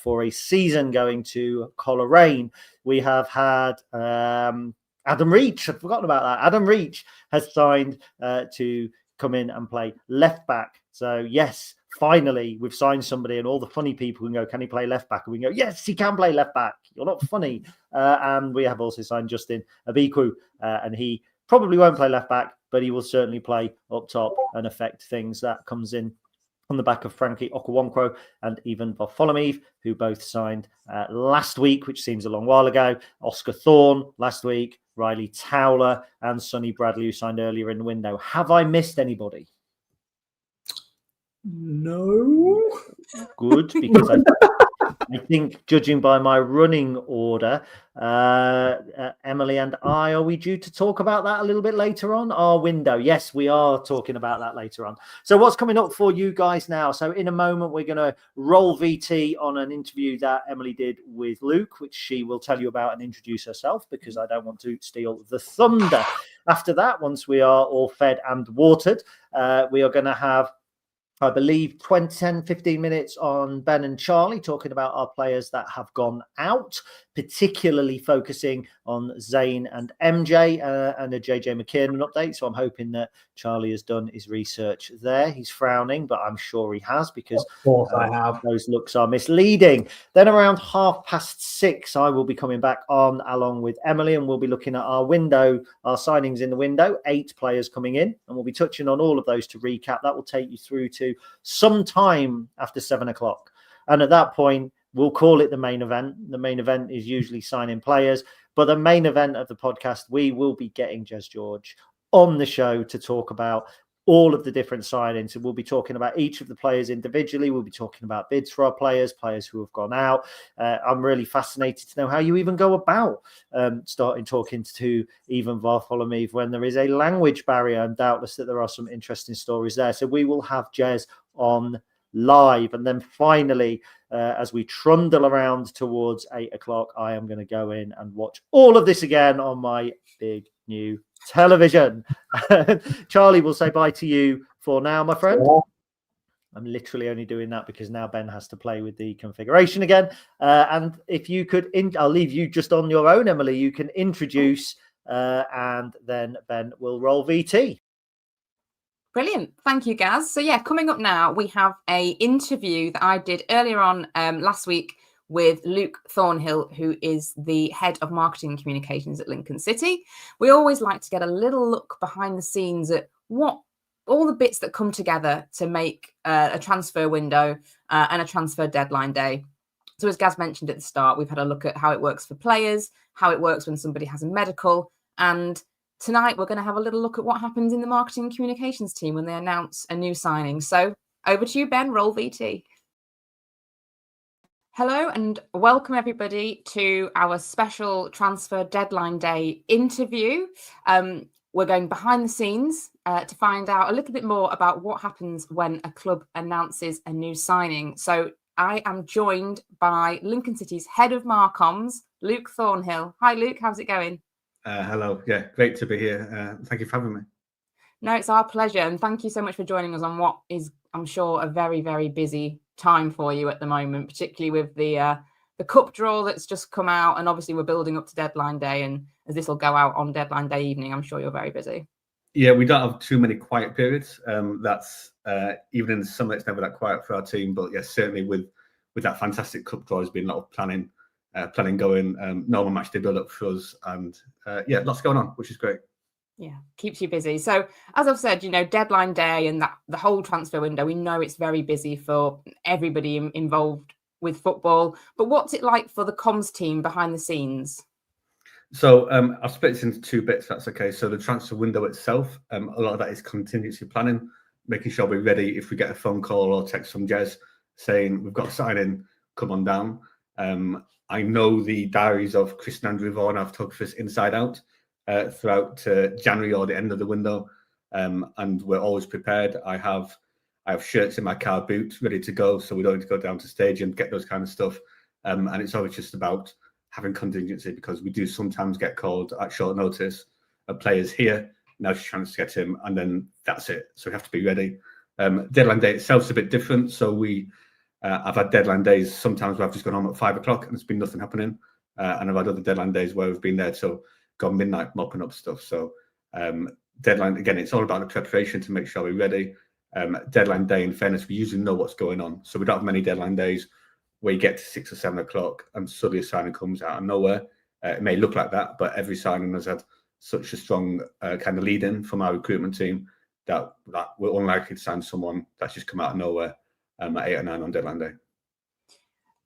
for a season, going to Coleraine. We have had Adam Reach. I'd forgotten about that. Adam Reach has signed to come in and play left back. So yes, finally we've signed somebody, and all the funny people can go, can he play left back? And we can go, yes, he can play left back. You're not funny. And we have also signed Justin Obikwu, and he probably won't play left back, but he will certainly play up top and affect things. That comes in on the back of Frankie Okoro and Ivan Bartholomew, who both signed last week, which seems a long while ago. Oscar Thorne last week, Riley Towler, and Sonny Bradley, who signed earlier in the window. Have I missed anybody? No. Good, because I think, judging by my running order, Emily and I, are we due to talk about that a little bit later on? Our window. Yes, we are talking about that later on. So what's coming up for you guys now? So in a moment, we're going to roll VT on an interview that Emily did with Luke, which she will tell you about and introduce herself, because I don't want to steal the thunder. After that, once we are all fed and watered, we are going to have, I believe, 15 minutes on Ben and Charlie talking about our players that have gone out, particularly focusing on Zane and MJ, and a JJ McKiernan update. So I'm hoping that Charlie has done his research there. He's frowning, but I'm sure he has, because of course I have. Those looks are misleading. Then around 6:30, I will be coming back on along with Emily, and we'll be looking at our window, our signings in the window, 8 players coming in, and we'll be touching on all of those to recap. That will take you through to sometime after 7 o'clock. And at that point, we'll call it the main event. The main event is usually signing players, but the main event of the podcast, we will be getting Jez George on the show to talk about all of the different signings. And we'll be talking about each of the players individually. We'll be talking about bids for our players who have gone out. I'm really fascinated to know how you even go about starting talking to Ivan Bartholomew when there is a language barrier, and doubtless that there are some interesting stories there. So we will have Jez on live. And then finally, as we trundle around towards 8 o'clock, I am going to go in and watch all of this again on my big new television. Charlie will say bye to you for now, my friend. Yeah. I'm literally only doing that because now Ben has to play with the configuration again. And if you could, I'll leave you just on your own, Emily. You can introduce, and then Ben will roll VT. Brilliant. Thank you, Gaz. So yeah, coming up now, we have a interview that I did earlier on last week with Luke Thornhill, who is the head of marketing and communications at Lincoln City. We always like to get a little look behind the scenes at what all the bits that come together to make a transfer window and a transfer deadline day. So as Gaz mentioned at the start, we've had a look at how it works for players, how it works when somebody has a medical, and tonight we're going to have a little look at what happens in the marketing and communications team when they announce a new signing. So over to you, Ben. Roll VT. Hello and welcome everybody to our special transfer deadline day interview. We're going behind the scenes to find out a little bit more about what happens when a club announces a new signing. So I am joined by Lincoln City's head of Marcoms, Luke Thornhill. Hi, Luke. How's it going? Hello. Yeah, great to be here. Thank you for having me. No, it's our pleasure. And thank you so much for joining us on what is, I'm sure, a very, very busy time for you at the moment, particularly with the cup draw that's just come out. And obviously we're building up to deadline day. And as this will go out on deadline day evening, I'm sure you're very busy. Yeah, we don't have too many quiet periods. That's even in the summer, it's never that quiet for our team. But yes, certainly with that fantastic cup draw, there's been a lot of planning going, normal match day build up for us. And yeah, lots going on, which is great. Yeah, keeps you busy. So as I've said, deadline day and the whole transfer window, we know it's very busy for everybody involved with football. But what's it like for the comms team behind the scenes? So I'll split this into two bits, if that's okay. So the transfer window itself, a lot of that is contingency planning, making sure we're ready if we get a phone call or text from Jez saying we've got a sign-in, come on down. I know the diaries of Chris and Andrew Vaughan, our photographers, inside out. Throughout January or the end of the window, and we're always prepared. I have shirts in my car boot ready to go, so we don't need to go down to stage and get those kind of stuff. And it's always just about having contingency, because we do sometimes get called at short notice. A player's here, now's your chance to get him, and then that's it. So we have to be ready. Deadline day itself is a bit different. So I've had deadline days sometimes where I've just gone home at 5 o'clock and there's been nothing happening, and I've had other deadline days where we've been there till gone midnight mopping up stuff. So deadline, again, it's all about the preparation to make sure we're ready. Deadline day, in fairness, we usually know what's going on. So we don't have many deadline days where you get to 6 or 7 o'clock and suddenly a signing comes out of nowhere. It may look like that, but every signing has had such a strong kind of lead in from our recruitment team that we're unlikely to sign someone that's just come out of nowhere at 8 or 9 on deadline day.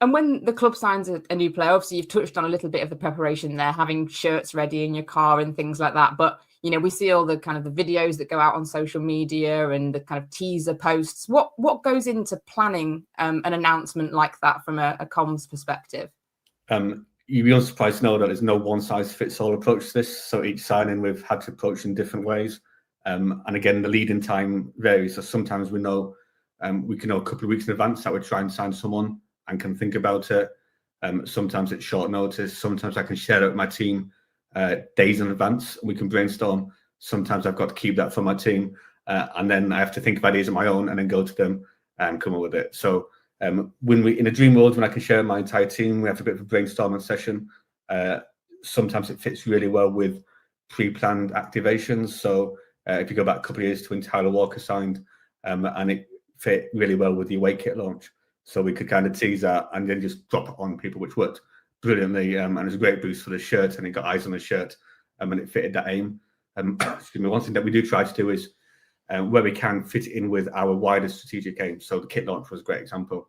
And when the club signs a new player, obviously you've touched on a little bit of the preparation there, having shirts ready in your car and things like that. But, we see all the kind of the videos that go out on social media and the kind of teaser posts. What goes into planning an announcement like that from a comms perspective? You'd be unsurprised to know that there's no one-size-fits-all approach to this. So each signing we've had to approach in different ways. And again, the lead-in time varies. So sometimes we know we can know a couple of weeks in advance that we're trying to sign someone and can think about it. Sometimes it's short notice. Sometimes I can share it with my team days in advance and we can brainstorm. Sometimes I've got to keep that for my team and then I have to think of ideas of my own and then go to them and come up with it. So when we in a dream world, when I can share my entire team, we have a bit of a brainstorming session. Sometimes it fits really well with pre-planned activations. So if you go back a couple of years to when Tyler Walker signed, and it fit really well with the away kit launch. So we could kind of tease that and then just drop it on people, which worked brilliantly. And it was a great boost for the shirt, and it got eyes on the shirt, and it fitted that aim. Excuse me. One thing that we do try to do is, where we can, fit it in with our wider strategic aim. So the kit launch was a great example.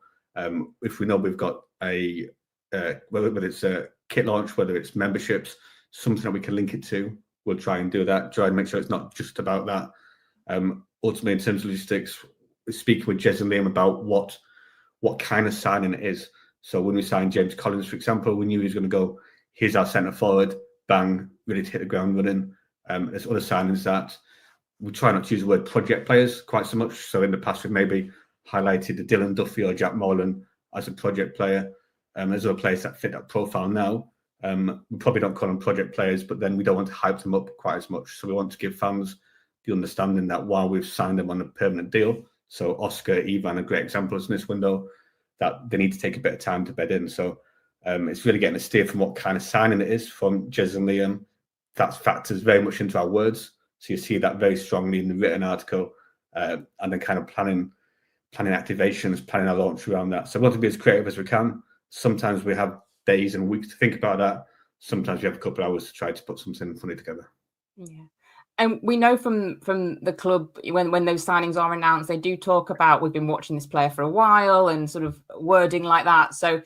If we know we've got whether it's a kit launch, whether it's memberships, something that we can link it to, we'll try and do that. Try and make sure it's not just about that. Ultimately, in terms of logistics, speaking with Jez and Liam about what kind of signing it is. So when we signed James Collins, for example, we knew he was going to go, here's our centre forward, bang, ready to hit the ground running. There's other signings that we try not to use the word project players quite so much. So in the past, we've maybe highlighted the Dylan Duffy or Jack Morland as a project player. There's other players that fit that profile now. We probably don't call them project players, but then we don't want to hype them up quite as much. So we want to give fans the understanding that while we've signed them on a permanent deal, so Oscar, Ivan are great examples in this window, that they need to take a bit of time to bed in. So it's really getting a steer from what kind of signing it is from Jez and Liam. That factors very much into our words. So you see that very strongly in the written article. and then kind of planning activations, planning our launch around that. So we want to be as creative as we can. Sometimes we have days and weeks to think about that. Sometimes we have a couple of hours to try to put something funny together. Yeah. And we know from the club, when those signings are announced, they do talk about, we've been watching this player for a while, and sort of wording like that. So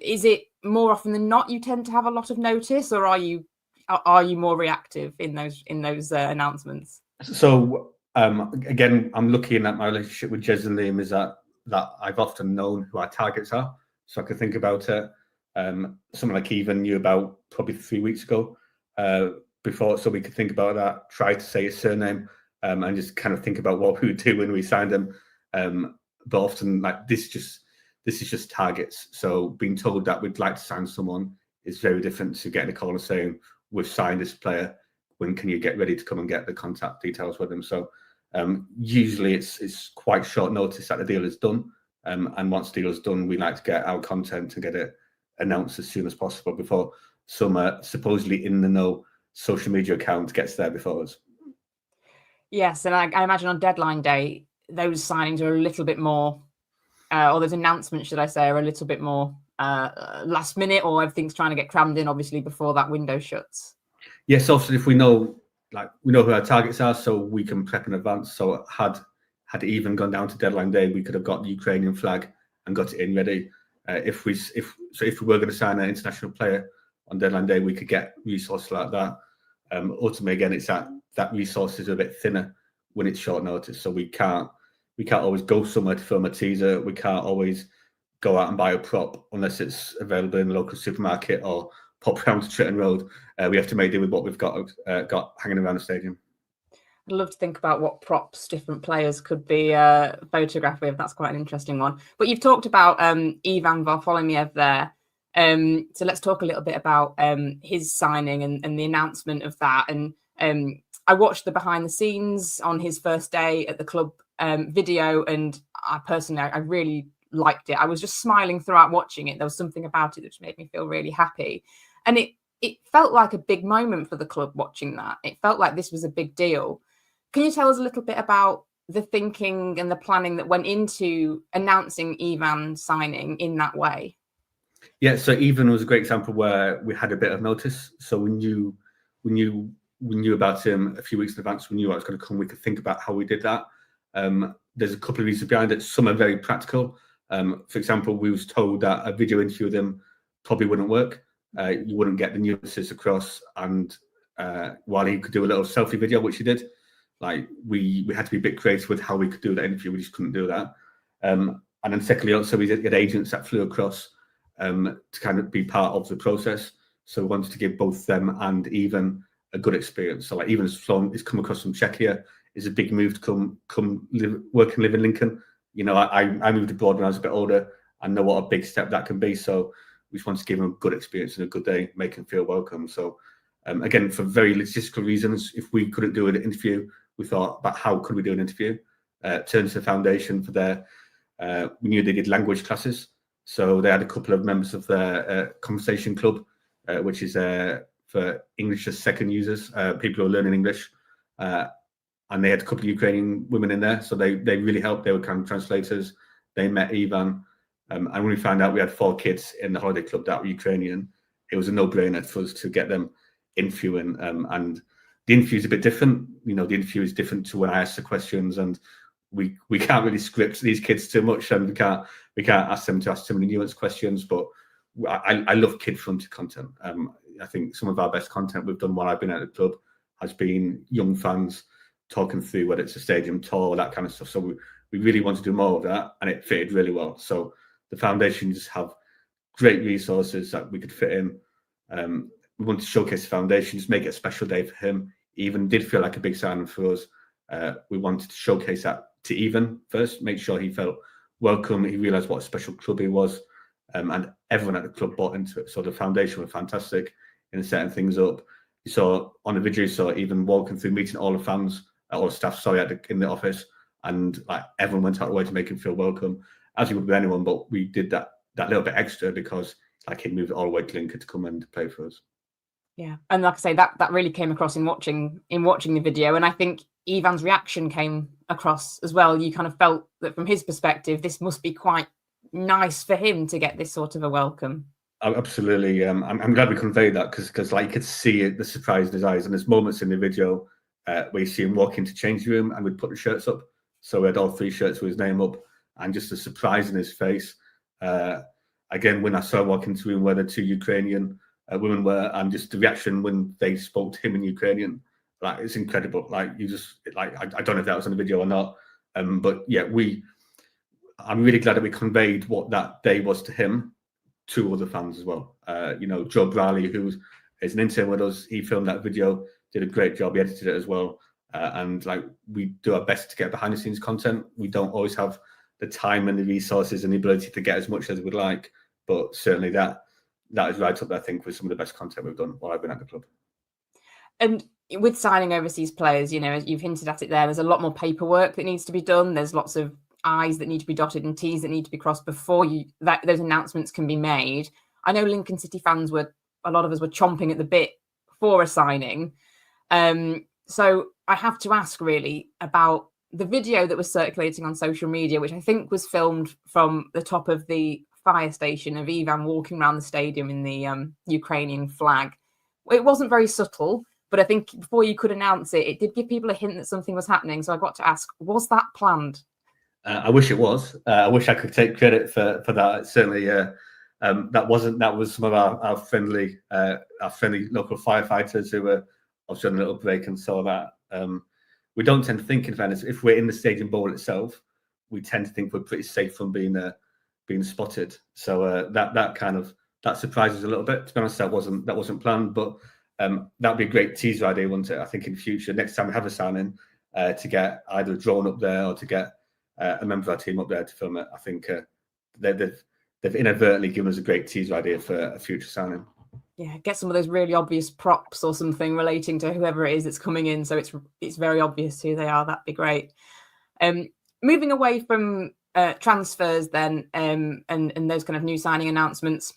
is it more often than not you tend to have a lot of notice, or are you more reactive in those announcements? So again, I'm looking at my relationship with Jez and Liam is that I've often known who our targets are, so I could think about it. Someone like Even knew about probably 3 weeks ago before, so we could think about that, try to say his surname, and just kind of think about what we would do when we signed him. But often, like, this is just targets. So being told that we'd like to sign someone is very different to getting a call and saying, we've signed this player, when can you get ready to come and get the contact details with them? So usually it's quite short notice that the deal is done. And once the deal is done, we like to get our content and get it announced as soon as possible before some supposedly in the know social media account gets there before us. Yes, and I imagine on deadline day, those signings are a little bit more, or those announcements, should I say, are a little bit more last minute, or everything's trying to get crammed in, obviously, before that window shuts. Yes, also if we know who our targets are, so we can prep in advance. So had it even gone down to deadline day, we could have got the Ukrainian flag and got it in ready. If we were going to sign an international player on deadline day, we could get resources like that. Ultimately, again, it's that resources are a bit thinner when it's short notice. So we can't always go somewhere to film a teaser. We can't always go out and buy a prop unless it's available in the local supermarket or pop around to Tritton Road. We have to make do with what we've got hanging around the stadium. I'd love to think about what props different players could be photographed with. That's quite an interesting one. But you've talked about Ivan Varfolomiev there. So let's talk a little bit about his signing and the announcement of that. And I watched the behind the scenes on his first day at the club video, and I really liked it. I was just smiling throughout watching it. There was something about it that made me feel really happy. And it felt like a big moment for the club watching that. It felt like this was a big deal. Can you tell us a little bit about the thinking and the planning that went into announcing Ivan signing in that way? Yeah, so Ivan was a great example where we had a bit of notice. So we knew about him a few weeks in advance. We knew what was going to come. We could think about how we did that. There's a couple of reasons behind it. Some are very practical. For example, we was told that a video interview with him probably wouldn't work. You wouldn't get the nuances across, and while he could do a little selfie video, which he did, like we had to be a bit creative with how we could do that interview. We just couldn't do that. And then secondly, also we had agents that flew across to kind of be part of the process. So we wanted to give both them and Ivan a good experience. So like Ivan has come across from Czechia. It's a big move to come work and live in Lincoln. You know, I moved abroad when I was a bit older. I know what a big step that can be. So we just wanted to give him a good experience and a good day, make him feel welcome. So again, for very logistical reasons, if we couldn't do an interview, we thought about how could we do an interview. Turned to the foundation for their, we knew they did language classes. So they had a couple of members of their conversation club, which is for English as second users, people who are learning English. And they had a couple of Ukrainian women in there. So they really helped. They were kind of translators. They met Ivan. And when we found out we had 4 kids in the holiday club that were Ukrainian, it was a no-brainer for us to get them interviewing. And the interview is a bit different. You know, the interview is different to when I ask the questions, and we can't really script these kids too much, and we can't ask them to ask too many nuanced questions. But I love kid-fronted content. I think some of our best content we've done while I've been at the club has been young fans talking through whether it's a stadium tour, that kind of stuff. So we really want to do more of that, and it fitted really well. So the foundation just have great resources that we could fit in. We want to showcase the foundation, just make it a special day for him. Even did feel like a big signing for us. We wanted to showcase that to Ivan first, make sure he felt welcome. He realised what a special club he was, and everyone at the club bought into it. So the foundation were fantastic in setting things up. You saw on the video, you saw Ivan walking through, meeting all the fans, all the staff, in the office, and like everyone went out of the way to make him feel welcome, as you would with anyone. But we did that little bit extra because like he moved all the way to Lincoln to come and play for us. Yeah, and like I say, that really came across in watching the video, and I think Ivan's reaction came across as well. You kind of felt that from his perspective, this must be quite nice for him to get this sort of a welcome. Absolutely. I'm glad we conveyed that because like you could see it, the surprise in his eyes. And there's moments in the video where you see him walk into change room and we'd put the shirts up. So we had all 3 shirts with his name up, and just the surprise in his face. Again, when I saw him walk into the room where the 2 Ukrainian women were, and just the reaction when they spoke to him in Ukrainian, like it's incredible. Like you just like I don't know if that was on the video or not, but yeah, I'm really glad that we conveyed what that day was to him, to other fans as well. Joe Bradley, who is an intern with us, he filmed that video, did a great job. He edited it as well, and like we do our best to get behind the scenes content. We don't always have the time and the resources and the ability to get as much as we'd like, but certainly that is right up there, I think, with some of the best content we've done while I've been at the club. And with signing overseas players, as you've hinted at it there's a lot more paperwork that needs to be done. There's lots of I's that need to be dotted and T's that need to be crossed before those announcements can be made. I know Lincoln City fans a lot of us were chomping at the bit for a signing. So I have to ask really about the video that was circulating on social media, which I think was filmed from the top of the fire station of Ivan walking around the stadium in the Ukrainian flag. It wasn't very subtle, but I think before you could announce it, it did give people a hint that something was happening. So I got to ask, was that planned? I wish it was. I wish I could take credit for that. Certainly, that wasn't. That was some of our friendly local firefighters who were obviously on a little break and saw that. We don't tend to think, in fairness, if we're in the stadium bowl itself, we tend to think we're pretty safe from being spotted. So that surprises a little bit. To be honest, that wasn't planned, but that'd be a great teaser idea, wouldn't it? I think in future, next time we have a signing, to get either a drone up there or to get a member of our team up there to film it. I think they've inadvertently given us a great teaser idea for a future signing. Yeah, get some of those really obvious props or something relating to whoever it is that's coming in, so it's very obvious who they are. That'd be great. Moving away from transfers then, and those kind of new signing announcements,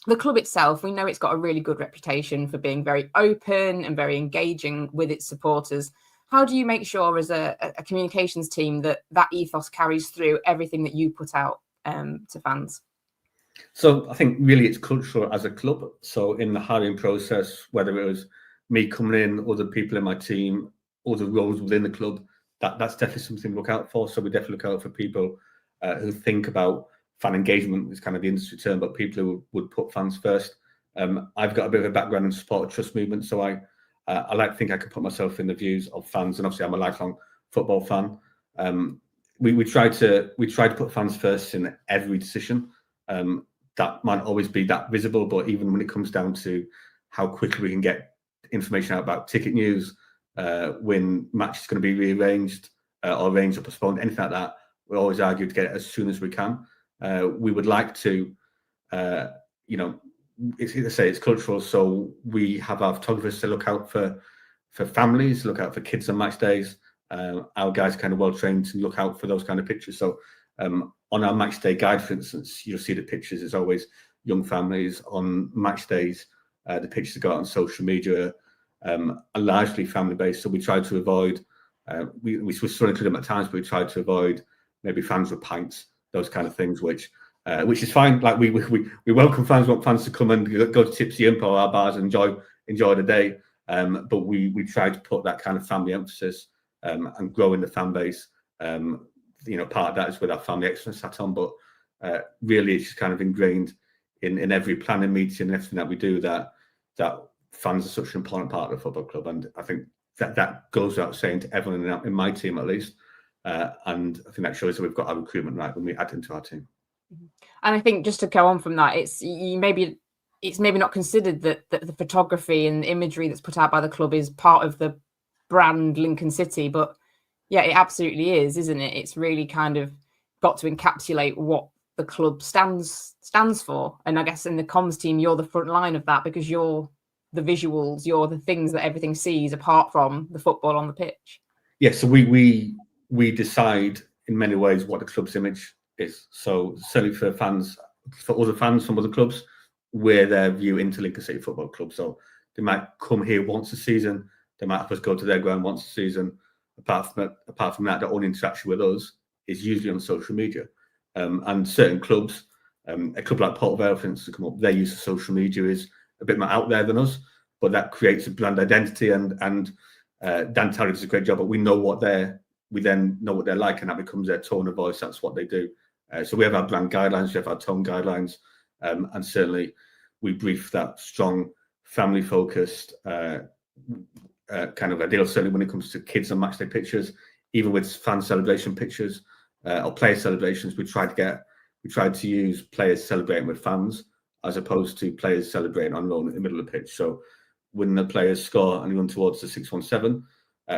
the club itself, we know it's got a really good reputation for being very open and very engaging with its supporters. How do you make sure as a communications team that ethos carries through everything that you put out to fans? So I think really it's cultural as a club. So in the hiring process, whether it was me coming in, other people in my team, other roles within the club, that's definitely something we look out for. So we definitely look out for people who think about fan engagement, is kind of the industry term, but people who would put fans first. I've got a bit of a background in support of trust movement, so I like to think I can put myself in the views of fans, and obviously I'm a lifelong football fan. We try to put fans first in every decision. That might always be that visible, but even when it comes down to how quickly we can get information out about ticket news, when match is going to be rearranged or arranged or postponed, anything like that, we always argue to get it as soon as we can. We would like to, it's cultural, so we have our photographers to look out for families, look out for kids on match days. Our guys are kind of well trained to look out for those kind of pictures. So on our match day guide, for instance, you'll see the pictures. It's always young families on match days. The pictures that go out on social media are largely family based. So we try to avoid. We still include them at times, but we try to avoid maybe fans with pints, those kind of things, which is fine. Like we welcome fans, want fans to come and go to Tipsy Imp or our bars and enjoy the day. But we try to put that kind of family emphasis and grow in the fan base. Part of that is with our family excellence hat on, but really it's just kind of ingrained in every planning meeting and everything that we do that fans are such an important part of the football club. And I think that goes without saying to everyone in my team at least. And I think that shows that we've got our recruitment right when we add into our team. And I think just to go on from that, it's maybe not considered that the photography and the imagery that's put out by the club is part of the brand Lincoln City, but yeah, it absolutely is, isn't it? It's really kind of got to encapsulate what the club stands for. And I guess in the comms team, you're the front line of that because you're the visuals, you're the things that everything sees apart from the football on the pitch. Yeah, so we decide in many ways what the club's image is. So certainly for other fans from other clubs, we're their view into Lincoln City Football Club. So they might come here once a season. They might have us go to their ground once a season. apart from that, the only interaction with us is usually on social media. And certain clubs, a club like Port Vale, for instance, come up, their use of social media is a bit more out there than us, but that creates a brand identity. And Dan Tarry does a great job, but we then know what they're like, and that becomes their tone of voice. That's what they do. So we have our brand guidelines, we have our tone guidelines, and certainly we brief that strong, family-focused kind of ideal. Certainly when it comes to kids and matchday pictures, even with fan celebration pictures or player celebrations, we tried to use players celebrating with fans as opposed to players celebrating on loan in the middle of the pitch. So when the players score and run towards the 617,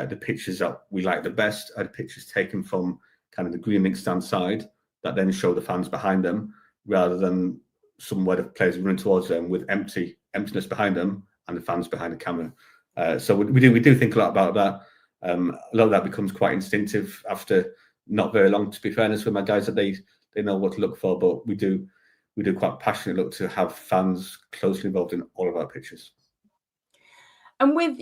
the pictures that we like the best are the pictures taken from kind of the green link stand side that then show the fans behind them, rather than somewhere the players running towards them with emptiness behind them and the fans behind the camera. So we do think a lot about that. A lot of that becomes quite instinctive after not very long, to be fairness with my guys, that they know what to look for. But we do quite passionately look to have fans closely involved in all of our pictures. And with,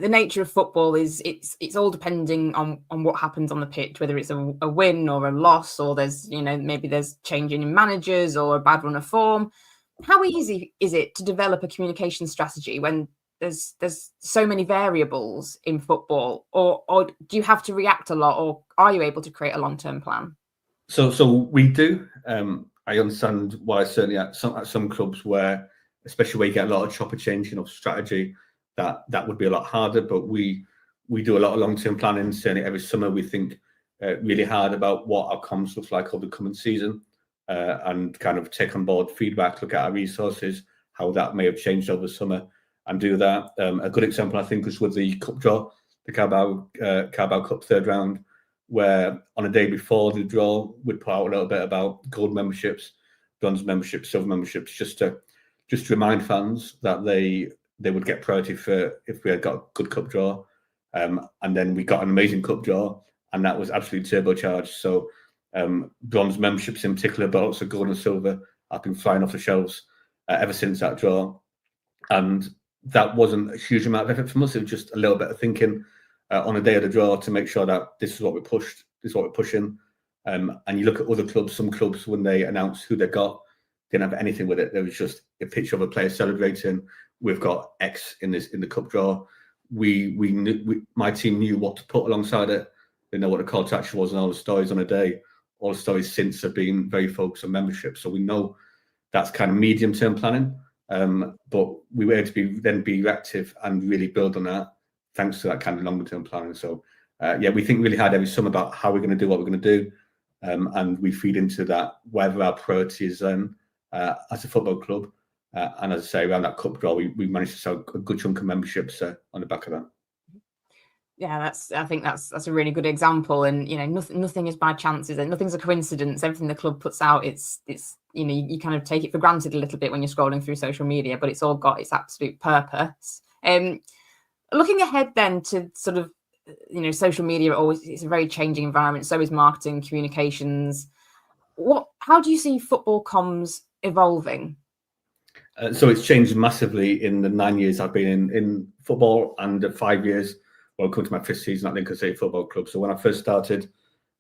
the nature of football is it's all depending on what happens on the pitch, whether it's a win or a loss, or there's, maybe there's changing in managers or a bad run of form. How easy is it to develop a communication strategy when there's so many variables in football, or do you have to react a lot, or are you able to create a long-term plan? So we do. I understand why certainly at some clubs where, especially where you get a lot of chopper changing of strategy, that would be a lot harder. But we do a lot of long-term planning. Certainly every summer we think really hard about what our comms looks like over the coming season, and kind of take on board feedback, look at our resources, how that may have changed over the summer, and do that. A good example, I think, was with the cup draw, the Carabao Cup third round, where on a day before the draw, we'd put out a little bit about gold memberships, bronze memberships, silver memberships, just to remind fans that they would get priority for if we had got a good cup draw. And then we got an amazing cup draw, and that was absolutely turbocharged. So bronze memberships in particular, but also gold and silver, have been flying off the shelves ever since that draw. And that wasn't a huge amount of effort from us. It was just a little bit of thinking on a day of the draw to make sure that this is what we pushed, this is what we're pushing. And you look at other clubs, some clubs, when they announced who they got, didn't have anything with it. There was just a picture of a player celebrating. We've got X in the cup draw. My team knew what to put alongside it. They know what the call to action was, and all the stories on a day. All the stories since have been very focused on membership. So we know that's kind of medium-term planning. But we were able to be reactive and really build on that, thanks to that kind of longer-term planning. So we think really hard every summer about how we're going to do what we're going to do, and we feed into that whatever our priority is then as a football club. And as I say, around that cup draw, we managed to sell a good chunk of memberships on the back of that. Yeah, I think that's a really good example. And nothing is by chance, is it? Nothing's a coincidence. Everything the club puts out, it's you kind of take it for granted a little bit when you're scrolling through social media, but it's all got its absolute purpose. Looking ahead then to sort of social media, it's a very changing environment. So is marketing, communications. How do you see football comms evolving? So it's changed massively in the 9 years I've been in football, and the 5 years. Well, come to my fifth season at Lincoln City Football Club. So when I first started,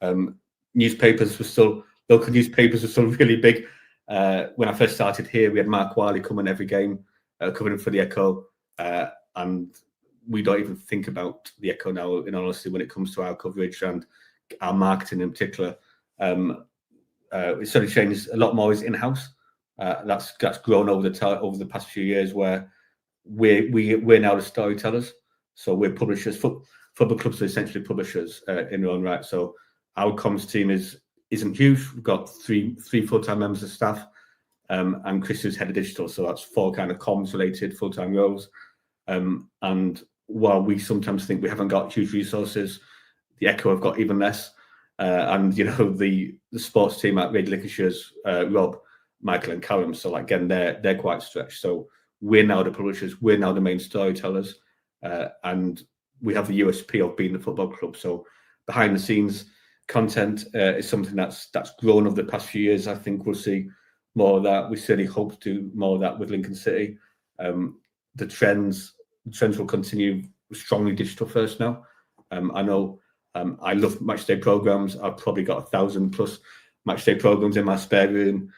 local newspapers were still really big. When I first started here, we had Mark Wiley coming every game, covering for the Echo, and we don't even think about the Echo now, in honesty, when it comes to our coverage and our marketing in particular. It's sort of changed. A lot more is in-house. That's grown over the past few years, where we're now the storytellers. So we're publishers. Football clubs are essentially publishers in their own right. So our comms team isn't huge. We've got three full-time members of staff, and Chris is head of digital. So that's 4 kind of comms-related full-time roles. And while we sometimes think we haven't got huge resources, the Echo have got even less. And the sports team at Radio Lincolnshire's Rob, Michael, and Callum. So again, they're quite stretched. So we're now the publishers. We're now the main storytellers. And we have the USP of being the football club. So behind the scenes content is something that's grown over the past few years. I think we'll see more of that. We certainly hope to do more of that with Lincoln City. The trends will continue strongly digital first now. I know I love matchday programs. I've probably got 1,000+ matchday programs in my spare room,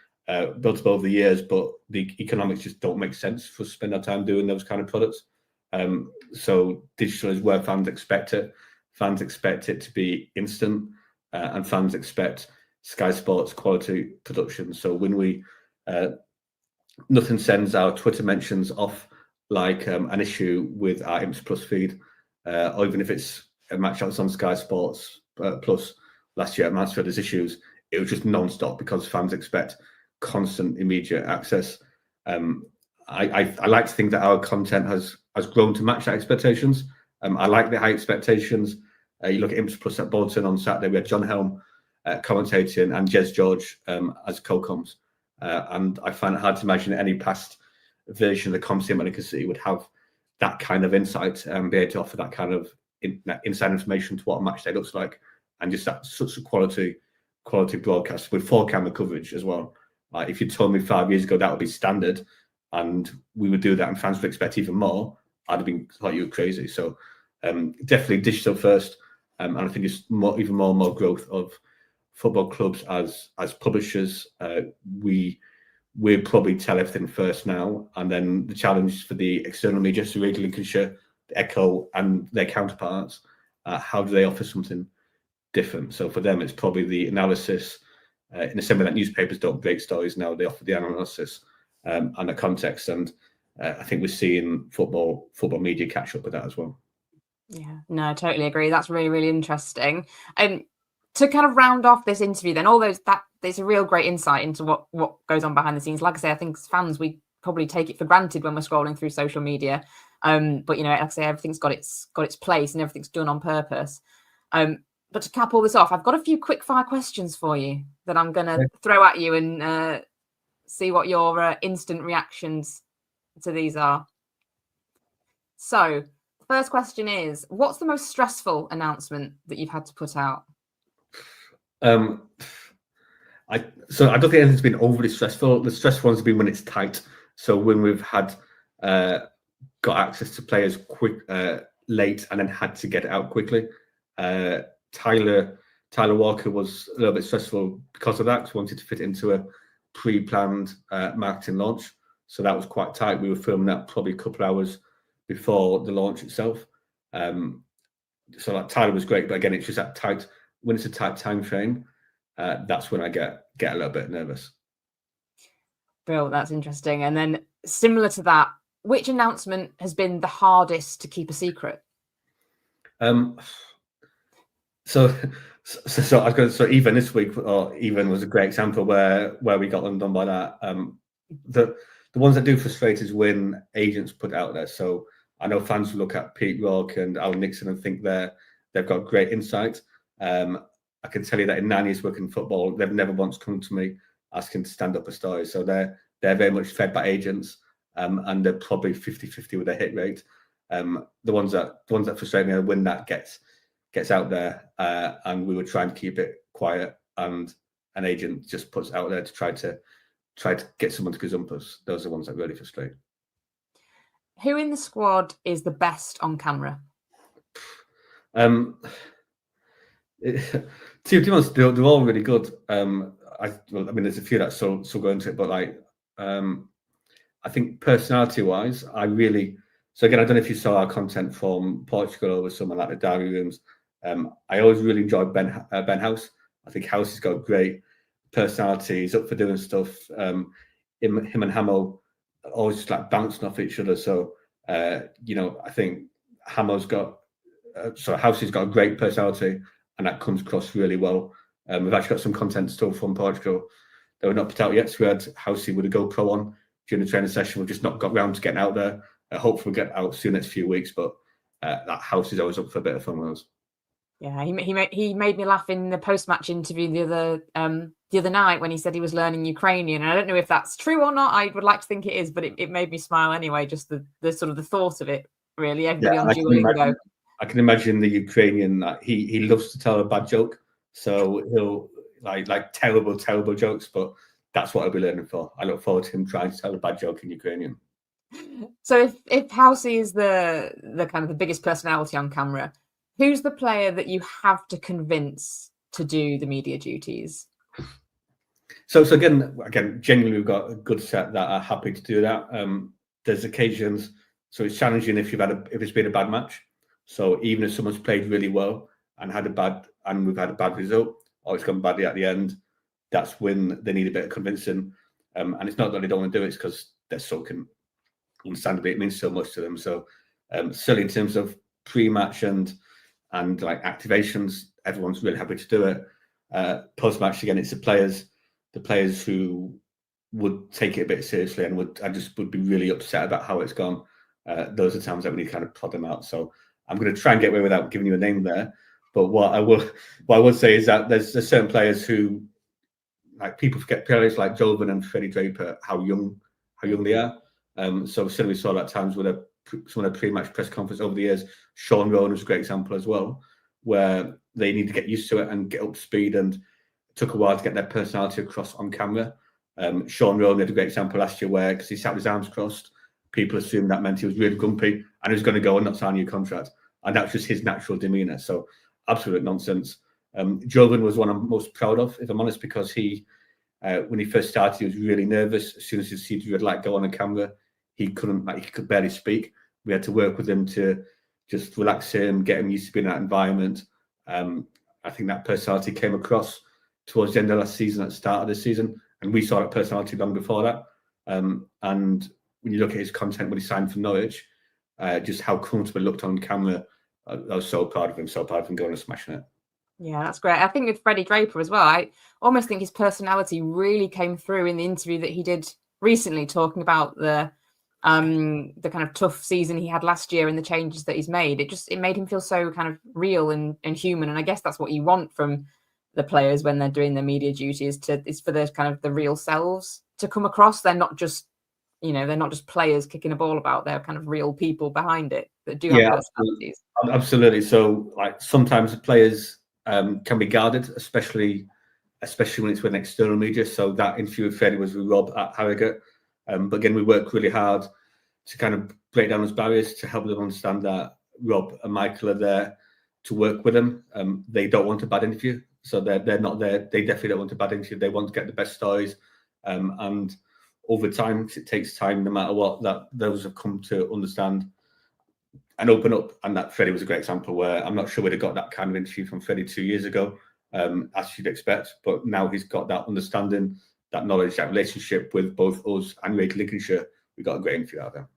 built up over the years, but the economics just don't make sense for us to spend our time doing those kind of products. So digital is where fans expect it. Fans expect it to be instant, and fans expect Sky Sports quality production. So when we nothing sends our Twitter mentions off like an issue with our Imps Plus feed, or even if it's a match that's on Sky Sports Plus last year at Mansfield, there's issues. It was just non-stop because fans expect constant, immediate access. I like to think that our content has grown to match that expectations. I like the high expectations. You look at Imps Plus at Bolton on Saturday, we had John Helm commentating and Jez George as co-coms. And I find it hard to imagine any past version of the Comm team at Lincoln City would have that kind of insight and be able to offer that kind of inside information to what a match day looks like, and just that such a quality broadcast with 4-camera coverage as well. If you told me 5 years ago that would be standard and we would do that and fans would expect even more, I'd have thought you were crazy. So definitely digital first, and I think it's even more growth of football clubs as publishers. We'll probably tell everything first now, and then the challenge for the external media, so Radio Lincolnshire, the Echo and their counterparts, how do they offer something different? So for them, it's probably the analysis, in the same way that newspapers don't break stories now, they offer the analysis and the context. And I think we're seeing football media catch up with that as well. Yeah, no, I totally agree. That's really, really interesting. And to kind of round off this interview, then, there's a real great insight into what goes on behind the scenes. Like I say, I think as fans, we probably take it for granted when we're scrolling through social media. But like I say, everything's got its place and everything's done on purpose. But to cap all this off, I've got a few quick fire questions for you that I'm going to throw at you and see what your instant reactions to these are. So the first question is, what's the most stressful announcement that you've had to put out? I don't think anything's been overly stressful. The stressful ones have been when it's tight. So when we've had got access to players late and then had to get it out quickly. Tyler Walker was a little bit stressful because of that, because we wanted to fit into a pre-planned marketing launch. So that was quite tight. We were filming that probably a couple of hours before the launch itself. So like Tyler was great, but again, it's just that tight. When it's a tight time frame, that's when I get a little bit nervous. Bill, that's interesting. And then similar to that, which announcement has been the hardest to keep a secret? So even this week, or even was a great example where we got undone by that. The ones that do frustrate is when agents put it out there. So I know fans look at Pete Rourke and Alan Nixon and think they've got great insight. I can tell you that in 9 years working in football, they've never once come to me asking to stand up a story. So they're very much fed by agents, and they're probably 50-50 with their hit rate. The ones that frustrate me are when that gets out there, and we were trying to keep it quiet, and an agent just puts it out there to try to get someone to gazump us. Those are the ones that really frustrate. Who in the squad is the best on camera? To be honest, they're all really good. I mean, there's a few that still go into it, but I think personality-wise, so again, I don't know if you saw our content from Portugal over summer, like the diary rooms. I always really enjoyed Ben House. I think House has got great personality. He's up for doing stuff. Him and Hamo always just like bouncing off each other. So I think House has got a great personality, and that comes across really well. We've actually got some content still from Portugal that we're not put out yet. So we had Housey with a GoPro on during the training session. We've just not got round to getting out there. Hopefully we'll get out soon, next few weeks. But that House is always up for a bit of fun with us. Yeah, he made me laugh in the post-match interview the other night when he said he was learning Ukrainian. And I don't know if that's true or not. I would like to think it is, but it made me smile anyway. Just the sort of the thought of it, really. Everybody on Duolingo. I can imagine the Ukrainian. He loves to tell a bad joke, so he'll like terrible jokes. But that's what I'll be learning for. I look forward to him trying to tell a bad joke in Ukrainian. So if Housey is the kind of the biggest personality on camera, who's the player that you have to convince to do the media duties? So again, genuinely, we've got a good set that are happy to do that. There's occasions, so it's challenging if it's been a bad match. So even if someone's played really well and we've had a bad result, or it's gone badly at the end, that's when they need a bit of convincing. And it's not that they don't want to do it; it's because they're soaking. Understandably, it means so much to them. So certainly in terms of pre-match and like activations, everyone's really happy to do it. Post-match, again, it's the players who would take it a bit seriously and would be really upset about how it's gone. Those are times that we need to kind of plod them out. So I'm going to try and get away without giving you a name there. But what I would say is that there's certain players who, like, people forget, players like Jovan and Freddie Draper, how young they are. So certainly we saw that at times with some of the pre-match press conference over the years. Sean Rowan was a great example as well, where they need to get used to it and get up to speed, and it took a while to get their personality across on camera. Sean Rowan had a great example last year where, because he sat with his arms crossed, people assumed that meant he was really grumpy and he was going to go and not sign a new contract. And that's just his natural demeanour. So absolute nonsense. Jovan was one I'm most proud of, if I'm honest, because he, when he first started, he was really nervous. As soon as he see the red light go on the camera, he could barely speak. We had to work with him to just relax him, get him used to being in that environment. I think that personality came across towards the end of last season, at the start of this season, and we saw that personality long before that. And when you look at his content when he signed for Norwich, just how comfortable he looked on camera, I was so proud of him going and smashing it. Yeah, that's great. I think with Freddie Draper as well, I almost think his personality really came through in the interview that he did recently, talking about the kind of tough season he had last year and the changes that he's made. It made him feel so kind of real and human. And I guess that's what you want from the players when they're doing their media duty, is for their kind of the real selves to come across. They're not just, they're not just players kicking a ball about. They're kind of real people behind it that do have personalities. Absolutely. So, like, sometimes the players can be guarded, especially when it's with external media. So that interview with Freddie was with Rob at Harrogate. But again, we work really hard to kind of break down those barriers, to help them understand that Rob and Michael are there to work with them. They don't want a bad interview. So they're not there. They definitely don't want a bad interview. They want to get the best stories. And over time, it takes time, no matter what, that those have come to understand and open up. And that Freddie was a great example, where I'm not sure we'd have got that kind of interview from Freddie 2 years ago, as you'd expect. But now he's got that understanding, that knowledge, that relationship with both us and Greater Lincolnshire. We got a great interview out of him.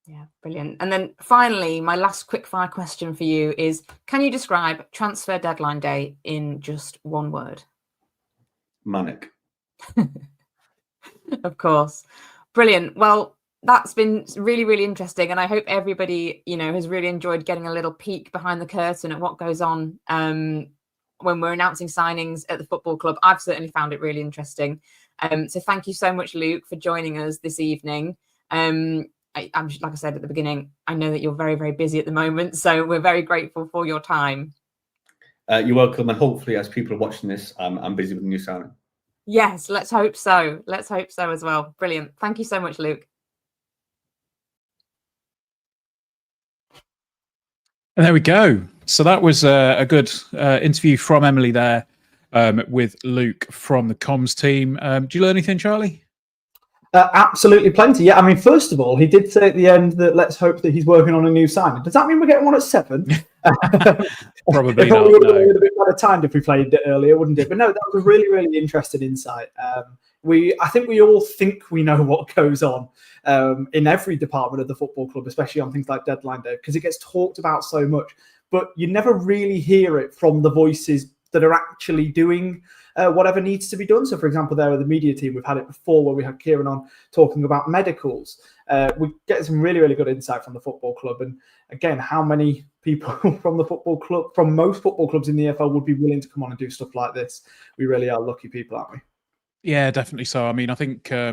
Yeah, brilliant. And then finally, my last quickfire question for you is, can you describe transfer deadline day in just one word? Manic. Of course. Brilliant. Well, that's been really, really interesting. And I hope everybody, has really enjoyed getting a little peek behind the curtain at what goes on when we're announcing signings at the football club. I've certainly found it really interesting. So thank you so much, Luke, for joining us this evening. I'm like I said at the beginning, I know that you're very, very busy at the moment, so we're very grateful for your time. You're welcome, and hopefully, as people are watching this, I'm busy with the new signing. Yes, let's hope so. Let's hope so as well. Brilliant. Thank you so much, Luke. And there we go. So that was a good interview from Emily there with Luke from the comms team. Do you learn anything, Charlie? Absolutely plenty. Yeah, I mean, first of all, he did say at the end that let's hope that he's working on a new signing. Does that mean we're getting one at 7? Probably it not. would have been a bit better timed if we played it earlier, wouldn't it? But no, that was a really, really interesting insight. I think we all think we know what goes on in every department of the football club, especially on things like deadline day, because it gets talked about so much, but you never really hear it from the voices that are actually doing whatever needs to be done. So, for example, there with the media team, we've had it before where we had Kieran on talking about medicals. We get some really, really good insight from the football club. And again, how many people from the football club, from most football clubs in the EFL, would be willing to come on and do stuff like this? We really are lucky people, aren't we? Yeah, definitely so. I mean, I think, I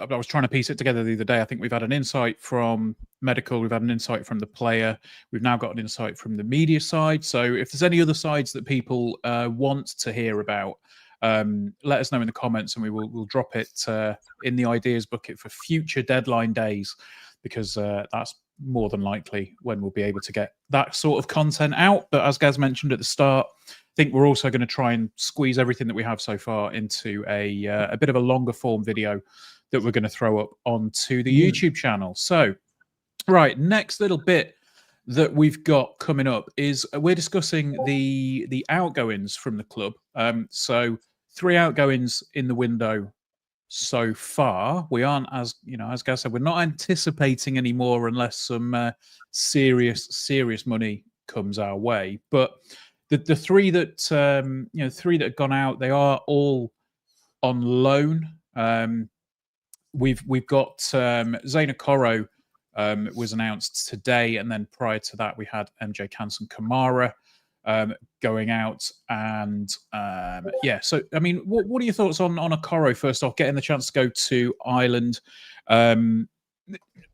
was trying to piece it together the other day. I think we've had an insight from medical, we've had an insight from the player, we've now got an insight from the media side. So if there's any other sides that people want to hear about, let us know in the comments, and we'll drop it in the ideas bucket for future deadline days, because that's more than likely when we'll be able to get that sort of content out. But as Gaz mentioned at the start, I think we're also going to try and squeeze everything that we have so far into a bit of a longer form video that we're going to throw up onto the YouTube channel. So, right, next little bit that we've got coming up is we're discussing the outgoings from the club. So 3 outgoings in the window so far. We aren't, as Gaz said, we're not anticipating any more unless some serious money comes our way. But the 3 that 3 that have gone out, they are all on loan. We've got Zane Okoro was announced today, and then prior to that we had MJ Canson Kamara going out, and so I mean, what are your thoughts on Okoro? First off, getting the chance to go to Ireland.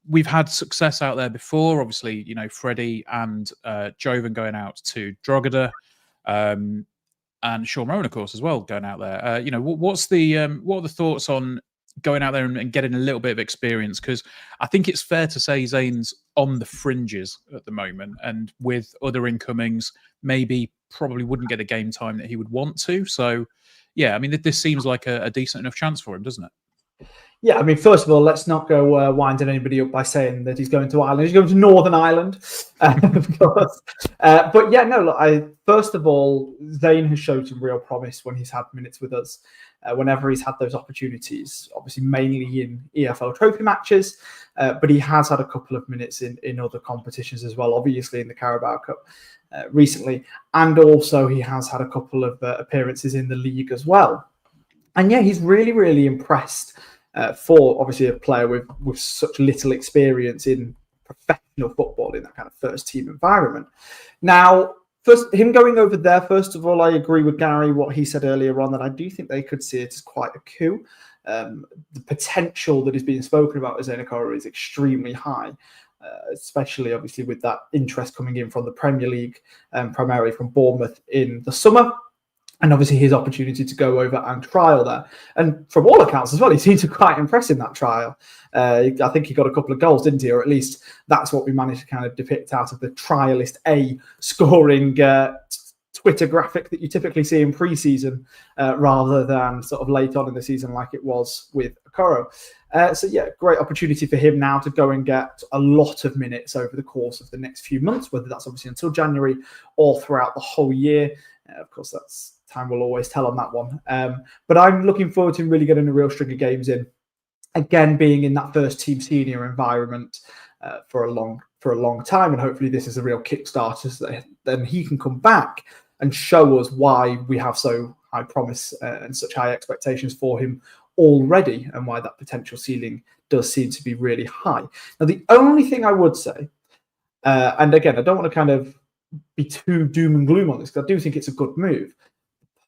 We've had success out there before, obviously, Freddie and Jovan going out to Drogheda, and Sean Rowan, of course, as well, going out there. What are the thoughts on going out there and getting a little bit of experience? Because I think it's fair to say Zane's on the fringes at the moment, and with other incomings, probably wouldn't get the game time that he would want to. So, yeah, I mean, this seems like a decent enough chance for him, doesn't it? Yeah, I mean, first of all, let's not go winding anybody up by saying that he's going to Ireland. He's going to Northern Ireland, of course. But yeah, no, look, first of all, Zane has showed some real promise when he's had minutes with us, whenever he's had those opportunities, obviously mainly in EFL trophy matches, but he has had a couple of minutes in other competitions as well, obviously in the Carabao Cup recently. And also he has had a couple of appearances in the league as well. And yeah, he's really, really impressed. For obviously a player with such little experience in professional football in that kind of first team environment. Now, first, him going over there, first of all, I agree with Gary, what he said earlier on, that I do think they could see it as quite a coup. The potential that is being spoken about as Zane Okoro is extremely high, especially obviously with that interest coming in from the Premier League, primarily from Bournemouth in the summer. And obviously his opportunity to go over and trial there. And from all accounts as well, he seemed to quite impress in that trial. I think he got a couple of goals, didn't he? Or at least that's what we managed to kind of depict out of the trialist scoring Twitter graphic that you typically see in pre-season rather than sort of late on in the season like it was with Okoro. So yeah, great opportunity for him now to go and get a lot of minutes over the course of the next few months, whether that's obviously until January or throughout the whole year. Of course, that's time will always tell on that one. But I'm looking forward to really getting a real string of games in. Again, being in that first team senior environment for a long time, and hopefully this is a real kickstarter, so that then he can come back and show us why we have so high promise and such high expectations for him already, and why that potential ceiling does seem to be really high. Now, the only thing I would say, and again, I don't want to kind of be too doom and gloom on this, because I do think it's a good move.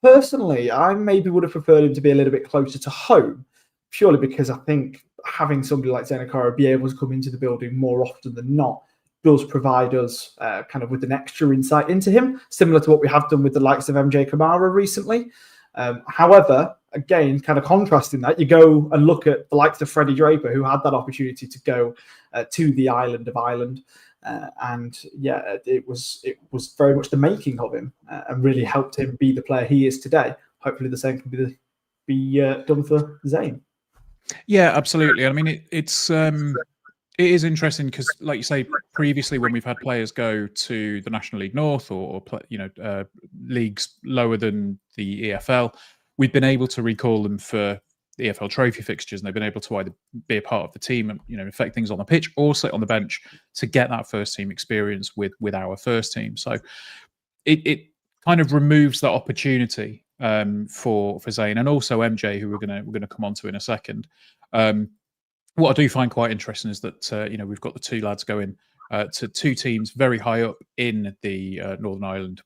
Personally, I maybe would have preferred him to be a little bit closer to home, purely because I think having somebody like Zane Okoro be able to come into the building more often than not does provide us kind of with an extra insight into him, similar to what we have done with the likes of MJ Kamara recently. However, again, kind of contrasting that, you go and look at the likes of Freddie Draper, who had that opportunity to go to the island of Ireland. And yeah, it was very much the making of him and really helped him be the player he is today. Hopefully the same can be done for Zane. Yeah, absolutely. I mean, it is interesting because, like you say, previously when we've had players go to the National League North or leagues lower than the EFL, we've been able to recall them for the EFL trophy fixtures, and they've been able to either be a part of the team and affect things on the pitch or sit on the bench to get that first team experience with our first team. So it kind of removes that opportunity for Zane and also MJ, who we're gonna come on to in a second. What I do find quite interesting is that we've got the 2 lads going to 2 teams very high up in the Northern Ireland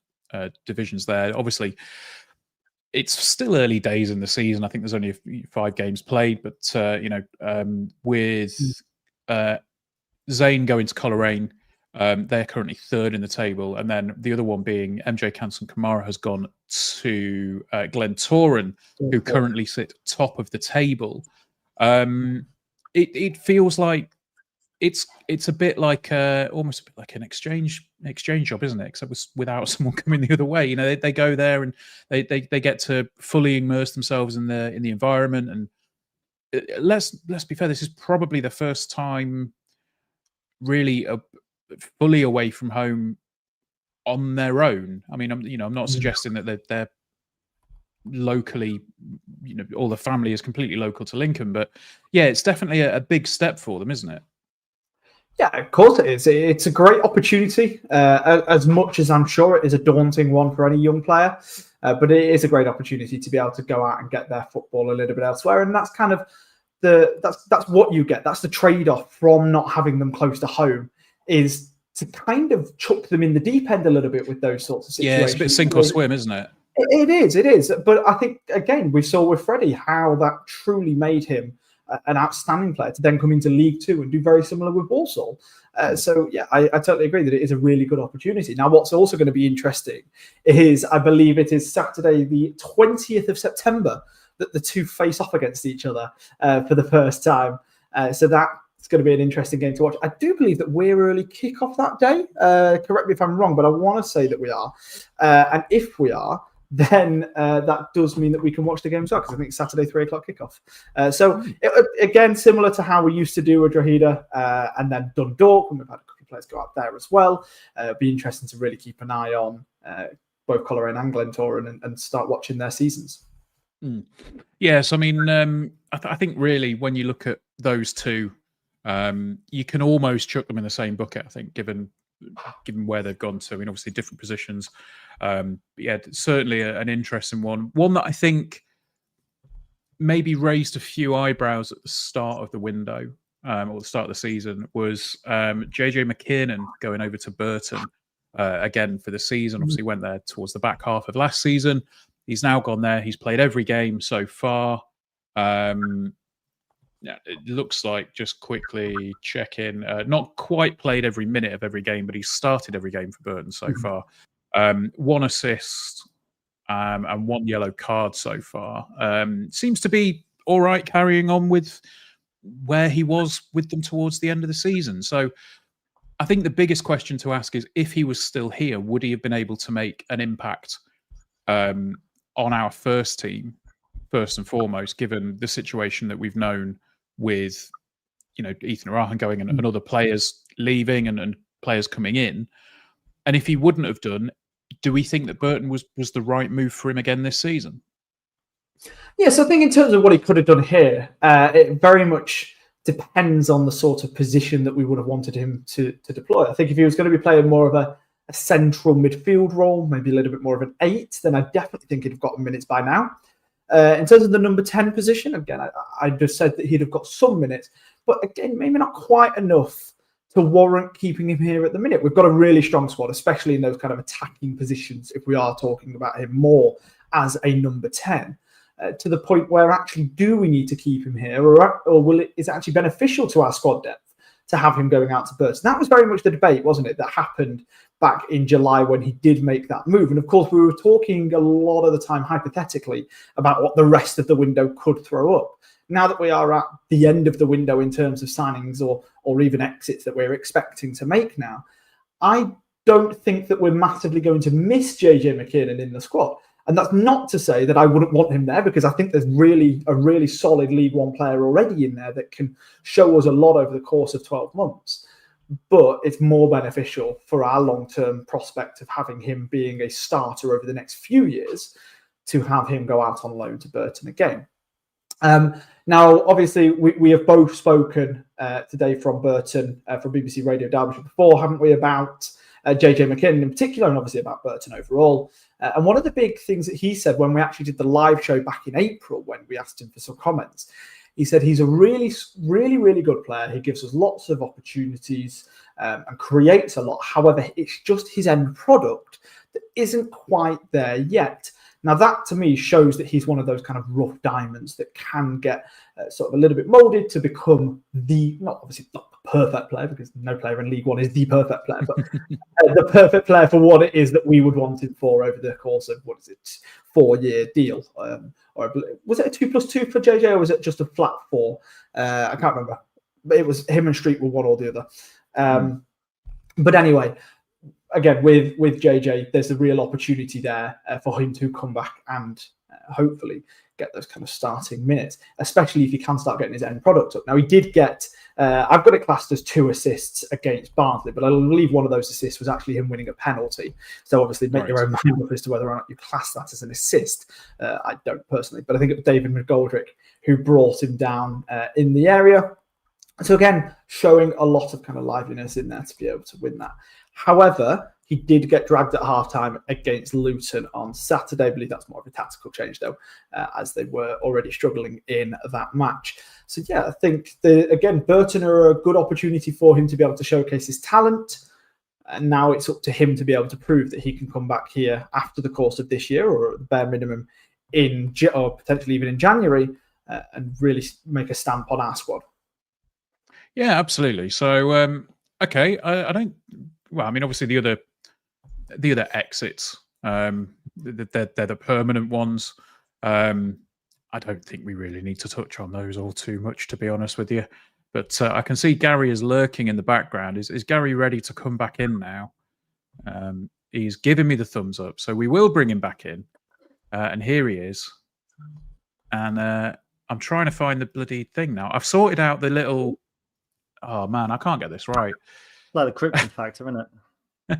divisions there. Obviously, it's still early days in the season. I think there's only 5 games played, but with Zane going to Coleraine, they're currently 3rd in the table, and then the other one being MJ Canson Kamara has gone to Glentoran, who currently sit top of the table. It feels like it's a bit like almost a bit like an exchange job, isn't it? Except without someone coming the other way. You know, they go there and they get to fully immerse themselves in the environment. And let's be fair, this is probably the first time really fully away from home on their own. I mean, I'm not suggesting that they're locally, all the family is completely local to Lincoln, but yeah, it's definitely a big step for them, isn't it? Yeah, of course it is. It's a great opportunity, as much as I'm sure it is a daunting one for any young player, but it is a great opportunity to be able to go out and get their football a little bit elsewhere, and that's kind of that's what you get. That's the trade-off from not having them close to home, is to kind of chuck them in the deep end a little bit with those sorts of situations. Yeah, it's a bit sink or swim, isn't it? It is. But I think, again, we saw with Freddie how that truly made him an outstanding player to then come into League Two and do very similar with Walsall. So, yeah, I totally agree that it is a really good opportunity. Now, what's also going to be interesting is, I believe it is Saturday, the 20th of September, that the two face off against each other for the first time. So that's going to be an interesting game to watch. I do believe that we're early kickoff that day. Correct me if I'm wrong, but I want to say that we are. And if we are, then that does mean that we can watch the game as well, because I think it's Saturday 3:00 kickoff. So again, similar to how we used to do with Drogheda and then Dundalk, and we've had a couple of players go out there as well. It'd be interesting to really keep an eye on both Coleraine and Glentoran and start watching their seasons. Yes, I mean, I think really when you look at those two, you can almost chuck them in the same bucket, I think, given where they've gone to. I mean, obviously different positions. Yeah, certainly an interesting one. One that I think maybe raised a few eyebrows at the start of the window, or the start of the season, was JJ McKiernan going over to Burton again for the season. Obviously went there towards the back half of last season. He's now gone there. He's played every game so far. Yeah, it looks like, just quickly check in, not quite played every minute of every game, but he's started every game for Burton so far. 1 assist and 1 yellow card so far. Seems to be all right, carrying on with where he was with them towards the end of the season. So I think the biggest question to ask is, if he was still here, would he have been able to make an impact on our first team, first and foremost, given the situation that we've known with, Ethan Arahan going and other players leaving and players coming in. And if he wouldn't have done, do we think that Burton was the right move for him again this season? Yes, I think in terms of what he could have done here, it very much depends on the sort of position that we would have wanted him to deploy. I think if he was going to be playing more of a central midfield role, maybe a little bit more of an 8, then I definitely think he'd have gotten minutes by now. In terms of the number 10 position, again, I just said that he'd have got some minutes, but again, maybe not quite enough to warrant keeping him here at the minute. We've got a really strong squad, especially in those kind of attacking positions, if we are talking about him more as a number 10, to the point where actually do we need to keep him here, or is it actually beneficial to our squad depth to have him going out to Burton? That was very much the debate, wasn't it, that happened back in July when he did make that move. And of course, we were talking a lot of the time hypothetically about what the rest of the window could throw up. Now that we are at the end of the window in terms of signings or even exits that we're expecting to make now, I don't think that we're massively going to miss JJ McKiernan in the squad. And that's not to say that I wouldn't want him there, because I think there's really a really solid League One player already in there that can show us a lot over the course of 12 months. But it's more beneficial for our long-term prospect of having him being a starter over the next few years to have him go out on loan to Burton again. Now, obviously, we have both spoken today from Burton, from BBC Radio Derbyshire before, haven't we, about JJ McKiernan in particular, and obviously about Burton overall. And one of the big things that he said when we actually did the live show back in April, when we asked him for some comments, he said he's a really, really, really good player. He gives us lots of opportunities and creates a lot. However, it's just his end product that isn't quite there yet. Now, that to me shows that he's one of those kind of rough diamonds that can get sort of a little bit molded to become not the perfect player, because no player in League One is the perfect player, but the perfect player for what it is that we would want him for over the course of, 4-year deal. Or was it a 2+2 for JJ, or was it just a flat 4? I can't remember. But it was him and Street were one or the other. But anyway, again, with JJ, there's a real opportunity there for him to come back and hopefully get those kind of starting minutes, especially if he can start getting his end product up. Now, he did get, I've got it classed as 2 assists against Barnsley, but I believe one of those assists was actually him winning a penalty. So obviously make your own mind up as to whether or not you class that as an assist. I don't personally, but I think it was David McGoldrick who brought him down in the area. So again, showing a lot of kind of liveliness in there to be able to win that. However, he did get dragged at halftime against Luton on Saturday. I believe that's more of a tactical change, though, as they were already struggling in that match. So, yeah, I think, again, Burton are a good opportunity for him to be able to showcase his talent. And now it's up to him to be able to prove that he can come back here after the course of this year, or at the bare minimum or potentially even in January, and really make a stamp on our squad. Yeah, absolutely. So, okay, I don't. Well, I mean, obviously the other exits, they're the permanent ones. I don't think we really need to touch on those all too much, to be honest with you. But I can see Gary is lurking in the background. Is Gary ready to come back in now? He's giving me the thumbs up, so we will bring him back in. And here he is. And I'm trying to find the bloody thing now. I've sorted out the little. Oh man, I can't get this right. Like the Krypton factor, isn't it?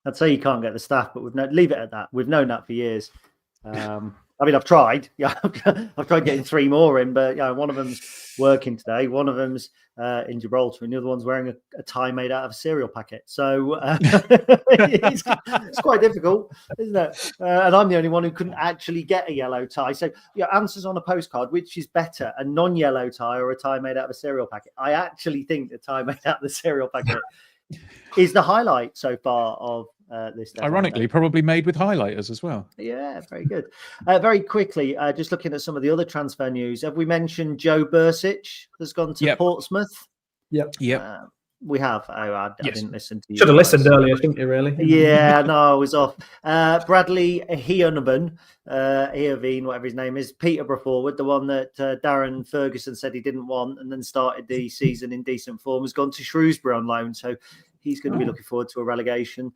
I'd say you can't get the staff, but leave it at that. We've known that for years. I mean, I've tried. Yeah, I've tried getting 3 more in, but yeah, one of them's working today. One of them's in Gibraltar, and the other one's wearing a tie made out of a cereal packet. So it's quite difficult, isn't it? And I'm the only one who couldn't actually get a yellow tie. So yeah, answers on a postcard: which is better, a non-yellow tie or a tie made out of a cereal packet? I actually think the tie made out of the cereal packet is the highlight so far of this. Ironically, probably made with highlighters as well. Yeah, very good. Very quickly, just looking at some of the other transfer news. Have we mentioned Joe Bursic has gone to Portsmouth? Yep. We have. Oh, I didn't listen to you. Should have listened earlier, shouldn't you, really? Yeah, no, I was off. Bradley Heonabin, whatever his name is, Peterborough forward, the one that Darren Ferguson said he didn't want and then started the season in decent form, has gone to Shrewsbury on loan. So he's going to be looking forward to a relegation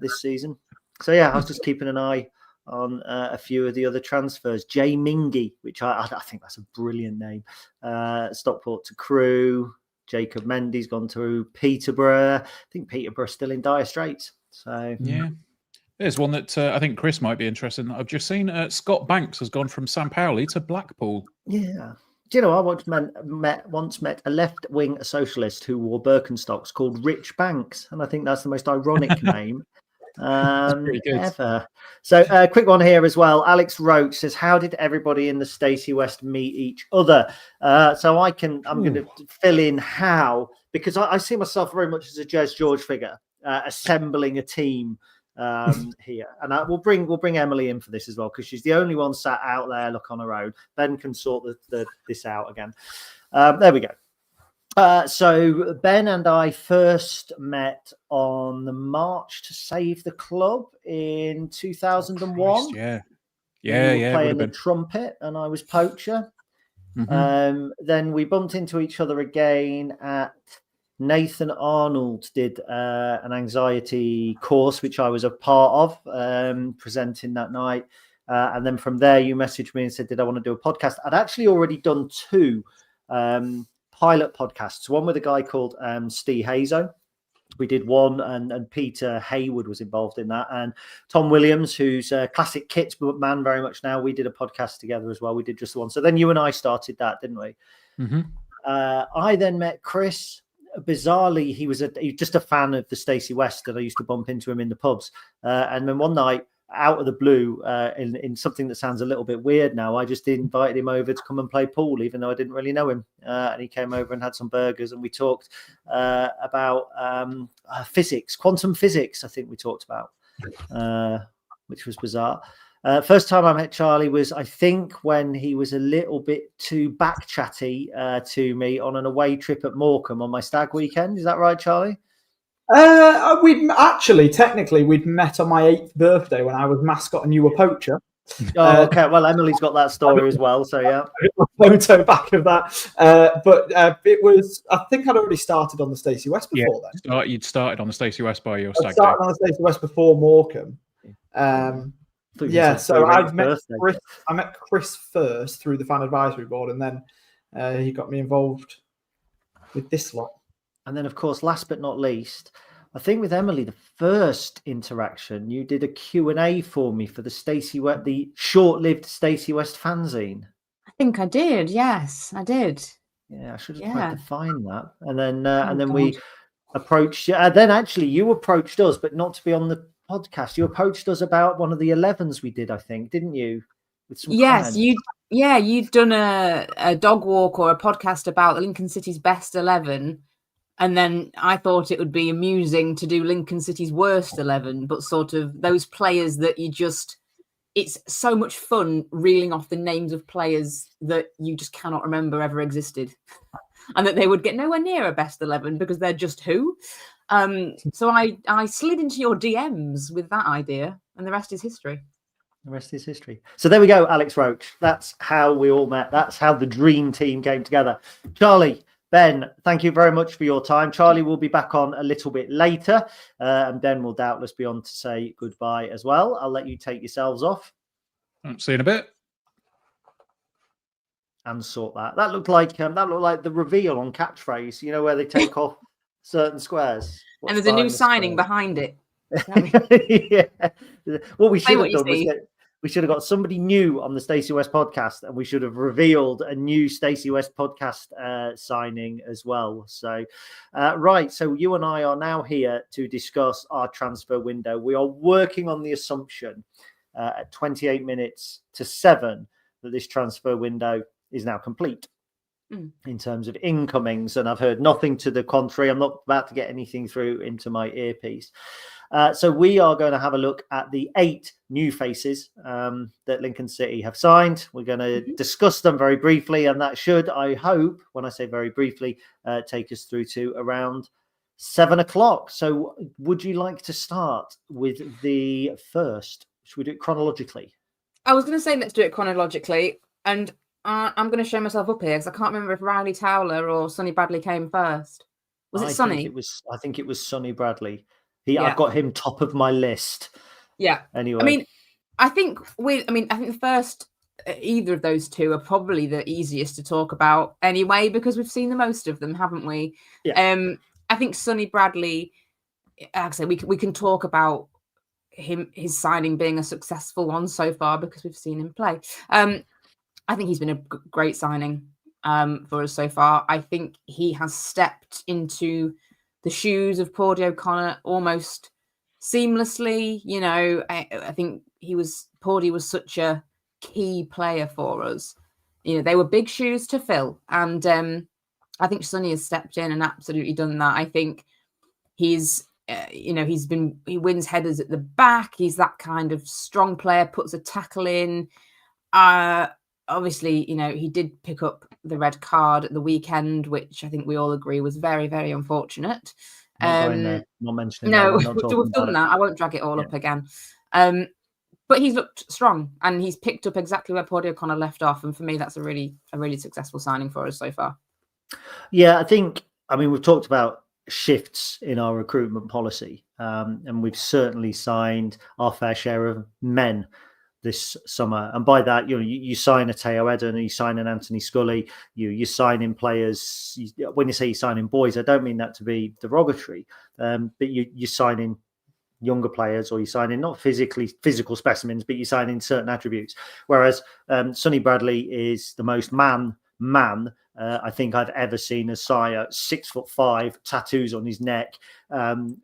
this season. So yeah, I was just keeping an eye on a few of the other transfers. Jay Mingy, which I think that's a brilliant name. Stockport to Crewe. Jacob Mendy's gone to Peterborough. I think Peterborough's still in dire straits. So yeah, there's one that I think Chris might be interested in. I've just seen Scott Banks has gone from St. Pauli to Blackpool. Yeah. Do you know, I once met a left-wing socialist who wore Birkenstocks called Rich Banks, and I think that's the most ironic name ever. So, quick one here as well. Alex Roach says, "How did everybody in the Stacey West meet each other?" So I'm going to fill in how, because I see myself very much as a Jez George figure, assembling a team here, and we'll bring Emily in for this as well, because she's the only one sat out there, look, on her own. Ben can sort this out again. There we go. So Ben and I first met on the March to Save the Club in 2001. Yeah. Playing the trumpet, and I was poacher. Then we bumped into each other again at Nathan Arnold did an anxiety course, which I was a part of, presenting that night. And then from there, you messaged me and said, did I want to do a podcast? I'd actually already done 2 pilot podcasts, one with a guy called Steve Hazo. We did one, and Peter Hayward was involved in that. And Tom Williams, who's a classic Kits man very much now, we did a podcast together as well. We did just the one. So then you and I started that, didn't we? I then met Chris. Bizarrely, he was just a fan of the Stacey West, and I used to bump into him in the pubs. And then one night, out of the blue, in something that sounds a little bit weird now, I just invited him over to come and play pool, even though I didn't really know him. And he came over and had some burgers, and we talked about physics, quantum physics, I think we talked about, which was bizarre. First time I met Charlie was, I think, when he was a little bit too back chatty to me on an away trip at Morecambe on my stag weekend. Is that right, Charlie? Technically, we'd met on my 8th birthday when I was mascot and you were poacher. Oh, okay. Well, Emily's got that story as well. So yeah, photo back of that. But it was. I think I'd already started on the Stacey West before then. You'd started on the Stacey West by your I stag started do. on the Stacey West before Morecambe. Yeah, so I met Chris first through the fan advisory board, and then he got me involved with this lot. And then, of course, last but not least, I think with Emily, the first interaction, you did a Q&A for me for the the short-lived Stacey West fanzine. I think I did. Yes, I did. Yeah, I should have tried to find that. And then, Oh, God. we approached. Then actually, you approached us, but not to be on the podcast. You approached us about one of the 11s we did, I think, didn't you? With some comments. You'd done a dog walk or a podcast about Lincoln City's best 11. And then I thought it would be amusing to do Lincoln City's worst 11, but sort of those players that it's so much fun reeling off the names of players that you just cannot remember ever existed. And that they would get nowhere near a best 11 because they're just who. So I slid into your DMs with that idea, and the rest is history. The rest is history. So there we go, Alex Roach. That's how we all met. That's how the dream team came together. Charlie, Ben, thank you very much for your time. Charlie will be back on a little bit later, and Ben will doubtless be on to say goodbye as well. I'll let you take yourselves off. See you in a bit. And sort that. That looked like the reveal on Catchphrase. You know where they take off certain squares. And there's a new signing behind it. Yeah. What we should have done was we should have got somebody new on the Stacey West podcast, and we should have revealed a new Stacey West podcast signing as well. So, right. So you and I are now here to discuss our transfer window. We are working on the assumption at 28 minutes to 7 that this transfer window is now complete in terms of incomings. And I've heard nothing to the contrary. I'm not about to get anything through into my earpiece. So we are going to have a look at the 8 new faces that Lincoln City have signed. We're going to discuss them very briefly, and that should, I hope, when I say very briefly, take us through to around 7 o'clock. So would you like to start with the first? Should we do it chronologically? I was going to say let's do it chronologically, and I'm going to show myself up here because I can't remember if Riley Towler or Sonny Bradley came first. Was it Sonny? I think it was Sonny Bradley. I've got him top of my list. Yeah. Anyway, I think the first either of those two are probably the easiest to talk about anyway because we've seen the most of them, haven't we? Yeah. I think Sonny Bradley. Like I say, we can talk about his signing being a successful one so far because we've seen him play. I think he's been a great signing for us so far. I think he has stepped into the shoes of Paudie O'Connor almost seamlessly. You know, I think Paudie was such a key player for us. You know, they were big shoes to fill. And I think Sonny has stepped in and absolutely done that. I think he wins headers at the back. He's that kind of strong player, puts a tackle in. Obviously, you know, he did pick up the red card at the weekend, which I think we all agree was very, very unfortunate. Not mentioning no, that. we've done that. I won't drag it all up again. But he's looked strong and he's picked up exactly where Paudie O'Connor left off. And for me, that's a really successful signing for us so far. Yeah, we've talked about shifts in our recruitment policy, and we've certainly signed our fair share of men this summer, and by that, you sign a Teo Eden, you sign an Anthony Scully, you sign in players. When you say you sign in boys, I don't mean that to be derogatory, but you sign in younger players, or you sign in not physical specimens, but you sign in certain attributes. Whereas Sonny Bradley is the most man I think I've ever seen as sire. 6'5", tattoos on his neck.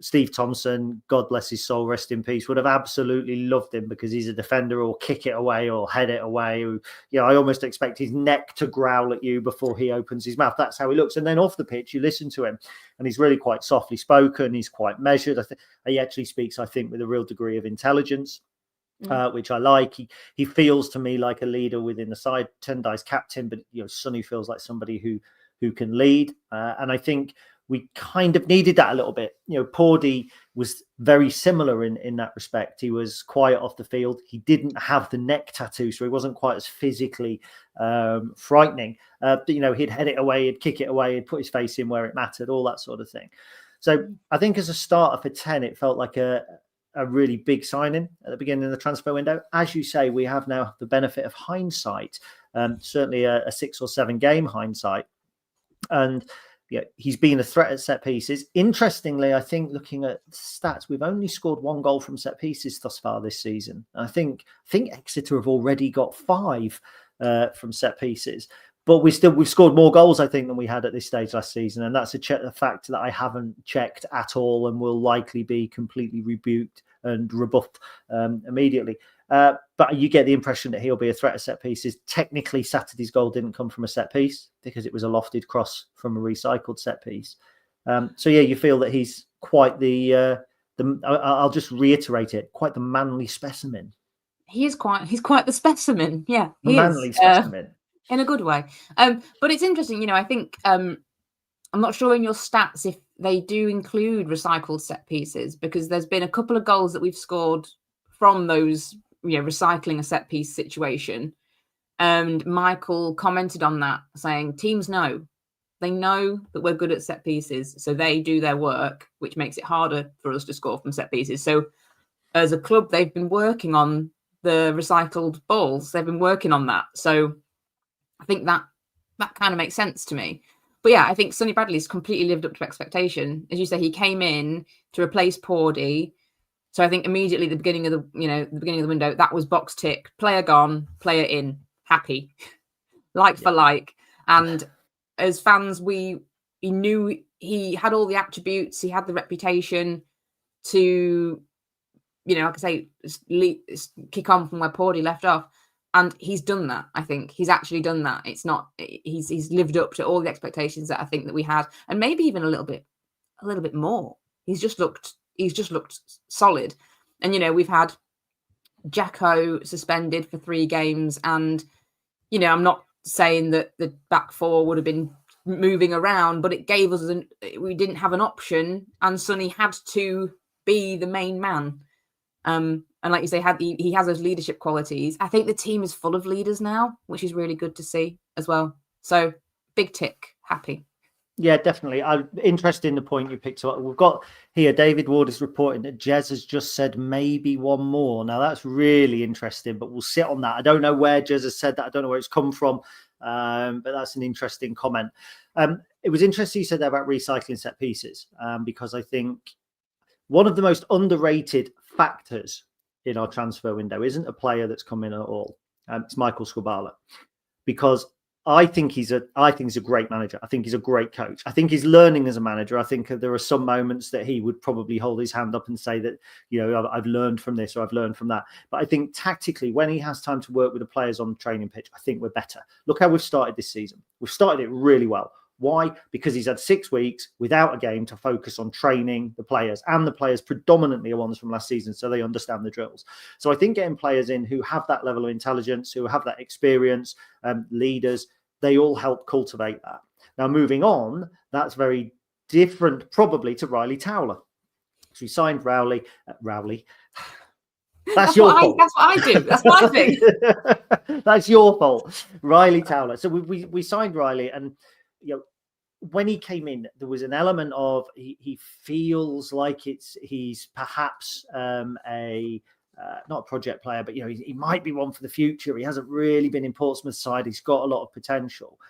Steve Thompson, God bless his soul, rest in peace, would have absolutely loved him because he's a defender who'll kick it away or head it away. I almost expect his neck to growl at you before he opens his mouth. That's how he looks. And then off the pitch, you listen to him, and he's really quite softly spoken. He's quite measured. He actually speaks, I think, with a real degree of intelligence. Which I like. He feels to me like a leader within the side. Tendai's captain, but Sonny feels like somebody who can lead. And I think we kind of needed that a little bit. Pordy was very similar in that respect. He was quiet off the field. He didn't have the neck tattoo, so he wasn't quite as physically frightening. But, he'd head it away, he'd kick it away, he'd put his face in where it mattered, all that sort of thing. So I think as a starter for 10, it felt like a really big signing at the beginning of the transfer window. As you say, we have now the benefit of hindsight, certainly a 6 or 7 game hindsight. And he's been a threat at set pieces. Interestingly, I think looking at stats, we've only scored 1 goal from set pieces thus far this season. I think Exeter have already got 5 from set pieces. But we've scored more goals, I think, than we had at this stage last season. And that's a fact that I haven't checked at all and will likely be completely rebuked and rebuffed immediately. But you get the impression that he'll be a threat at set pieces. Technically, Saturday's goal didn't come from a set piece because it was a lofted cross from a recycled set piece. So, you feel that he's quite I'll just reiterate it, quite the manly specimen. He's quite the specimen. Yeah, he manly is. Specimen. In a good way. But it's interesting, I think I'm not sure in your stats if they do include recycled set pieces, because there's been a couple of goals that we've scored from those, recycling a set piece situation. And Michael commented on that saying teams know. They know that we're good at set pieces, so they do their work, which makes it harder for us to score from set pieces. So as a club, they've been working on the recycled balls. They've been working on that. So I think that kind of makes sense to me. But I think Sonny Bradley's completely lived up to expectation. As you say, he came in to replace Pordy. So I think immediately at the beginning of the window, that was box tick, player gone, player in, happy, for like. And as fans, we knew he had all the attributes, he had the reputation to, like I say, kick on from where Pordy left off. And he's done that. I think he's actually done that. It's not. He's lived up to all the expectations that I think that we had, and maybe even a little bit more. He's just looked solid. And we've had Jacko suspended for 3 games, and I'm not saying that the back 4 would have been moving around, but it gave us we didn't have an option, and Sonny had to be the main man. And like you say, he has those leadership qualities. I think the team is full of leaders now, which is really good to see as well. So big tick, happy. Yeah, definitely. I'm interested in the point you picked up. We've got here, David Ward is reporting that Jez has just said maybe 1 more. Now, that's really interesting, but we'll sit on that. I don't know where Jez has said that. I don't know where it's come from, but that's an interesting comment. It was interesting you said that about recycling set pieces, because I think one of the most underrated factors in our transfer window isn't a player that's come in at all. It's Michael Skubala, because I think he's a great manager. I think he's a great coach. I think he's learning as a manager. I think there are some moments that he would probably hold his hand up and say that, I've learned from this or I've learned from that. But I think tactically, when he has time to work with the players on the training pitch, I think we're better. Look how we've started this season. We've started it really well. Why? Because he's had 6 weeks without a game to focus on training the players, and the players predominantly are ones from last season, so they understand the drills. So I think getting players in who have that level of intelligence, who have that experience, leaders, they all help cultivate that. Now, moving on, that's very different probably to Riley Towler. So we signed Rowley. That's your fault. That's what I do. That's my thing. That's your fault, Riley Towler. So we signed Riley, and when he came in, there was an element of he feels like he's perhaps not a project player, but he might be one for the future. He hasn't really been in Portsmouth's side. He's got a lot of potential,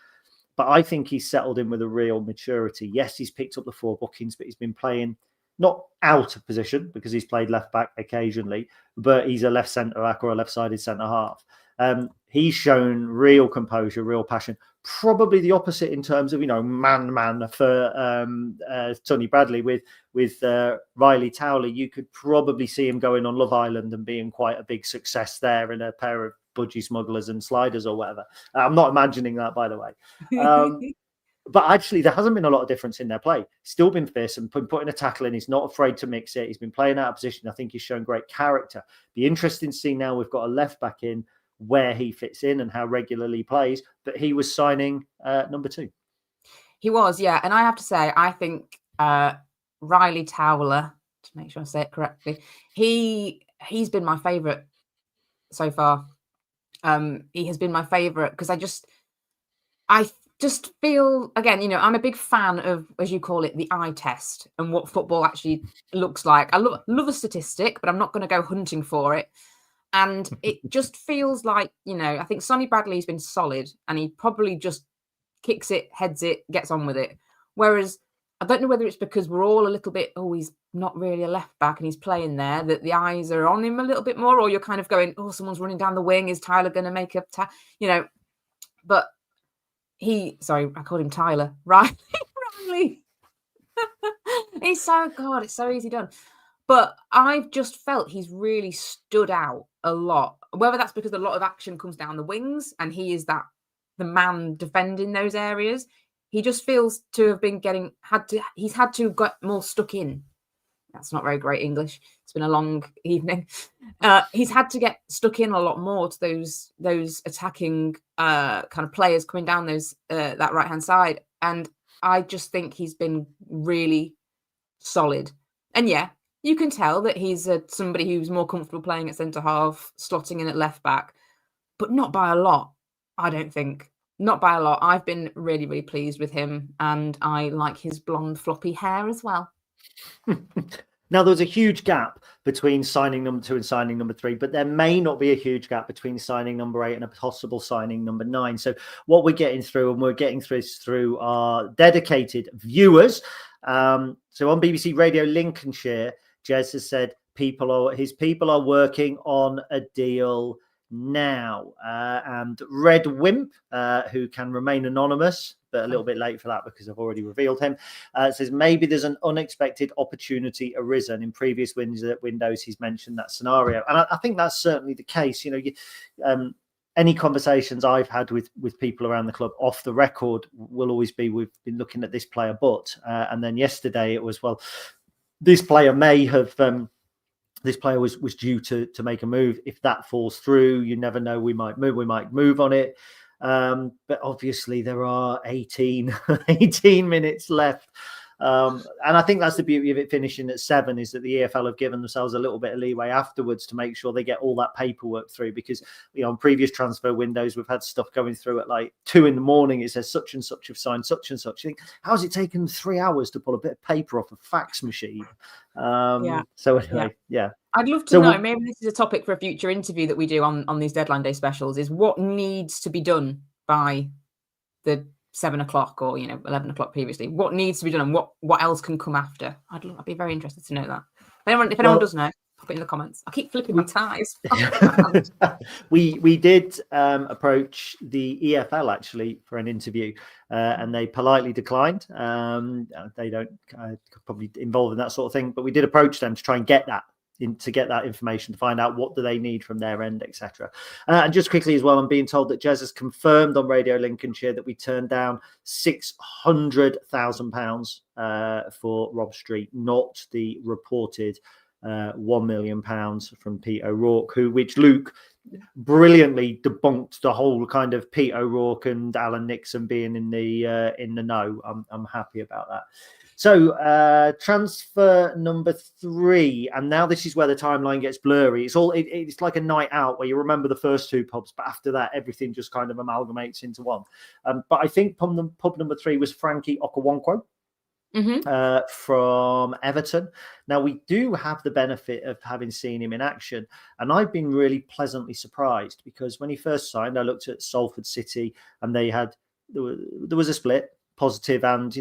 but I think he's settled in with a real maturity. Yes, he's picked up the 4 bookings, but he's been playing not out of position because he's played left back occasionally, but he's a left centre back or a left-sided centre half. He's shown real composure, real passion. Probably the opposite in terms of, man for Sonny Bradley. With Riley Towler, you could probably see him going on Love Island and being quite a big success there in a pair of budgie smugglers and sliders or whatever. I'm not imagining that, by the way. But actually, there hasn't been a lot of difference in their play. Still been fierce and putting a tackle in. He's not afraid to mix it. He's been playing out of position. I think he's shown great character. Be interesting to see now we've got a left back in where he fits in and how regularly he plays. But he was signing number 2. He was, yeah. And I have to say, I think Riley Towler, to make sure I say it correctly, he's been my favourite so far. He has been my favourite because I just feel, again, I'm a big fan of, as you call it, the eye test and what football actually looks like. I love a statistic, but I'm not going to go hunting for it. And it just feels like, I think Sonny Bradley's been solid and he probably just kicks it, heads it, gets on with it. Whereas I don't know whether it's because we're all a little bit, he's not really a left back and he's playing there, that the eyes are on him a little bit more, or you're kind of going, someone's running down the wing. Is Tyler going to make a but sorry, I called him Tyler. Riley. He's it's so easy done. But I've just felt he's really stood out a lot. Whether that's because a lot of action comes down the wings and he is the man defending those areas. He just feels to have been he's had to get more stuck in. That's not very great English. It's been a long evening. He's had to get stuck in a lot more to those attacking kind of players coming down that right-hand side. And I just think he's been really solid. And yeah, you can tell that he's somebody who's more comfortable playing at centre-half, slotting in at left-back, but not by a lot, I don't think. Not by a lot. I've been really, really pleased with him, and I like his blonde, floppy hair as well. Now, there was a huge gap between signing number 2 and signing number 3, but there may not be a huge gap between signing number 8 and a possible signing number 9. So what we're getting through, and we're getting through our dedicated viewers. So on BBC Radio Lincolnshire, Jez has said his people are working on a deal now. And Red Wimp, who can remain anonymous, but a little bit late for that because I've already revealed him, says maybe there's an unexpected opportunity arisen. In previous windows, he's mentioned that scenario. And I think that's certainly the case. Any conversations I've had with people around the club off the record will always be, we've been looking at this player, but, and then yesterday it was, this player may have, this player was due to make a move. If that falls through, you never know. We might move on it. But obviously there are 18 minutes left. And I think that's the beauty of it finishing at 7, is that the EFL have given themselves a little bit of leeway afterwards to make sure they get all that paperwork through, because on previous transfer windows, we've had stuff going through at like 2 a.m. It says such and such have signed such and such. You think, how's it taken 3 hours to pull a bit of paper off a fax machine? So anyway, yeah. I'd love to know, maybe this is a topic for a future interview that we do on these deadline day specials, is what needs to be done by the 7 o'clock or 11 o'clock previously. What needs to be done and what else can come after? I'd be very interested to know that. If anyone does know, pop it in the comments. I keep flipping my ties. We did approach the EFL actually for an interview, and they politely declined. They don't probably involved in that sort of thing, but we did approach them to try and get that information, to find out what do they need from their end, etc. And just quickly as well, I'm being told that Jez has confirmed on Radio Lincolnshire that we turned down £600,000 for Rob Street, not the reported £1 million from Pete O'Rourke, which Luke brilliantly debunked the whole kind of Pete O'Rourke and Alan Nixon being in the know. I'm happy about that. So transfer number 3, and now this is where the timeline gets blurry. It's like a night out where you remember the first 2 pubs, but after that everything just kind of amalgamates into one. But I think pub number 3 was Frankie Okawonkwo. From Everton. Now, we do have the benefit of having seen him in action, and I've been really pleasantly surprised, because when he first signed, I looked at Salford City and there was a split, positive and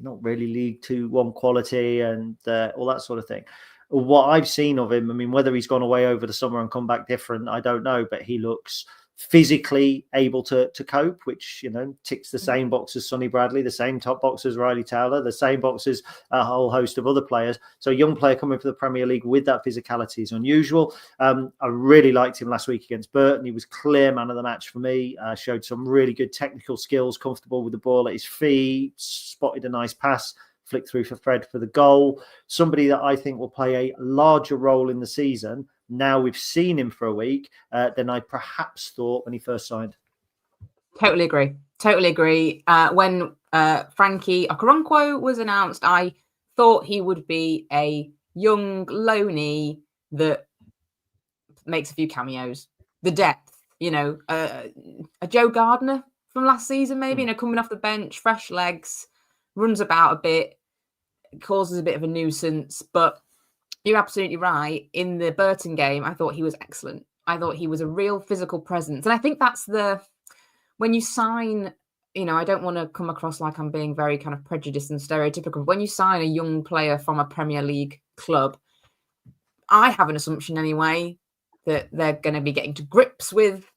not really League 2-1 quality and all that sort of thing. What I've seen of him, I mean, whether he's gone away over the summer and come back different, I don't know, but he looks physically able to cope, which ticks the same box as Sonny Bradley, the same top box as Riley Towler, the same box as a whole host of other players. So a young player coming for the Premier League with that physicality is unusual. I really liked him last week against Burton. He was clear man of the match for me. Showed some really good technical skills, comfortable with the ball at his feet, spotted a nice pass, flicked through for Fred for the goal. Somebody that I think will play a larger role in the season now we've seen him for a week than I perhaps thought when he first signed. Totally agree. Totally agree. When Frankie Okoro was announced, I thought he would be a young loanee that makes a few cameos. The depth, a Joe Gardner from last season, maybe, coming off the bench, fresh legs, runs about a bit, causes a bit of a nuisance. But you're absolutely right. In the Burton game, I thought he was excellent. I thought he was a real physical presence. And I think that's when you sign, I don't want to come across like I'm being very kind of prejudiced and stereotypical. When you sign a young player from a Premier League club, I have an assumption anyway that they're going to be getting to grips with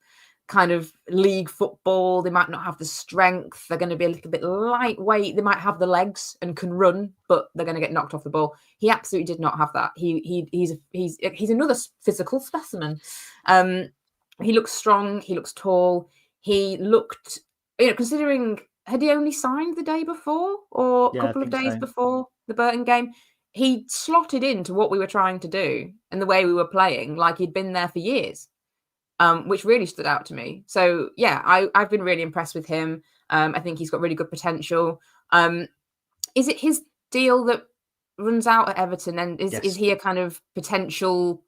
kind of league football. They might not have the strength. They're going to be a little bit lightweight. They might have the legs and can run, but they're going to get knocked off the ball. He absolutely did not have that. He's another physical specimen. He looks strong. He looks tall. He looked, considering, had he only signed the day before or a couple of days before the Burton game? He slotted into what we were trying to do and the way we were playing, like he'd been there for years, which really stood out to me. So, yeah, I've been really impressed with him. I think he's got really good potential. Is it his deal that runs out at Everton? And is he a kind of potential?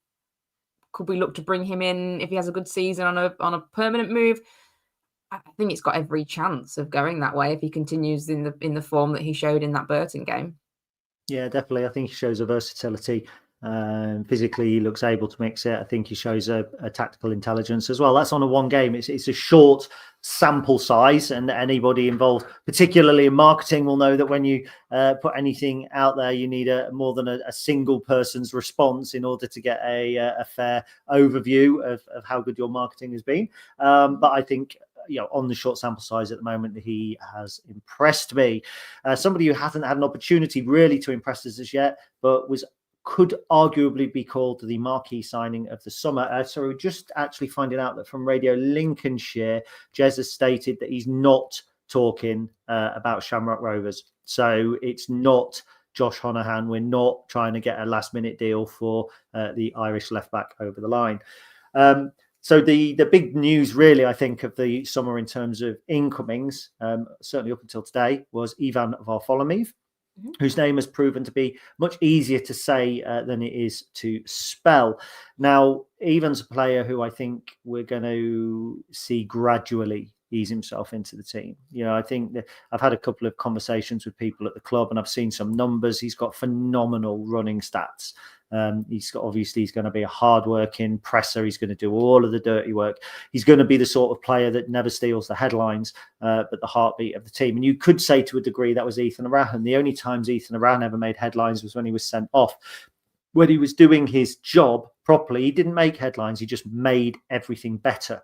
Could we look to bring him in if he has a good season on a permanent move? I think it's got every chance of going that way if he continues in the form that he showed in that Burton game. Yeah, definitely. I think he shows a versatility. Physically, he looks able to mix it. I think he shows a tactical intelligence as well. That's on a one game. It's a short sample size, and anybody involved, particularly in marketing, will know that when you put anything out there, you need more than a single person's response in order to get a fair overview of how good your marketing has been. But I think, on the short sample size at the moment, he has impressed me. Somebody who hasn't had an opportunity really to impress us as yet, but could arguably be called the marquee signing of the summer. So we're just actually finding out that from Radio Lincolnshire, Jez has stated that he's not talking about Shamrock Rovers. So it's not Josh Honohan. We're not trying to get a last-minute deal for the Irish left-back over the line. So the big news, really, I think, of the summer in terms of incomings, certainly up until today, was Ivan Varfolomeev, whose name has proven to be much easier to say than it is to spell. Now, Ivan's a player who I think we're going to see gradually ease himself into the team. I think that I've had a couple of conversations with people at the club and I've seen some numbers. He's got phenomenal running stats. He's going to be a hard-working presser. He's going to do all of the dirty work. He's going to be the sort of player that never steals the headlines, but the heartbeat of the team. And you could say to a degree that was Ethan Arahan. The only times Ethan Arahan ever made headlines was when he was sent off. When he was doing his job properly, he didn't make headlines. He just made everything better.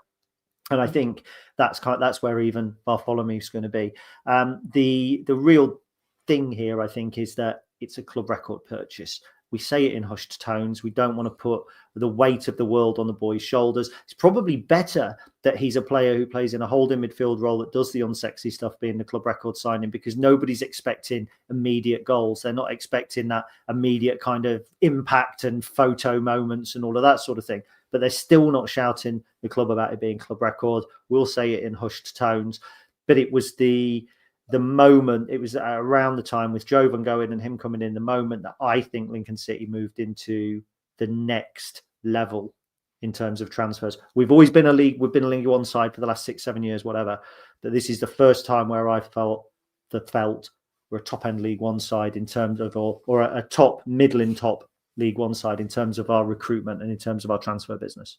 And I think that's where even Bartholomew going to be. The real thing here, I think, is that it's a club record purchase. We say it in hushed tones. We don't want to put the weight of the world on the boy's shoulders. It's probably better that he's a player who plays in a holding midfield role that does the unsexy stuff, being the club record signing, because nobody's expecting immediate goals. They're not expecting that immediate kind of impact and photo moments and all of that sort of thing. But they're still not shouting the club about it being club record. We'll say it in hushed tones. But it was the moment, it was around the time with Jovan going and him coming in, the moment that I think Lincoln City moved into the next level in terms of transfers. We've always been we've been a League One side for the last 6-7 years, whatever. But this is the first time where I felt we're a top end League One side in terms of, or a top, middling top League One side in terms of our recruitment and in terms of our transfer business.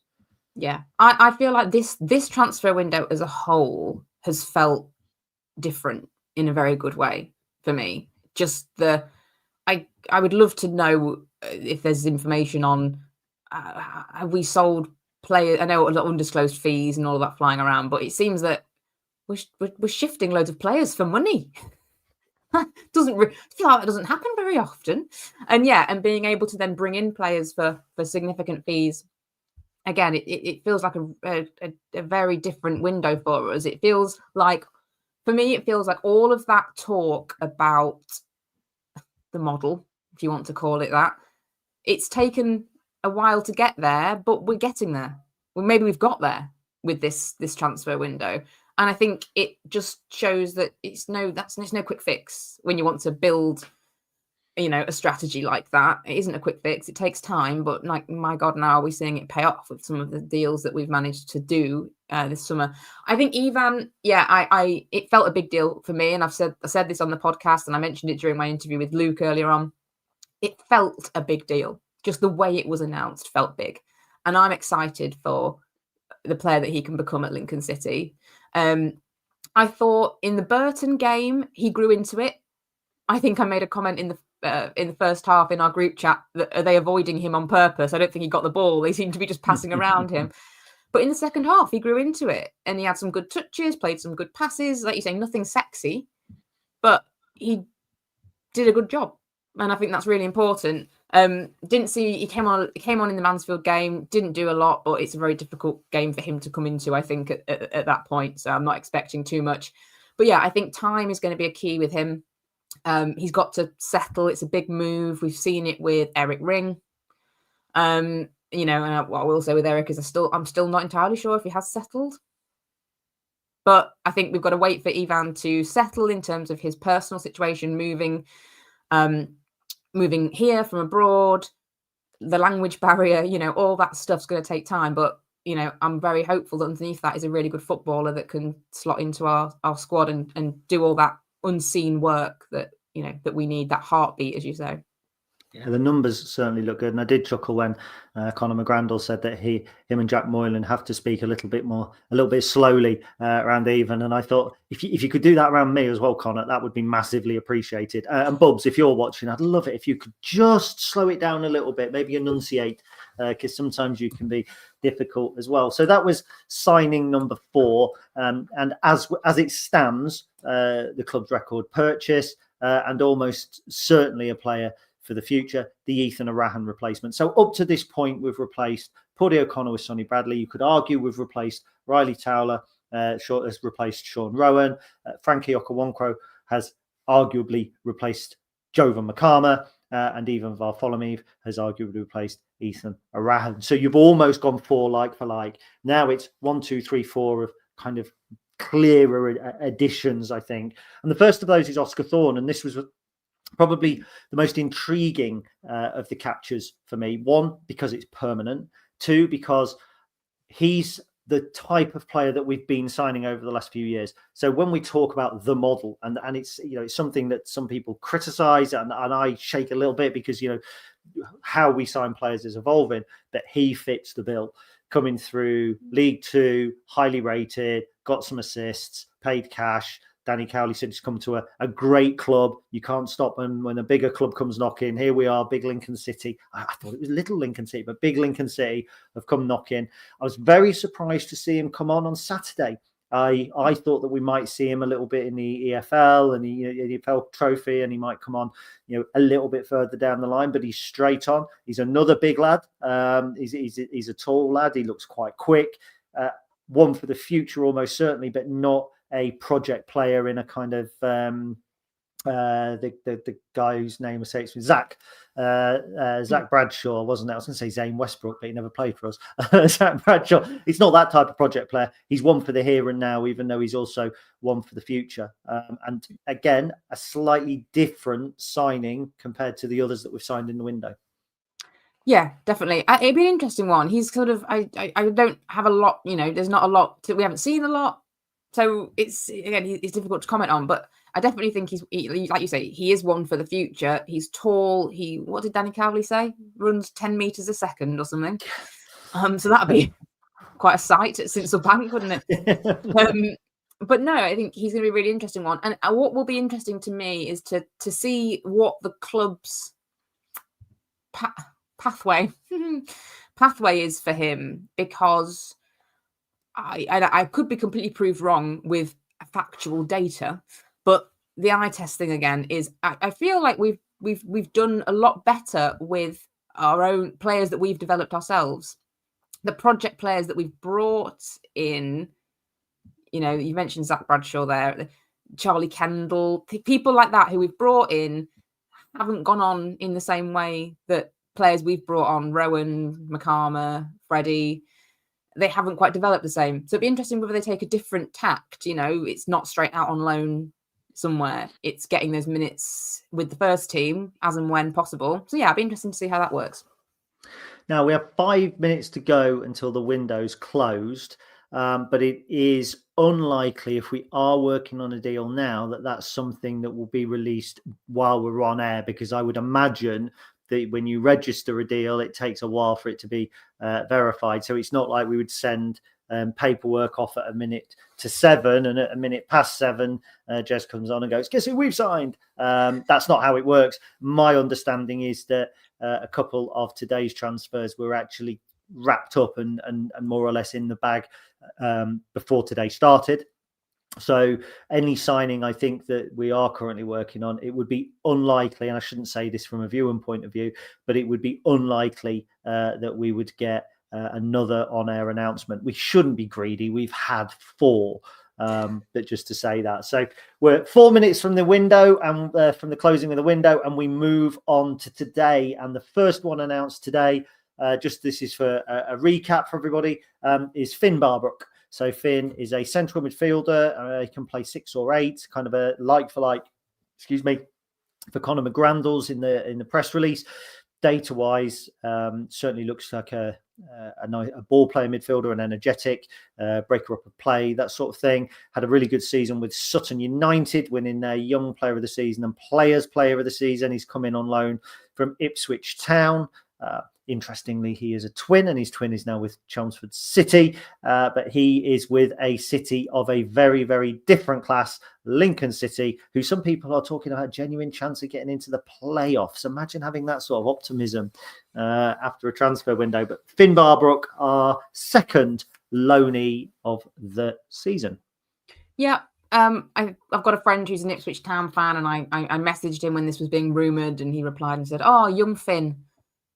Yeah, I feel like this transfer window as a whole has felt different in a very good way for me. Just I would love to know if there's information on have we sold players. I know a lot of undisclosed fees and all of that flying around, but it seems that we're shifting loads of players for money. I feel like that doesn't happen very often. And being able to then bring in players for significant fees. Again, it feels like a very different window for us. It feels like, for me, it feels like all of that talk about the model, if you want to call it that, it's taken a while to get there, but we're getting there. Well, maybe we've got there with this transfer window. And I think it just shows that it's no quick fix when you want to build, a strategy like that. It isn't a quick fix. It takes time, but like, my God, now are we seeing it pay off with some of the deals that we've managed to do this summer? I think Ivan, it felt a big deal for me. And I said this on the podcast, and I mentioned it during my interview with Luke earlier on. It felt a big deal. Just the way it was announced felt big. And I'm excited for the player that he can become at Lincoln City. I thought in the Burton game, he grew into it. I think I made a comment in the first half in our group chat that are they avoiding him on purpose? I don't think he got the ball. They seem to be just passing around him. But in the second half, he grew into it, and he had some good touches, played some good passes. Like you say, nothing sexy, but he did a good job, and I think that's really important. Didn't see he came on in the Mansfield game, didn't do a lot, but it's a very difficult game for him to come into, I think, at that point. So I'm not expecting too much. But yeah, I think time is going to be a key with him. He's got to settle. It's a big move. We've seen it with Eric Ring. And what I will say with Eric is I'm still not entirely sure if he has settled. But I think we've got to wait for Ivan to settle in terms of his personal situation, moving here from abroad, the language barrier, all that stuff's going to take time. But, I'm very hopeful that underneath that is a really good footballer that can slot into our squad and do all that unseen work that we need, that heartbeat, as you say. Yeah, the numbers certainly look good, and I did chuckle when Conor McGrandle said that him and Jack Moylan have to speak a little bit slowly around Ivan, and I thought if you could do that around me as well, Conor, that would be massively appreciated. And Bubs, if you're watching, I'd love it if you could just slow it down a little bit, maybe enunciate, because sometimes you can be difficult as well. So that was signing number 4, and as it stands, the club's record purchase, and almost certainly a player for the future, the Ethan Arahan replacement. So up to this point, we've replaced Paddy O'Connor with Sonny Bradley. You could argue we've replaced Riley Towler, has replaced Sean Rowan. Frankie Okawankwo has arguably replaced Jovan Makama, and even Varfolomiev has arguably replaced Ethan Arahan. So you've almost gone 4 like for like. Now it's 1, 2, 3, 4 of kind of clearer additions, I think. And the first of those is Oscar Thorne, and this was probably the most intriguing of the captures for me. 1, because it's permanent. 2, because he's the type of player that we've been signing over the last few years. So when we talk about the model, and it's it's something that some people criticize, and I shake a little bit because how we sign players is evolving, but he fits the bill. Coming through League 2, highly rated, got some assists, paid cash. Danny Cowley said he's come to a great club. You can't stop them when a bigger club comes knocking. Here we are, big Lincoln City. I thought it was little Lincoln City, but big Lincoln City have come knocking. I was very surprised to see him come on Saturday. I thought that we might see him a little bit in the EFL and the EFL trophy, and he might come on, a little bit further down the line. But he's straight on. He's another big lad. He's a tall lad. He looks quite quick. One for the future, almost certainly, but not a project player in a kind of the guy whose name escapes me, Zach Bradshaw, wasn't it? I was going to say Zane Westbrook, but he never played for us. Zach Bradshaw. He's not that type of project player. He's one for the here and now, even though he's also one for the future. And again, a slightly different signing compared to the others that we've signed in the window. Yeah, definitely. It'd be an interesting one. He's sort of, I don't have a lot, there's not a lot we haven't seen a lot. So it's difficult to comment on, but I definitely think he's like you say, he is one for the future. He's tall. What did Danny Cowley say? Runs 10 meters a second or something. So that'd be quite a sight at Sinsel Bank, wouldn't it? But no, I think he's going to be a really interesting one. And what will be interesting to me is to see what the club's pathway is for him, because I could be completely proved wrong with factual data, but the eye testing again is I feel like we've done a lot better with our own players that we've developed ourselves. The project players that we've brought in, you mentioned Zach Bradshaw there, Charlie Kendall, people like that who we've brought in haven't gone on in the same way that players we've brought on, Rowan, Makama, Freddie, they haven't quite developed the same. So it'd be interesting whether they take a different tact. It's not straight out on loan somewhere. It's getting those minutes with the first team as and when possible. So yeah, it'd be interesting to see how that works. Now we have 5 minutes to go until the window's closed, but it is unlikely, if we are working on a deal now, that that's something that will be released while we're on air, because I would imagine that when you register a deal, it takes a while for it to be verified. So it's not like we would send paperwork off at 7:01, and at 7:01, Jez comes on and goes, "Guess who we've signed?" That's not how it works. My understanding is that a couple of today's transfers were actually wrapped up and more or less in the bag before today started. So any signing I think that we are currently working on, it would be unlikely, and I shouldn't say this from a viewing point of view, but it would be unlikely that we would get another on-air announcement. We shouldn't be greedy. We've had 4, but just to say that. So we're 4 minutes from the window and from the closing of the window, and we move on to today. And the first one announced today, this is for a recap for everybody, is Finn Barbrook. So Finn is a central midfielder. He can play 6 or 8, kind of a like for like, for Conor McGrandles in the press release. Data wise, certainly looks like a ball player midfielder, an energetic breaker up of play, that sort of thing. Had a really good season with Sutton United, winning their Young Player of the Season and Players Player of the Season. He's come in on loan from Ipswich Town. Interestingly, he is a twin, and his twin is now with Chelmsford City, but he is with a city of a very, very different class, Lincoln City, who some people are talking about a genuine chance of getting into the playoffs. Imagine having that sort of optimism after a transfer window. But Finn Barbrook, our second loanee of the season. Yeah. I've got a friend who's an Ipswich Town fan, and I messaged him when this was being rumoured, and he replied and said, "Oh, young Finn."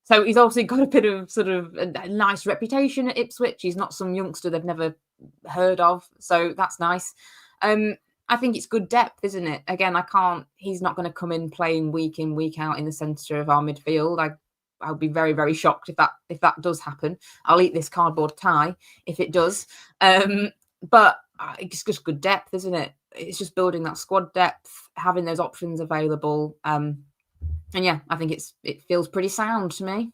So he's obviously got a bit of sort of a nice reputation at Ipswich. He's not some youngster they've never heard of. So that's nice. I think it's good depth, isn't it? Again, he's not going to come in playing week in, week out in the centre of our midfield. I'll be very, very shocked if that does happen. I'll eat this cardboard tie if it does. But it's just good depth, isn't it? It's just building that squad depth, having those options available. And yeah, I think it feels pretty sound to me.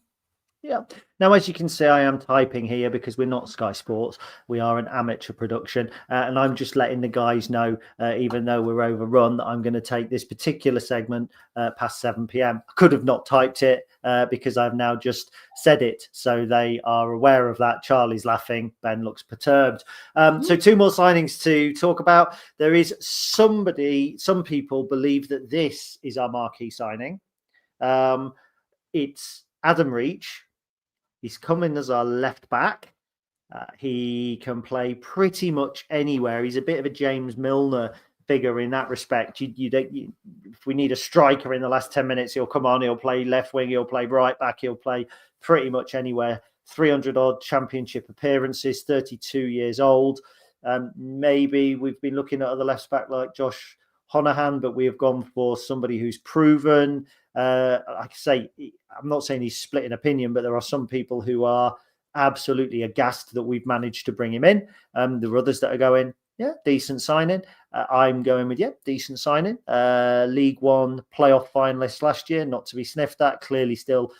Yeah. Now, as you can see, I am typing here because we're not Sky Sports. We are an amateur production. And I'm just letting the guys know, even though we're overrun, that I'm going to take this particular segment past 7 p.m. I could have not typed it because I've now just said it. So they are aware of that. Charlie's laughing. Ben looks perturbed. So 2 more signings to talk about. There is some people believe that this is our marquee signing. It's Adam Reach. He's coming as our left back. He can play pretty much anywhere. He's a bit of a James Milner figure in that respect. If we need a striker in the last 10 minutes, he'll come on. He'll play left wing. He'll play right back. He'll play pretty much anywhere. 300 odd championship appearances. 32 years old. Maybe we've been looking at other left back like Josh Honohan, but we have gone for somebody who's proven. Like I say, I'm not saying he's split in opinion, but there are some people who are absolutely aghast that we've managed to bring him in. There are others that are going, yeah, decent signing. I'm going with, yeah, decent signing. League One playoff finalist last year, not to be sniffed at. Clearly still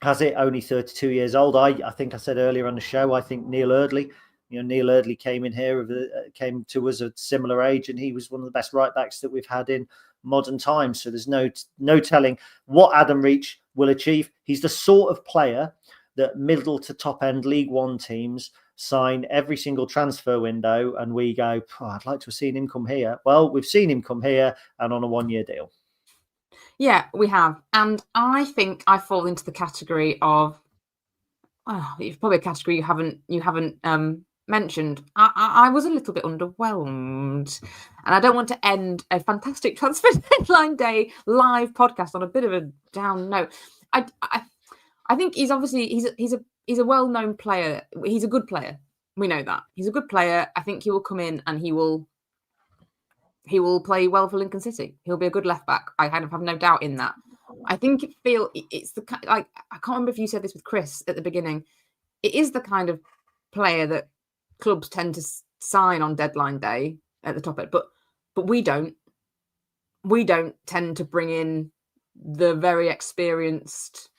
has it, only 32 years old. I think I said earlier on the show, I think Neil Eardley, Neil Eardley came to us at similar age, and he was one of the best right backs that we've had in modern times. So there's no telling what Adam Reach will achieve. He's the sort of player that middle to top end League One teams sign every single transfer window, and we go, I'd like to have seen him come here. Well, we've seen him come here, and on a 1-year deal. Yeah, we have. And I think I fall into the category of, it's probably a category you haven't mentioned. I was a little bit underwhelmed, and I don't want to end a fantastic transfer deadline day live podcast on a bit of a down note. I think he's a well-known player. He's a good player. We know that he's a good player. I think he will come in and he will play well for Lincoln City. He'll be a good left back. I kind of have no doubt in that. I think it's the like, I can't remember if you said this with Chris at the beginning. It is the kind of player that clubs tend to sign on deadline day at the top end, but we don't. We don't tend to bring in the very experienced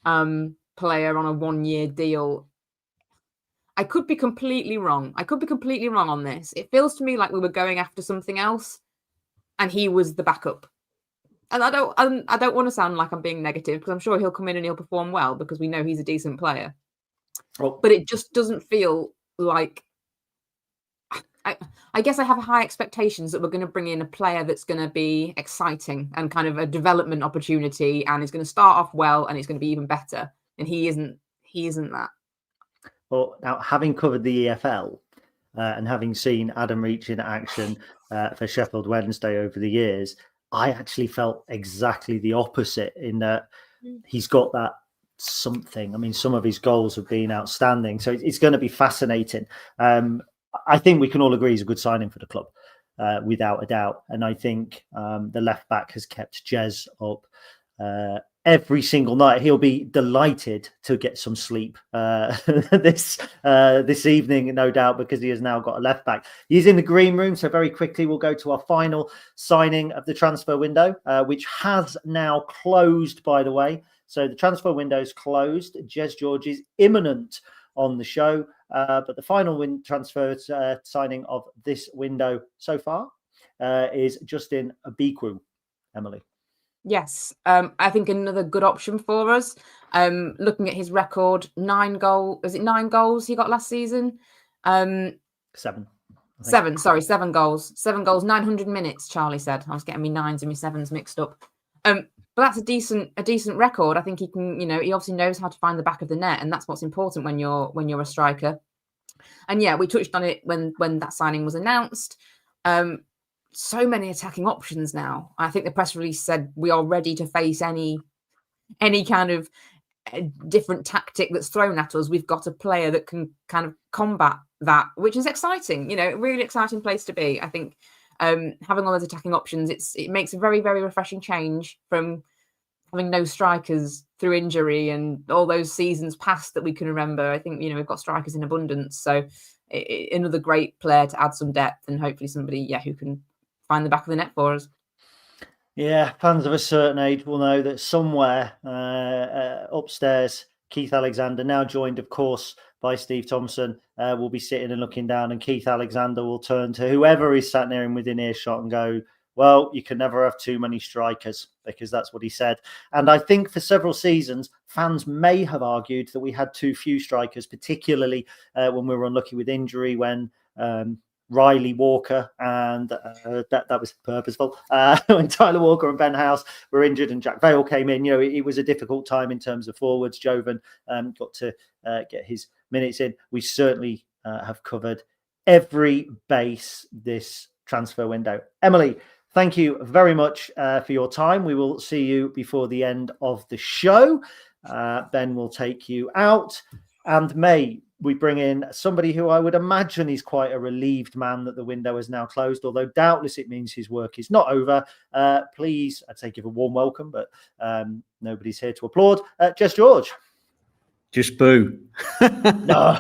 player on a 1-year deal. I could be completely wrong. On this. It feels to me like we were going after something else, and he was the backup. And I don't want to sound like I'm being negative, because I'm sure he'll come in and he'll perform well, because we know he's a decent player. Well, but it just doesn't feel like. I guess I have high expectations that we're going to bring in a player that's going to be exciting and kind of a development opportunity, and is going to start off well, and it's going to be even better. And he isn't that. Well, now, having covered the EFL and having seen Adam Reach in action for Sheffield Wednesday over the years, I actually felt exactly the opposite, in that he's got that something. I mean, some of his goals have been outstanding. So it's going to be fascinating. I think we can all agree he's a good signing for the club, without a doubt. And I think the left back has kept Jez up every single night. He'll be delighted to get some sleep this evening, no doubt, because he has now got a left back. He's in the green room. So very quickly, we'll go to our final signing of the transfer window, which has now closed, by the way. So the transfer window is closed. Jez George is imminent on the show. But the final transfer signing of this window so far is Justin Obikwu. Emily. Yes, I think another good option for us. Looking at his record, 9 goals he got last season? 7. 7 goals. 7 goals, 900 minutes, Charlie said. I was getting me 9s and me 7s mixed up. But that's a decent record. I think he can, he obviously knows how to find the back of the net, and that's what's important when you're a striker. And yeah, we touched on it when that signing was announced. So many attacking options now. I think the press release said we are ready to face any kind of different tactic that's thrown at us. We've got a player that can kind of combat that, which is exciting. A really exciting place to be. I think having all those attacking options, it makes a very, very refreshing change from having no strikers through injury and all those seasons past that we can remember. I think, we've got strikers in abundance. So another great player to add some depth, and hopefully somebody, who can find the back of the net for us. Yeah, fans of a certain age will know that somewhere upstairs, Keith Alexander, now joined, of course, by Steve Thompson, will be sitting and looking down, and Keith Alexander will turn to whoever is sat near him within earshot and go, well, you can never have too many strikers, because that's what he said. And I think for several seasons, fans may have argued that we had too few strikers, particularly when we were unlucky with injury, when Riley Walker, and that was purposeful, when Tyler Walker and Ben House were injured and Jack Vale came in. It was a difficult time in terms of forwards. Jovan got to get his minutes in. We certainly have covered every base this transfer window. Emily, thank you very much for your time. We will see you before the end of the show. Ben will take you out, and may we bring in somebody who I would imagine is quite a relieved man that the window is now closed, although doubtless it means his work is not over. Please, I'd say give a warm welcome, but nobody's here to applaud. Jez George. Just boo. No,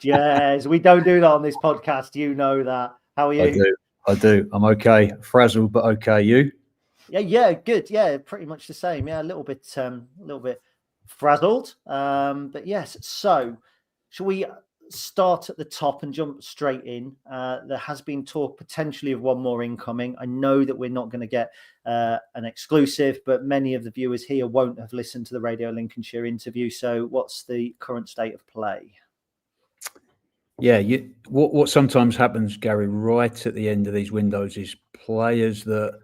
Jez, we don't do that on this podcast. You know that. How are you? I do. I'm okay. Frazzled, but okay. You? Yeah, good. Yeah, pretty much the same. Yeah, a little bit frazzled. But yes. So, shall we start at the top and jump straight in? There has been talk potentially of one more incoming. I know that we're not going to get an exclusive, but many of the viewers here won't have listened to the Radio Lincolnshire interview. So, what's the current state of play? Yeah, what sometimes happens, Gary, right at the end of these windows is players that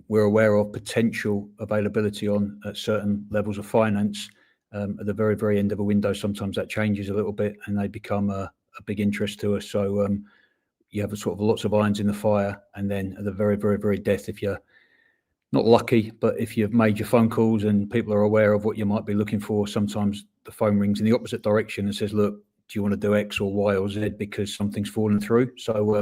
we're aware of potential availability on at certain levels of finance. At the very, very end of a window, sometimes that changes a little bit and they become a big interest to us. So you have sort of lots of irons in the fire, and then at the very, very, very death, if you're not lucky, but if you've made your phone calls and people are aware of what you might be looking for, sometimes the phone rings in the opposite direction and says, look, do you want to do X or Y or Z because something's fallen through? So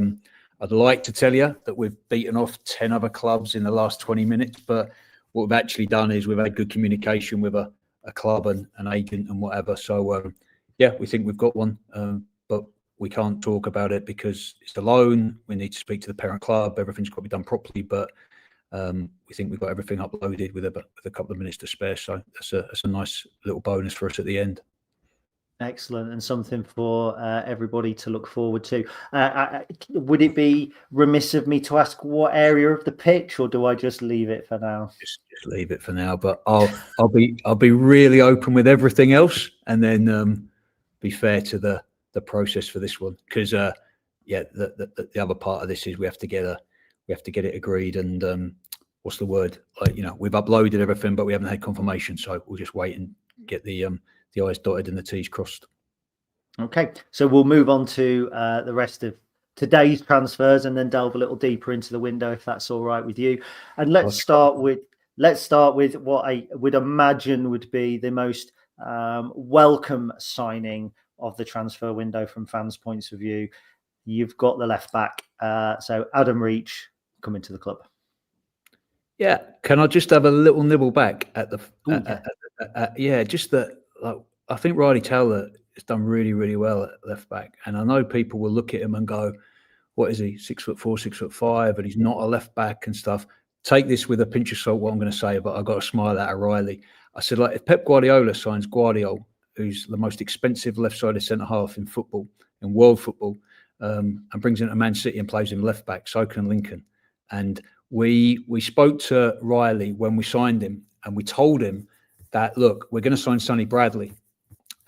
I'd like to tell you that we've beaten off 10 other clubs in the last 20 minutes, but what we've actually done is we've had good communication with a club and an agent and whatever. So yeah, we think we've got one, but we can't talk about it because it's a loan. We need to speak to the parent club. Everything's got to be done properly, but we think we've got everything uploaded with a couple of minutes to spare. So that's a nice little bonus for us at the end. Excellent, and something for everybody to look forward to. Would it be remiss of me to ask what area of the pitch, or do I just leave it for now? Just leave it for now, but I'll be really open with everything else, and then be fair to the process for this one, because the other part of this is we have to get it agreed, and what's the word? Like, we've uploaded everything, but we haven't had confirmation, so we'll just wait and get the I's dotted and the T's crossed. Okay, so we'll move on to the rest of today's transfers and then delve a little deeper into the window, if that's all right with you. And let's start with what I would imagine would be the most welcome signing of the transfer window from fans' points of view. You've got the left back, so Adam Reach coming to the club. Yeah, can I just have a little nibble back at the? Just that. I think Riley Taylor has done really, really well at left back, and I know people will look at him and go, "What is he? 6'4", 6'5", and he's not a left back and stuff." Take this with a pinch of salt, what I'm going to say, but I got a smile out of Riley. I said, if Pep Guardiola signs Guardiola, who's the most expensive left-sided centre half in football, in world football, and brings him to Man City and plays him left back, so can Lincoln. And we spoke to Riley when we signed him, and we told him that, look, we're going to sign Sonny Bradley,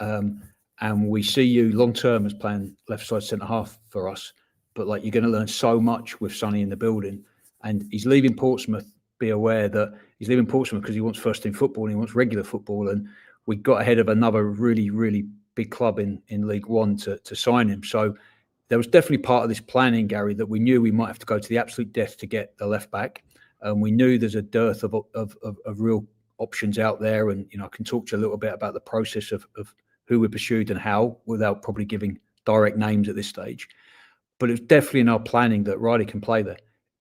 and we see you long term as playing left side centre half for us, but you're going to learn so much with Sonny in the building. And he's leaving Portsmouth. Be aware that he's leaving Portsmouth because he wants first team football and he wants regular football. And we got ahead of another really, really big club in League One to sign him. So there was definitely part of this planning, Gary, that we knew we might have to go to the absolute death to get the left back. And we knew there's a dearth of real options out there. And, I can talk to you a little bit about the process of who we pursued and how, without probably giving direct names at this stage. But it was definitely in our planning that Riley can play there.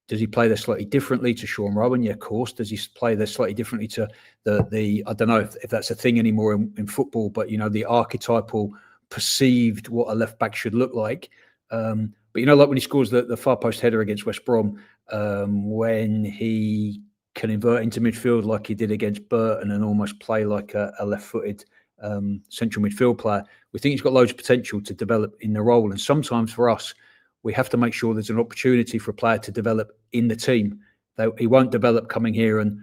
Does he play there slightly differently to Sean Rowan? Yeah, of course. Does he play there slightly differently to the I don't know if that's a thing anymore in football, but, the archetypal perceived what a left back should look like. But, when he scores the far post header against West Brom, when he can invert into midfield like he did against Burton and almost play like a left-footed central midfield player, we think he's got loads of potential to develop in the role. And sometimes for us, we have to make sure there's an opportunity for a player to develop in the team. He won't develop coming here and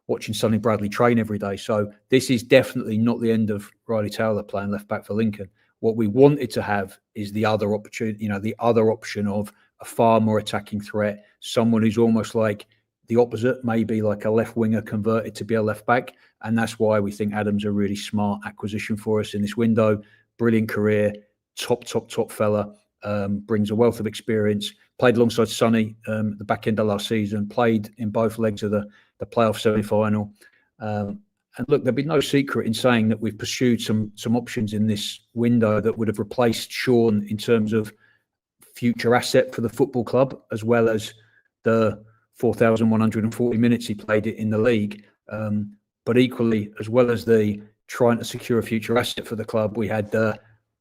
watching Sonny Bradley train every day. So this is definitely not the end of Riley Taylor playing left back for Lincoln. What we wanted to have is the other opportunity, the other option of a far more attacking threat, someone who's almost like the opposite, maybe like a left winger converted to be a left back. And that's why we think Adam's a really smart acquisition for us in this window. Brilliant career, top fella. Brings a wealth of experience, played alongside Sonny the back end of last season, played in both legs of the playoff semi-final. And look, there'd be no secret in saying that we've pursued some options in this window that would have replaced Sean in terms of future asset for the football club, as well as the 4,140 minutes he played in the league. But equally, as well as the trying to secure a future asset for the club, we had the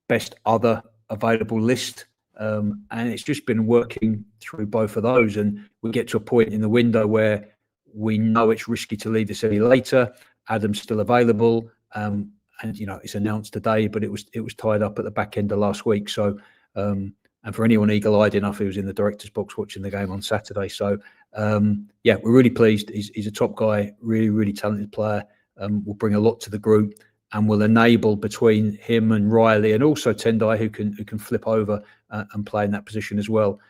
best other available list, and it's just been working through both of those, and we get to a point in the window where we know it's risky to leave this any later. Adam's still available, and it's announced today, but it was tied up at the back end of last week. So and for anyone eagle-eyed enough, he was in the director's box watching the game on Saturday. So we're really pleased. He's a top guy, really, really talented player. Will bring a lot to the group, and will enable between him and Riley, and also Tendai, who can flip over and play in that position as well.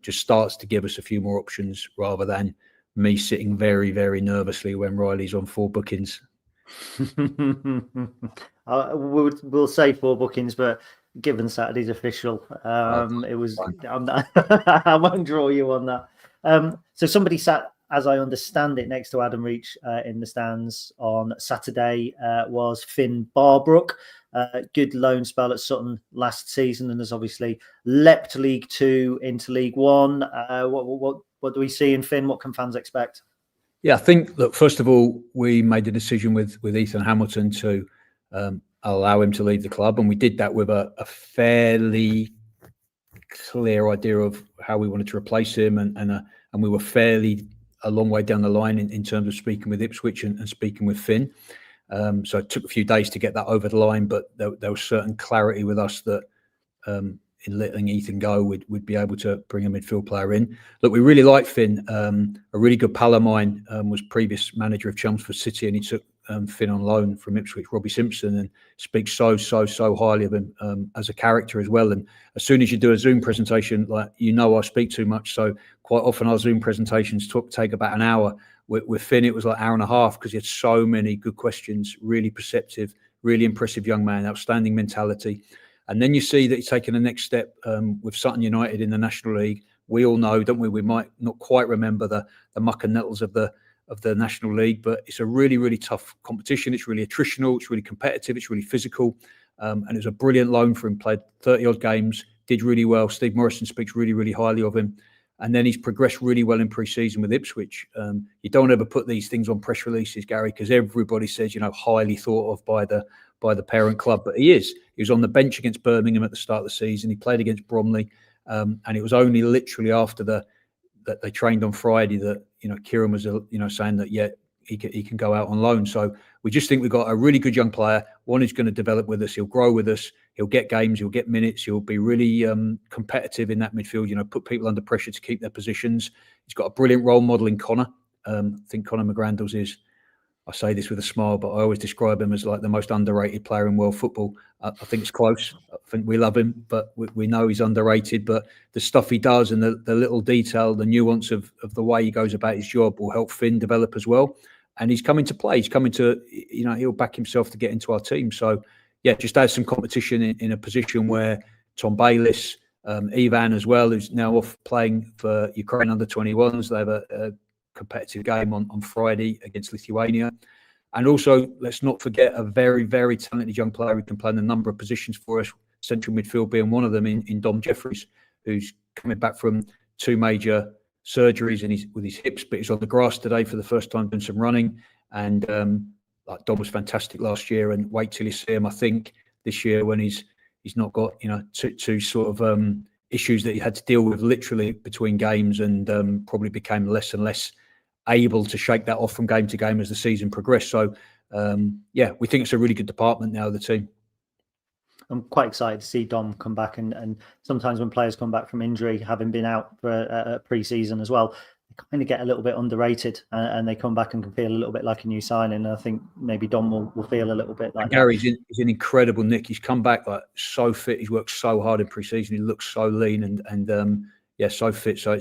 Just starts to give us a few more options rather than me sitting very, very nervously when Riley's on 4 bookings. We'll say 4 bookings, but given Saturday's official, it was. I won't draw you on that. So somebody sat, as I understand it, next to Adam Reach in the stands on Saturday was Finn Barbrook. Good loan spell at Sutton last season, and has obviously leapt League 2 into League 1. What do we see in Finn? What can fans expect? Yeah, I think, look, first of all, we made the decision with Ethan Hamilton to allow him to leave the club. And we did that with a fairly clear idea of how we wanted to replace him. And we were fairly a long way down the line in terms of speaking with Ipswich and speaking with Finn. So it took a few days to get that over the line, but there was certain clarity with us that in letting Ethan go, we'd be able to bring a midfield player in. Look, we really like Finn. A really good pal of mine was previous manager of Chelmsford City, and he took Finn on loan from Ipswich, Robbie Simpson, and speaks so highly of him as a character as well. And as soon as you do a Zoom presentation, like, I speak too much, so quite often our Zoom presentations take about an hour. With Finn, it was like an hour and a half because he had so many good questions, really perceptive, really impressive young man, outstanding mentality. And then you see that he's taken the next step with Sutton United in the National League. We all know, don't we? We might not quite remember the muck and nettles of the National League, but it's a really, really tough competition. It's really attritional. It's really competitive. It's really physical. And it was a brilliant loan for him. Played 30-odd games, did really well. Steve Morrison speaks really, really highly of him. And then he's progressed really well in pre-season with Ipswich. You don't ever put these things on press releases, Gary, because everybody says, highly thought of by the parent club. But he is. He was on the bench against Birmingham at the start of the season. He played against Bromley. And it was only literally after that they trained on Friday that, Kieran was, saying that, he can go out on loan. So we just think we've got a really good young player, one who's going to develop with us. He'll grow with us. He'll get games. He'll get minutes. He'll be really competitive in that midfield, put people under pressure to keep their positions. He's got a brilliant role model in Connor. I think Connor McGrandles is, I say this with a smile, but I always describe him as like the most underrated player in world football. I think it's close. I think we love him, but we know he's underrated. But the stuff he does and the little detail, the nuance of the way he goes about his job will help Finn develop as well. And he's coming to play. He's coming to, he'll back himself to get into our team. So, just add some competition in a position where Tom Bayliss, Ivan as well, who's now off playing for Ukraine under-21s. They have a competitive game on Friday against Lithuania. And also, let's not forget a very, very talented young player who can play in a number of positions for us, central midfield being one of them in Dom Jeffries, who's coming back from 2 major surgeries with his hips, but he's on the grass today for the first time doing some running. And Dom was fantastic last year, and wait till you see him, I think, this year when he's not got, two sort of issues that he had to deal with literally between games, and probably became less and less able to shake that off from game to game as the season progressed. So, we think it's a really good department now, the team. I'm quite excited to see Dom come back, and sometimes when players come back from injury, having been out for a pre-season as well, they kind of get a little bit underrated, and they come back and can feel a little bit like a new signing. And I think maybe Dom will feel a little bit like Gary's he's an incredible Nick. He's come back like so fit. He's worked so hard in pre-season. He looks so lean and so fit. So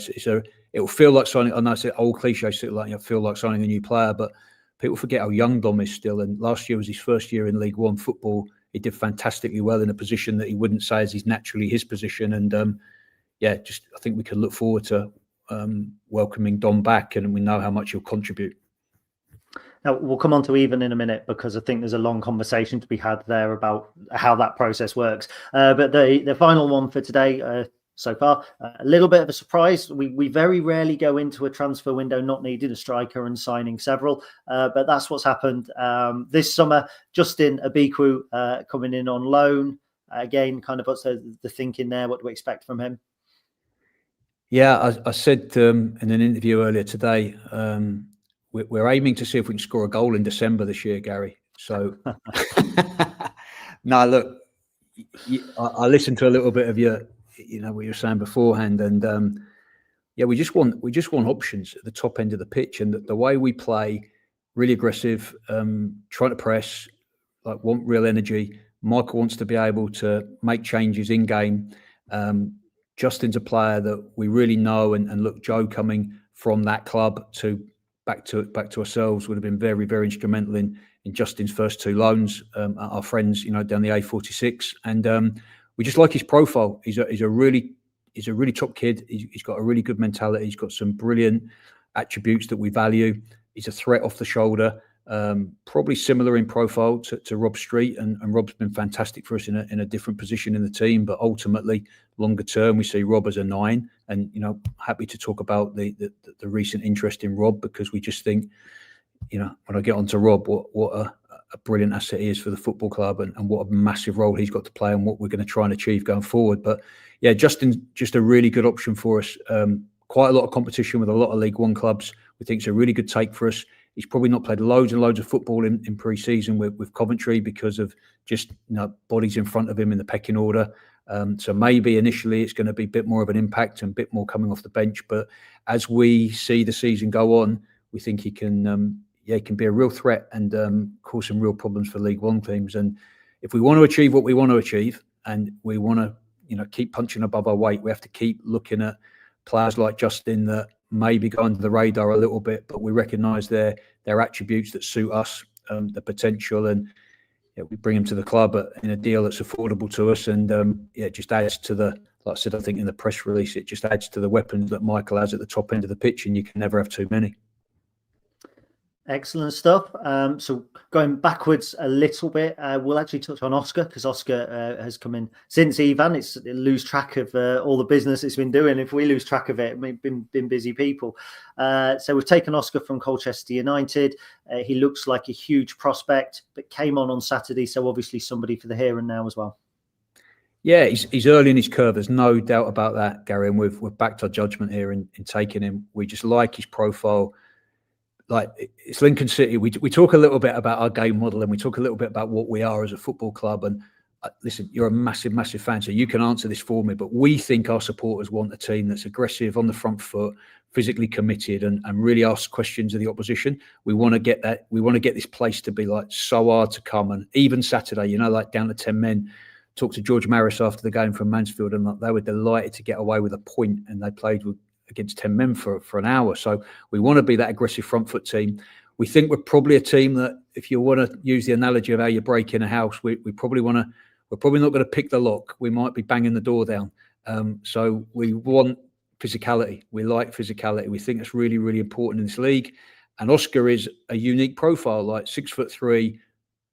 it will feel like signing. I know it's an old cliche, feel like signing a new player, but people forget how young Dom is still. And last year was his first year in League One football. He did fantastically well in a position that he wouldn't say is naturally his position. And I think we can look forward to welcoming Dom back, and we know how much he'll contribute. Now, we'll come on to Even in a minute, because I think there's a long conversation to be had there about how that process works. But the final one for today, so far, a little bit of a surprise. We very rarely go into a transfer window not needing a striker and signing several, but that's what's happened this summer. Justin Obikwu coming in on loan. Again, kind of what's the thinking there? What do we expect from him? Yeah, I said in an interview earlier today, we're aiming to see if we can score a goal in December this year, Gary. So, no, look, I listened to a little bit of what you were saying beforehand, and we just want options at the top end of the pitch, and the way we play, really aggressive, trying to press, want real energy. Michael wants to be able to make changes in game. Justin's a player that we really know, and look, Joe coming from that club back to ourselves would have been very, very instrumental in Justin's first 2 loans. Our friends, down the A46, and we just like his profile. He's a really top kid. He's got a really good mentality. He's got some brilliant attributes that we value. He's a threat off the shoulder. Probably similar in profile to Rob Street, and Rob's been fantastic for us in a different position in the team. But ultimately, longer term, we see Rob as a 9. And happy to talk about the recent interest in Rob, because we just think, when I get onto Rob, what a a brilliant asset he is for the football club, and what a massive role he's got to play and what we're going to try and achieve going forward. But yeah, Justin's just a really good option for us. Quite a lot of competition with a lot of League One clubs. We think it's a really good take for us. He's probably not played loads and loads of football in pre-season with Coventry because of just bodies in front of him in the pecking order. So maybe initially it's going to be a bit more of an impact and a bit more coming off the bench. But as we see the season go on, we think he can be a real threat and cause some real problems for League One teams. And if we want to achieve what we want to achieve, and we want to keep punching above our weight, we have to keep looking at players like Justin that maybe go under the radar a little bit, but we recognise their attributes that suit us, the potential, and we bring them to the club in a deal that's affordable to us. And it just adds to like I said, I think in the press release, it just adds to the weapons that Michael has at the top end of the pitch, and you can never have too many. Excellent stuff. So going backwards a little bit, we'll actually touch on Oscar, because Oscar has come in since Ivan. It's lose track of all the business it's been doing. If we lose track of it, we've been busy people. So we've taken Oscar from Colchester United. He looks like a huge prospect, but came on Saturday. So obviously somebody for the here and now as well. Yeah, he's early in his curve. There's no doubt about that, Gary. And we've backed our judgment here in taking him. We just like his profile. Like, it's Lincoln City. We talk a little bit about our game model, and we talk a little bit about what we are as a football club. And listen, you're a massive, massive fan, so you can answer this for me. But we think our supporters want a team that's aggressive, on the front foot, physically committed, and really ask questions of the opposition. We want to get that. We want to get this place to be like so hard to come. And even Saturday, like down to 10 men. Talked to George Maris after the game from Mansfield, and they were delighted to get away with a point, and they played against 10 men for an hour. So we want to be that aggressive front foot team. We think we're probably a team that, if you want to use the analogy of how you break in a house, we're probably not going to pick the lock. We might be banging the door down. So we want physicality. We like physicality. We think that's really, really important in this league. And Oscar is a unique profile, like 6'3",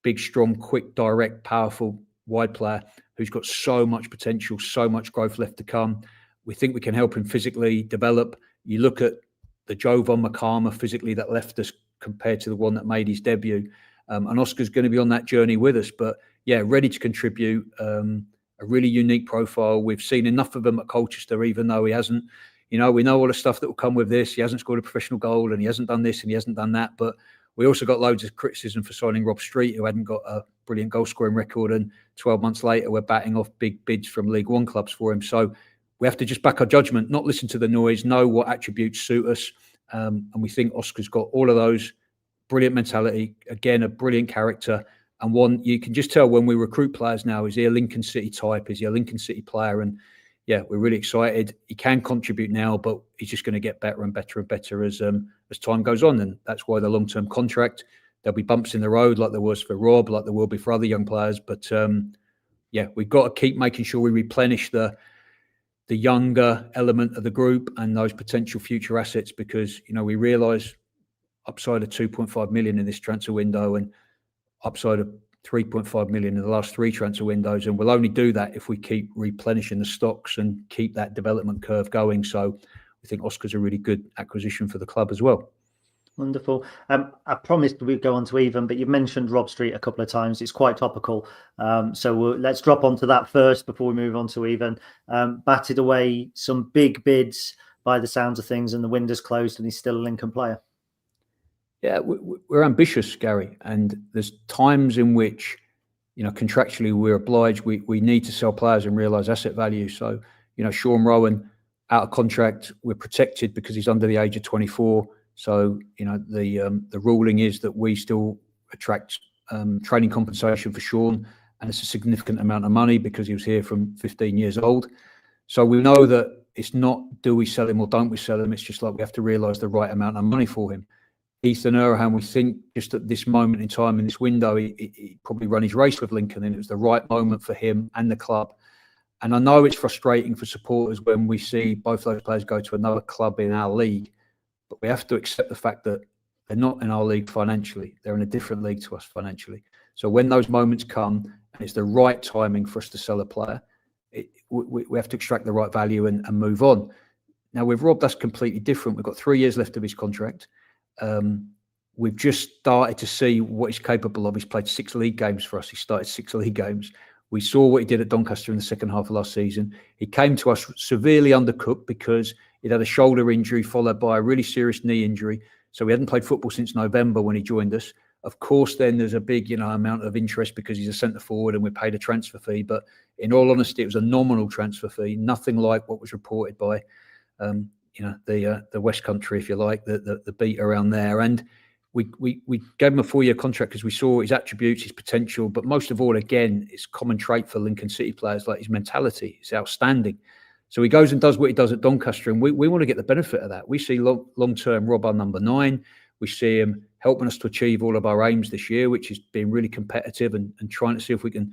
big, strong, quick, direct, powerful, wide player who's got so much potential, so much growth left to come. We think we can help him physically develop. You look at the Jovan Makama physically that left us compared to the one that made his debut. And Oscar's going to be on that journey with us. But yeah, ready to contribute. A really unique profile. We've seen enough of him at Colchester, even though he hasn't, we know all the stuff that will come with this. He hasn't scored a professional goal, and he hasn't done this, and he hasn't done that. But we also got loads of criticism for signing Rob Street, who hadn't got a brilliant goal scoring record. And 12 months later, we're batting off big bids from League One clubs for him. So we have to just back our judgment, not listen to the noise, know what attributes suit us. And we think Oscar's got all of those. Brilliant mentality, again, a brilliant character. And one, you can just tell when we recruit players now, is he a Lincoln City type? Is he a Lincoln City player? And yeah, we're really excited. He can contribute now, but he's just going to get better and better and better as time goes on. And that's why the long-term contract, there'll be bumps in the road like there was for Rob, like there will be for other young players. But yeah, we've got to keep making sure we replenish the younger element of the group and those potential future assets, because, we realise upside of 2.5 million in this transfer window and upside of 3.5 million in the last 3 transfer windows. And we'll only do that if we keep replenishing the stocks and keep that development curve going. So we think Oscar's a really good acquisition for the club as well. Wonderful. I promised we'd go on to Even, but you mentioned Rob Street a couple of times. It's quite topical. So let's drop onto that first before we move on to Even. Batted away some big bids by the sounds of things, and the window's closed, and he's still a Lincoln player. Yeah, we're ambitious, Gary. And there's times in which, contractually we're obliged. We need to sell players and realise asset value. So, Sean Rowan, out of contract, we're protected because he's under the age of 24. So, the ruling is that we still attract training compensation for Sean, and it's a significant amount of money because he was here from 15 years old. So we know that it's not do we sell him or don't we sell him. It's just like we have to realise the right amount of money for him. Ethan Erhan, we think just at this moment in time in this window, he probably run his race with Lincoln, and it was the right moment for him and the club. And I know it's frustrating for supporters when we see both those players go to another club in our league. But we have to accept the fact that they're not in our league financially. They're in a different league to us financially. So when those moments come and it's the right timing for us to sell a player, we have to extract the right value and move on. Now, with Rob, that's completely different. We've got 3 years left of his contract. we've just started to see what he's capable of. He's played 6 league games for us. He started 6 league games. We saw what he did at Doncaster in the second half of last season. He came to us severely undercooked because he'd had a shoulder injury followed by a really serious knee injury. So he hadn't played football since November when he joined us. Of course, then there's a big, amount of interest because he's a centre forward and we paid a transfer fee. But in all honesty, it was a nominal transfer fee, nothing like what was reported by, the West Country, if you like, the beat around there. And we gave him a 4-year contract because we saw his attributes, his potential. But most of all, again, it's a common trait for Lincoln City players, like his mentality. It's outstanding. So he goes and does what he does at Doncaster, and we want to get the benefit of that. We see long-term Rob, our number 9. We see him helping us to achieve all of our aims this year, which is being really competitive and trying to see if we can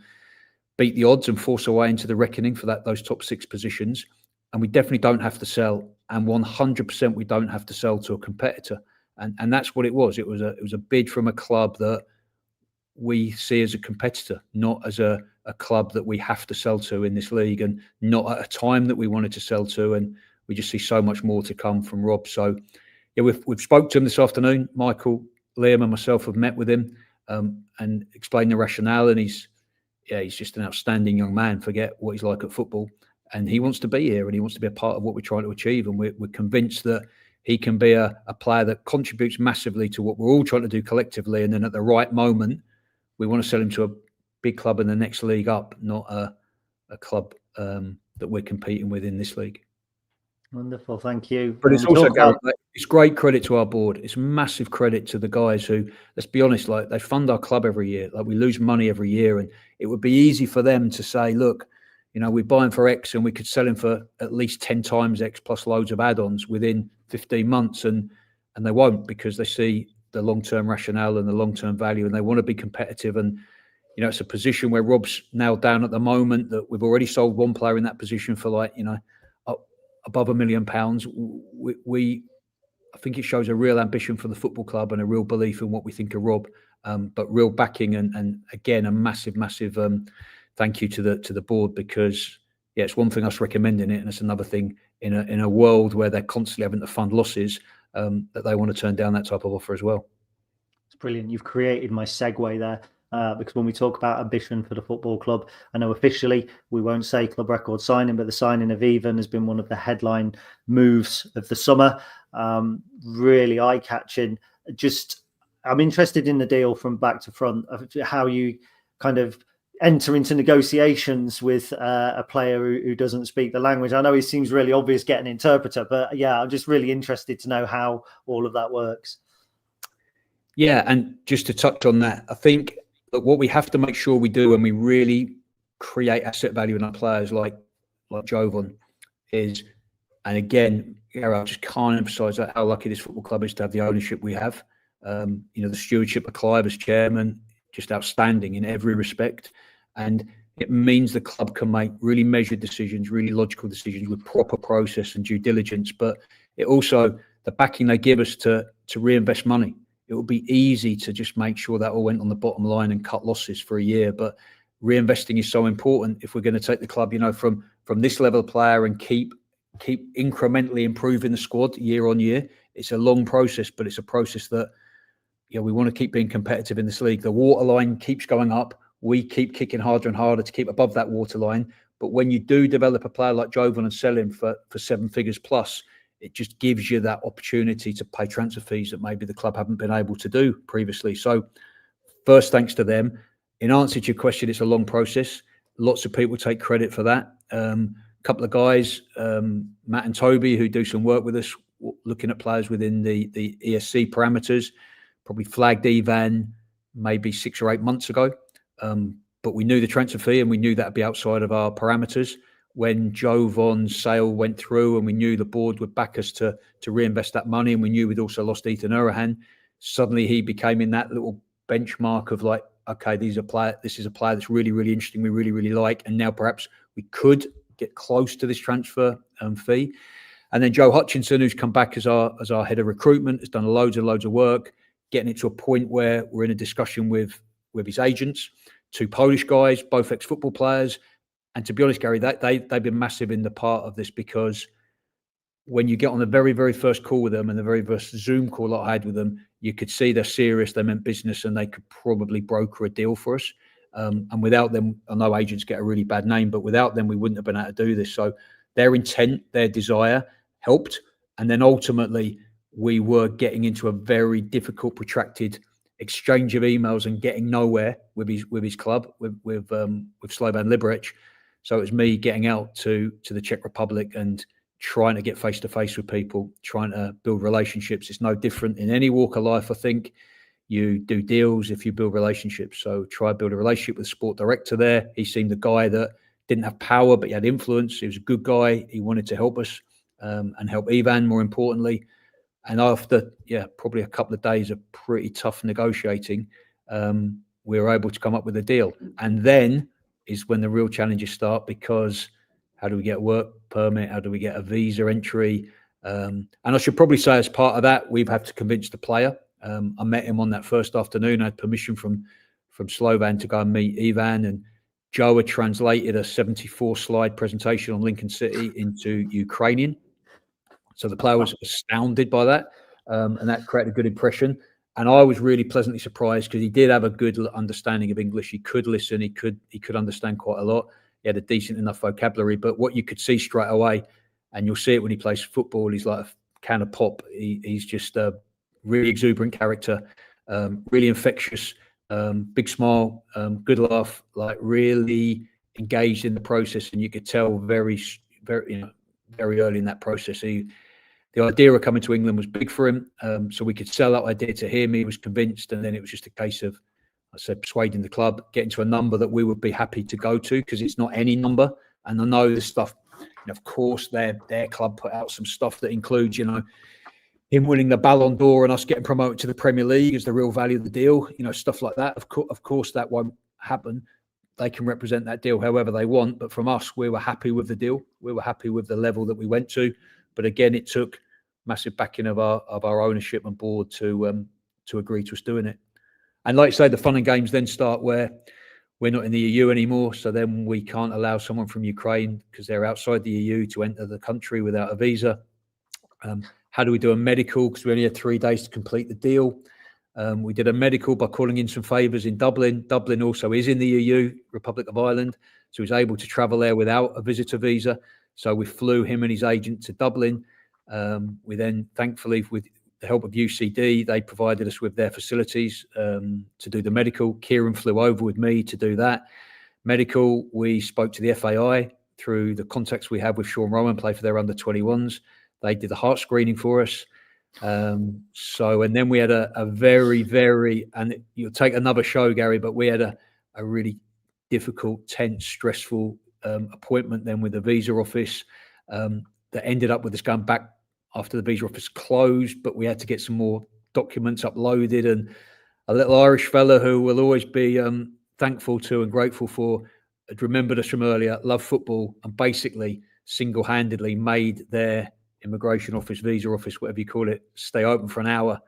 beat the odds and force our way into the reckoning for those top 6 positions. And we definitely don't have to sell, and 100% we don't have to sell to a competitor. And that's what it was. It was a bid from a club that we see as a competitor, not as a club that we have to sell to in this league, and not at a time that we wanted to sell to. And we just see so much more to come from Rob. So yeah, we've spoke to him this afternoon. Michael, Liam and myself have met with him and explained the rationale. And he's just an outstanding young man. Forget what he's like at football. And he wants to be here and he wants to be a part of what we're trying to achieve. And we're convinced that he can be a player that contributes massively to what we're all trying to do collectively. And then at the right moment, we want to sell him to a big club in the next league up, not a club that we're competing with in this league. Wonderful, thank you. But it's also, Gary, it's great credit to our board. It's massive credit to the guys who, let's be honest, like they fund our club every year. Like we lose money every year, and it would be easy for them to say, look, we're buying for X and we could sell him for at least 10 times X plus loads of add-ons within 15 months. And they won't, because they see the long-term rationale and the long-term value, and they want to be competitive. And, it's a position where Rob's nailed down at the moment that we've already sold one player in that position for above £1 million. I think it shows a real ambition for the football club and a real belief in what we think of Rob, but real backing and again, a massive thank you to the board, because it's one thing us recommending it, and it's another thing in a world where they're constantly having to fund losses, that they want to turn down that type of offer as well. It's brilliant. You've created my segue there. Because when we talk about ambition for the football club, I know officially we won't say club record signing, but the signing of Evan has been one of the headline moves of the summer. Really eye-catching. I'm interested in the deal from back to front, of how you kind of enter into negotiations with a player who doesn't speak the language. I know it seems really obvious getting an interpreter, but yeah, I'm just really interested to know how all of that works. Yeah, and just to touch on that, I think what we have to make sure we do when we really create asset value in our players like Jovan is, and again, I just can't emphasise that how lucky this football club is to have the ownership we have. The stewardship of Clive as chairman, just outstanding in every respect. And it means the club can make really measured decisions, really logical decisions with proper process and due diligence. But it also, the backing they give us to reinvest money. It would be easy to just make sure that all went on the bottom line and cut losses for a year. But reinvesting is so important if we're going to take the club, from this level of player and keep incrementally improving the squad year on year. It's a long process, but it's a process that we want to keep being competitive in this league. The waterline keeps going up. We keep kicking harder and harder to keep above that waterline. But when you do develop a player like Jovan and sell him for 7 figures plus, it just gives you that opportunity to pay transfer fees that maybe the club haven't been able to do previously. So first, thanks to them. In answer to your question, it's a long process. Lots of people take credit for that. A couple of guys, Matt and Toby, who do some work with us, looking at players within the ESC parameters, probably flagged Evan maybe 6 or 8 months ago. But we knew the transfer fee and we knew that would be outside of our parameters. When Jovan's sale went through and we knew the board would back us to reinvest that money, and we knew we'd also lost Ethan Urahan, suddenly he became in that little benchmark of like, okay, this is a player that's really, really interesting, we really, really like, and now perhaps we could get close to this transfer fee. And then Joe Hutchinson, who's come back as our head of recruitment, has done loads and loads of work, getting it to a point where we're in a discussion with his agents, 2 Polish guys, both ex-football players. And to be honest, Gary, they've been massive in the part of this, because when you get on the very, very first call with them and the very first Zoom call that I had with them, you could see they're serious, they meant business, and they could probably broker a deal for us. And without them, I know agents get a really bad name, but without them, we wouldn't have been able to do this. So their intent, their desire helped. And then ultimately, we were getting into a very difficult, protracted exchange of emails and getting nowhere with his club, with Slovan Liberec. So it was me getting out to the Czech Republic and trying to get face to face with people, trying to build relationships. It's no different in any walk of life. I think you do deals if you build relationships. So try to build a relationship with the sport director there. He seemed the guy that didn't have power, but he had influence. He was a good guy. He wanted to help us and help Ivan, more importantly. And after, probably a couple of days of pretty tough negotiating, we were able to come up with a deal. And then is when the real challenges start, because how do we get a work permit? How do we get a visa entry? And I should probably say, as part of that, we've had to convince the player. I met him on that first afternoon. I had permission from Slovan to go and meet Ivan, and Joe had translated a 74-slide presentation on Lincoln City into Ukrainian. So the player was astounded by that, and that created a good impression. And I was really pleasantly surprised because he did have a good understanding of English. He could listen. He could understand quite a lot. He had a decent enough vocabulary. But what you could see straight away, and you'll see it when he plays football, he's like a can of pop. He's just a really exuberant character, really infectious, big smile, good laugh, like really engaged in the process. And you could tell very early in that process, the idea of coming to England was big for him. So we could sell that idea to him. He was convinced. And then it was just a case of, I said, persuading the club, getting to a number that we would be happy to go to, because it's not any number. And I know this stuff, of course, their club put out some stuff that includes, him winning the Ballon d'Or and us getting promoted to the Premier League is the real value of the deal, stuff like that. Of course, that won't happen. They can represent that deal however they want. But from us, we were happy with the deal. We were happy with the level that we went to. But again, it took massive backing of our ownership and board to agree to us doing it. And like I say, the fun and games then start where we're not in the EU anymore. So then we can't allow someone from Ukraine, because they're outside the EU, to enter the country without a visa. How do we do a medical? Because we only had 3 days to complete the deal. We did a medical by calling in some favours in Dublin. Dublin also is in the EU, Republic of Ireland. So he was able to travel there without a visitor visa. So we flew him and his agent to Dublin. We then, thankfully, with the help of UCD, they provided us with their facilities to do the medical. Kieran flew over with me to do that medical. We spoke to the FAI through the contacts we have with Sean Rowan, play for their under-21s. They did the heart screening for us. And then we had a very, very, and you'll take another show, Gary, but we had a really difficult, tense, stressful appointment then with the visa office that ended up with us going back after the visa office closed, but we had to get some more documents uploaded. And a little Irish fella who will always be thankful to and grateful for, had remembered us from earlier, loved football, and basically single-handedly made their immigration office, visa office, whatever you call it, stay open for an hour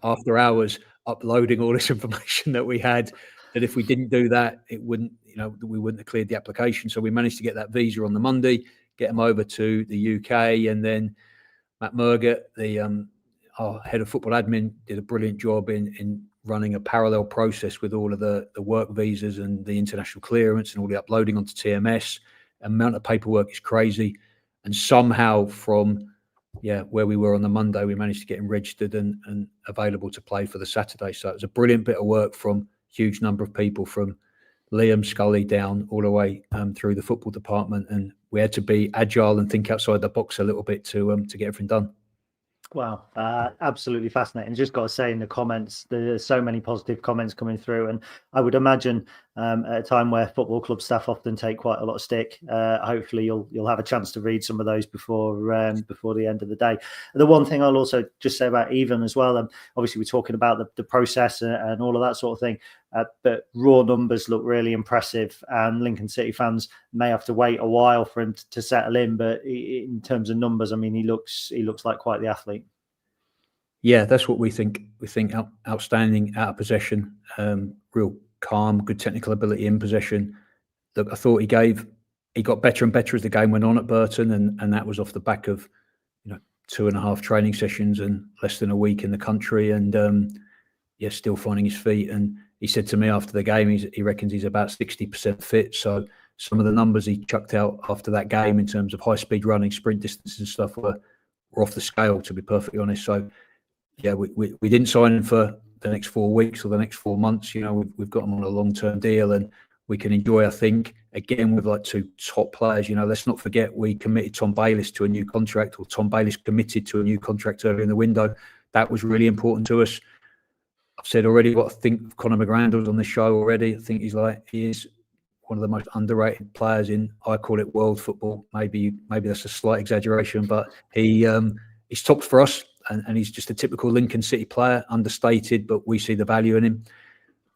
after hours, uploading all this information that we had, that if we didn't do that, it wouldn't, we wouldn't have cleared the application. So we managed to get that visa on the Monday, get them over to the UK, and then Matt Murgett, our head of football admin, did a brilliant job in running a parallel process with all of the work visas and the international clearance and all the uploading onto TMS. The amount of paperwork is crazy. And somehow from where we were on the Monday, we managed to get him registered and available to play for the Saturday. So it was a brilliant bit of work from a huge number of people, from Liam Scully down all the way through the football department. And we had to be agile and think outside the box a little bit to get everything done. Wow, absolutely fascinating. Just got to say, in the comments, there's so many positive comments coming through, and I would imagine at a time where football club staff often take quite a lot of stick, hopefully you'll have a chance to read some of those before the end of the day. The one thing I'll also just say about Ivan as well, obviously we're talking about the process and all of that sort of thing, but raw numbers look really impressive, and Lincoln City fans may have to wait a while for him to settle in, but in terms of numbers, I mean, he looks like quite the athlete. Yeah, that's what we think. We think outstanding out of possession, real calm, good technical ability in possession. Look, I thought he got better and better as the game went on at Burton, and that was off the back of 2.5 training sessions and less than a week in the country, and still finding his feet. And he said to me after the game, he reckons he's about 60% fit. So some of the numbers he chucked out after that game in terms of high speed running, sprint distances and stuff were off the scale, to be perfectly honest. So yeah, we didn't sign him for the next 4 weeks or the next 4 months. We've got him on a long-term deal, and we can enjoy, I think, again, with like 2 top players. Let's not forget we committed Tom Bayliss to a new contract, or Tom Bayliss committed to a new contract earlier in the window. That was really important to us. I've said already what I think of Conor McGrandles on this show already. I think he is one of the most underrated players in, I call it, world football. Maybe that's a slight exaggeration, but he's topped for us, and he's just a typical Lincoln City player, understated, but we see the value in him.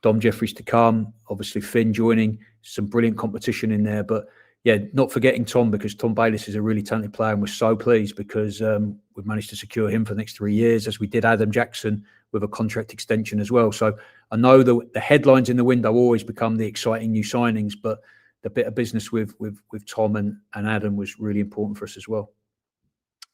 Dom Jeffries to come, obviously Finn joining, some brilliant competition in there. But yeah, not forgetting Tom, because Tom Bayliss is a really talented player, and we're so pleased because we've managed to secure him for the next 3 years, as we did Adam Jackson with a contract extension as well. So I know the headlines in the window always become the exciting new signings, but the bit of business with Tom and Adam was really important for us as well.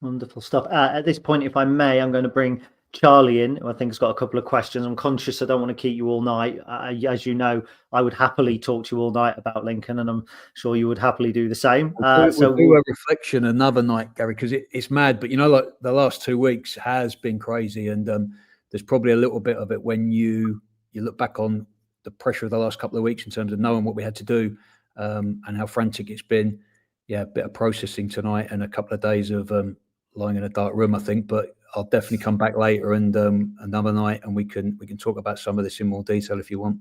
Wonderful stuff. At this point, if I may, I'm going to bring Charlie in, who I think has got a couple of questions. I'm conscious I don't want to keep you all night. As you know, I would happily talk to you all night about Lincoln, and I'm sure you would happily do the same. We'll do a reflection another night, Gary, because it's mad. But like the last 2 weeks has been crazy, and there's probably a little bit of it when you look back on the pressure of the last couple of weeks in terms of knowing what we had to do and how frantic it's been. Yeah, a bit of processing tonight and a couple of days of lying in a dark room, I think. But I'll definitely come back later and another night, and we can talk about some of this in more detail if you want.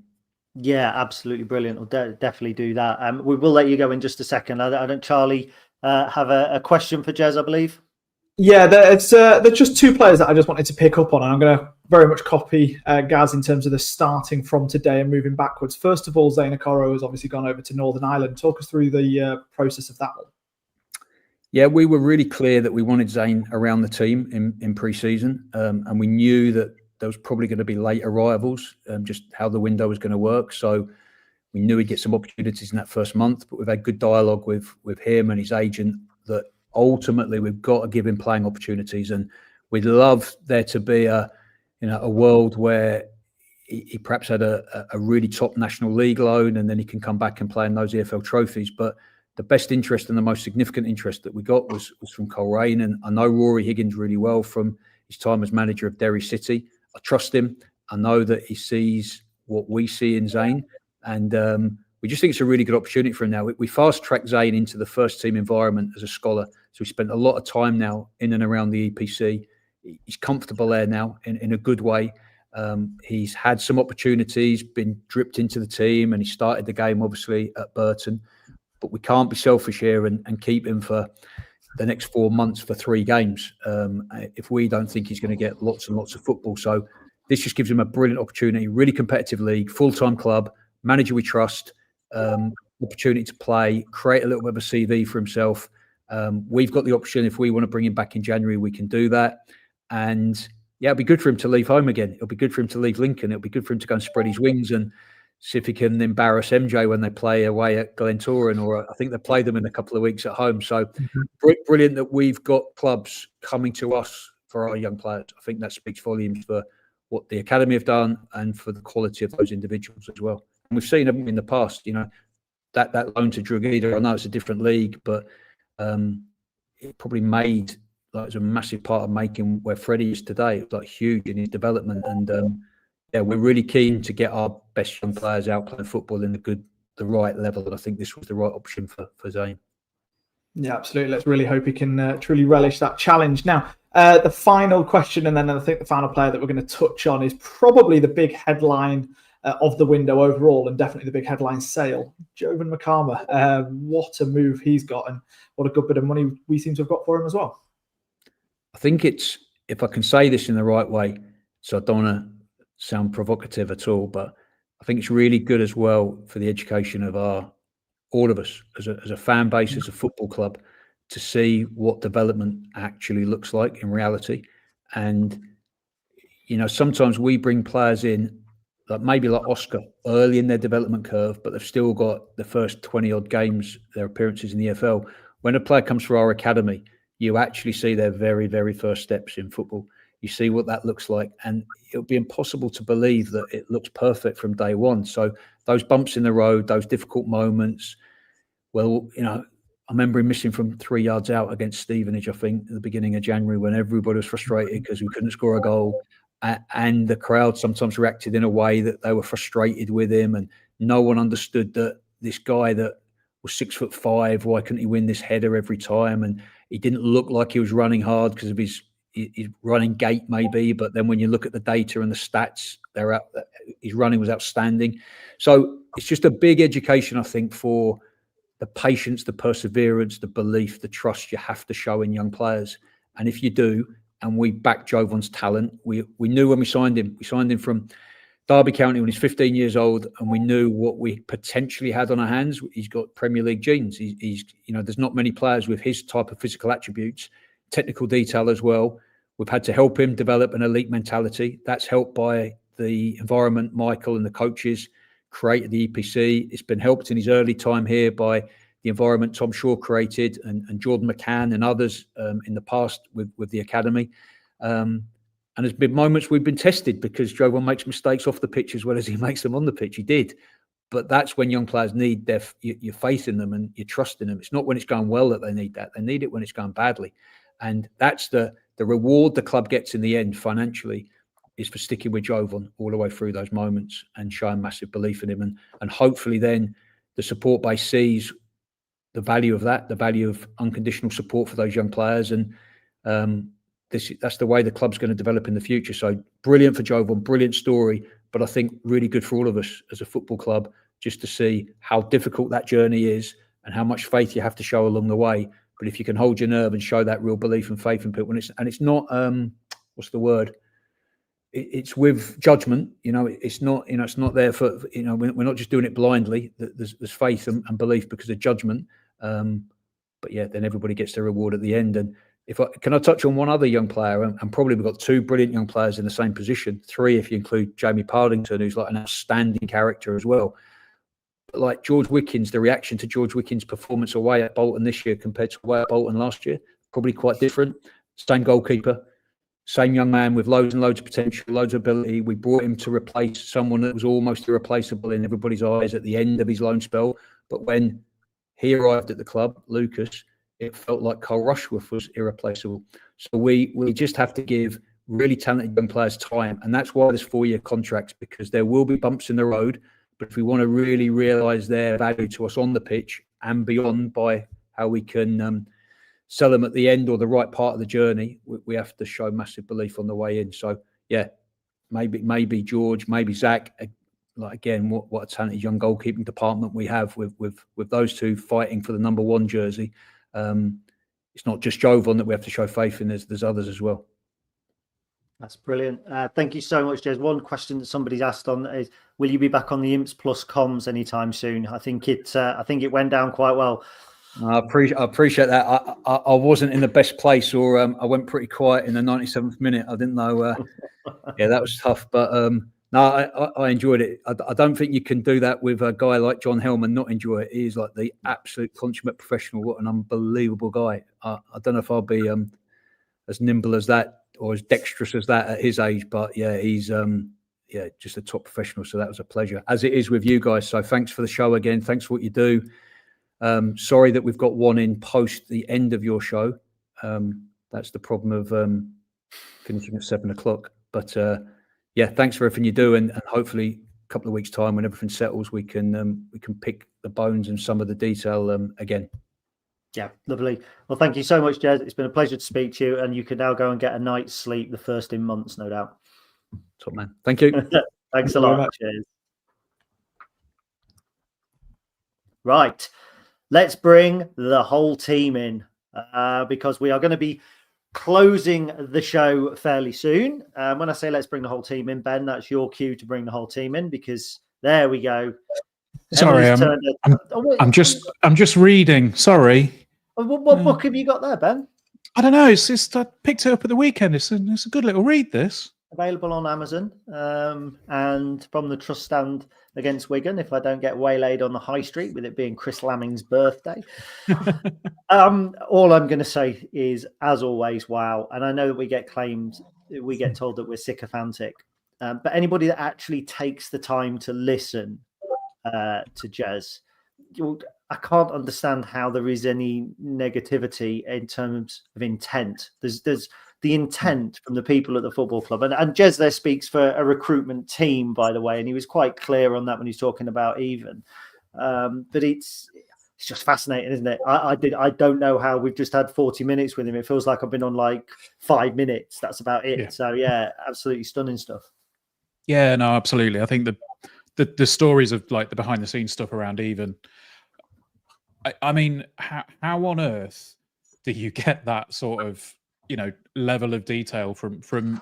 Yeah, absolutely brilliant. We'll definitely do that. We will let you go in just a second. I don't, Charlie, have a question for Jez, I believe. Yeah, there's just 2 players that I just wanted to pick up on, and I'm going to very much copy Gaz in terms of the starting from today and moving backwards. First of all, Zane Okoro has obviously gone over to Northern Ireland. Talk us through the process of that one. Yeah, we were really clear that we wanted Zane around the team in pre-season, and we knew that there was probably going to be late arrivals, just how the window was going to work. So we knew he'd get some opportunities in that first month, but we've had good dialogue with him and his agent that ultimately we've got to give him playing opportunities, and we'd love there to be a world where he perhaps had a really top National League loan, and then he can come back and play in those EFL trophies. But the best interest and the most significant interest that we got was from Coleraine, and I know Rory Higgins really well from his time as manager of Derry City. I trust him. I know that he sees what we see in Zane, and we just think it's a really good opportunity for him now. We fast-tracked Zane into the first team environment as a scholar, so we spent a lot of time now in and around the EPC. He's comfortable there now in a good way. He's had some opportunities, been dripped into the team, and he started the game obviously at Burton. But we can't be selfish here and keep him for the next 4 months for 3 games if we don't think he's going to get lots and lots of football. So this just gives him a brilliant opportunity, really competitive league, full-time club, manager we trust, opportunity to play, create a little bit of a CV for himself. We've got the option, if we want to bring him back in January, we can do that. And yeah, it'll be good for him to leave home again. It'll be good for him to leave Lincoln. It'll be good for him to go and spread his wings and see if he can embarrass MJ when they play away at Glentoran, or I think they play them in a couple of weeks at home. So brilliant that we've got clubs coming to us for our young players. I think that speaks volumes for what the academy have done and for the quality of those individuals as well. And we've seen them in the past, that loan to Drogheda. I know it's a different league, but it probably made it was a massive part of making where Freddie is today. It was huge in his development, and yeah, we're really keen to get our best young players out playing football in the right level, and I think this was the right option for Zane. Yeah, absolutely. Let's really hope he can truly relish that challenge. Now, the final question, and then I think the final player that we're going to touch on is probably the big headline of the window overall, and definitely the big headline sale. Jovan Makama, what a move he's got, and what a good bit of money we seem to have got for him as well. I think it's, if I can say this in the right way, so I don't want to sound provocative at all, but I think it's really good as well for the education of all of us as a fan base, as a football club, to see what development actually looks like in reality. And sometimes we bring players in maybe like Oscar early in their development curve, but they've still got the first 20 odd games, their appearances in the EFL. When a player comes through our academy, you actually see their very, very first steps in football. You see what that looks like, and it'll be impossible to believe that it looks perfect from day one. So those bumps in the road, those difficult moments, well, I remember him missing from 3 yards out against Stevenage, I think, at the beginning of January, when everybody was frustrated because we couldn't score a goal. And the crowd sometimes reacted in a way that they were frustrated with him, and no one understood that this guy that was 6'5", why couldn't he win this header every time? And he didn't look like he was running hard because of his running gait, maybe. But then when you look at the data and the stats, his running was outstanding. So it's just a big education, I think, for the patience, the perseverance, the belief, the trust you have to show in young players. And if you do, and we back Jovan's talent, we knew when we signed him from Derby County when he's 15 years old, and we knew what we potentially had on our hands. He's got Premier League genes. He's there's not many players with his type of physical attributes, technical detail as well. We've had to help him develop an elite mentality. That's helped by the environment Michael and the coaches created, the EPC. It's been helped in his early time here by the environment Tom Shaw created and Jordan McCann and others in the past with the academy. And there's been moments we've been tested because Jovan makes mistakes off the pitch as well as he makes them on the pitch. He did. But that's when young players need your faith in them and your trust in them. It's not when it's going well that they need that. They need it when it's going badly. And that's the reward the club gets in the end financially, is for sticking with Jovan all the way through those moments and showing massive belief in him. And hopefully then the support base sees the value of that, the value of unconditional support for those young players. And that's the way the club's going to develop in the future. So brilliant for Jovan, brilliant story, but I think really good for all of us as a football club, just to see how difficult that journey is and how much faith you have to show along the way. But if you can hold your nerve and show that real belief and faith in people, and it's not, what's the word? It's with judgment, it's not, it's not there for, we're not just doing it blindly. There's faith and belief because of judgment. But yeah, then everybody gets their reward at the end. And can I touch on one other young player? And probably we've got two brilliant young players in the same position, three if you include Jamie Partington, who's like an outstanding character as well. But like George Wickens, the reaction to George Wickens' performance away at Bolton this year compared to away at Bolton last year, probably quite different. Same goalkeeper, same young man with loads and loads of potential, loads of ability. We brought him to replace someone that was almost irreplaceable in everybody's eyes at the end of his loan spell. But when he arrived at the club, Lucas, it felt like Carl Rushworth was irreplaceable. So we just have to give really talented young players time. And that's why there's 4-year contracts, because there will be bumps in the road. But if we want to really realise their value to us on the pitch and beyond by how we can sell them at the end or the right part of the journey, we have to show massive belief on the way in. So, yeah, maybe George, maybe Zach. Like, again, what a talented young goalkeeping department we have with those two fighting for the number 1 jersey. It's not just Jovan that we have to show faith in. There's others as well. That's brilliant. Thank you so much, Jez. One question that somebody's asked on is, will you be back on the Imps Plus comms anytime soon? I think it went down quite well. I appreciate that. I wasn't in the best place, or I went pretty quiet in the 97th minute. I didn't know. Yeah, that was tough. But no, I enjoyed it. I don't think you can do that with a guy like John Helm and not enjoy it. He is like the absolute consummate professional. What an unbelievable guy. I don't know if I'll be as nimble as that or as dexterous as that at his age. But yeah, he's just a top professional. So that was a pleasure, as it is with you guys. So thanks for the show again. Thanks for what you do. Sorry that we've got one in post the end of your show. That's the problem of finishing at 7:00. But yeah, thanks for everything you do, and hopefully a couple of weeks' time, when everything settles, we can pick the bones and some of the detail again. Yeah, lovely. Well, thank you so much, Jez. It's been a pleasure to speak to you, and you can now go and get a night's sleep, the first in months, no doubt. Top man. Thank you. Thanks a lot. Cheers. Right. Let's bring the whole team in because we are going to be closing the show fairly soon. When I say let's bring the whole team in, Ben, that's your cue to bring the whole team in, because there we go. Sorry, I'm just reading. Sorry. What book have you got there, Ben? I don't know. It's I picked it up at the weekend. It's a good little read, this. available on Amazon, and from the Trust stand against Wigan, if I don't get waylaid on the high street with it being Chris Lamming's birthday. All I'm going to say is, as always, wow. And I know that we get told that we're sycophantic, but anybody that actually takes the time to listen to Jez, I can't understand how there is any negativity in terms of intent. There's the intent from the people at the football club, and Jez there speaks for a recruitment team, by the way, and he was quite clear on that when he's talking about even. But it's just fascinating, isn't it? I don't know how we've just had 40 minutes with him. It feels like I've been on like 5 minutes. That's about it. Yeah. So yeah, absolutely stunning stuff. Yeah, no, absolutely. I think the stories of like the behind the scenes stuff around even. I mean, how on earth do you get that sort of, level of detail from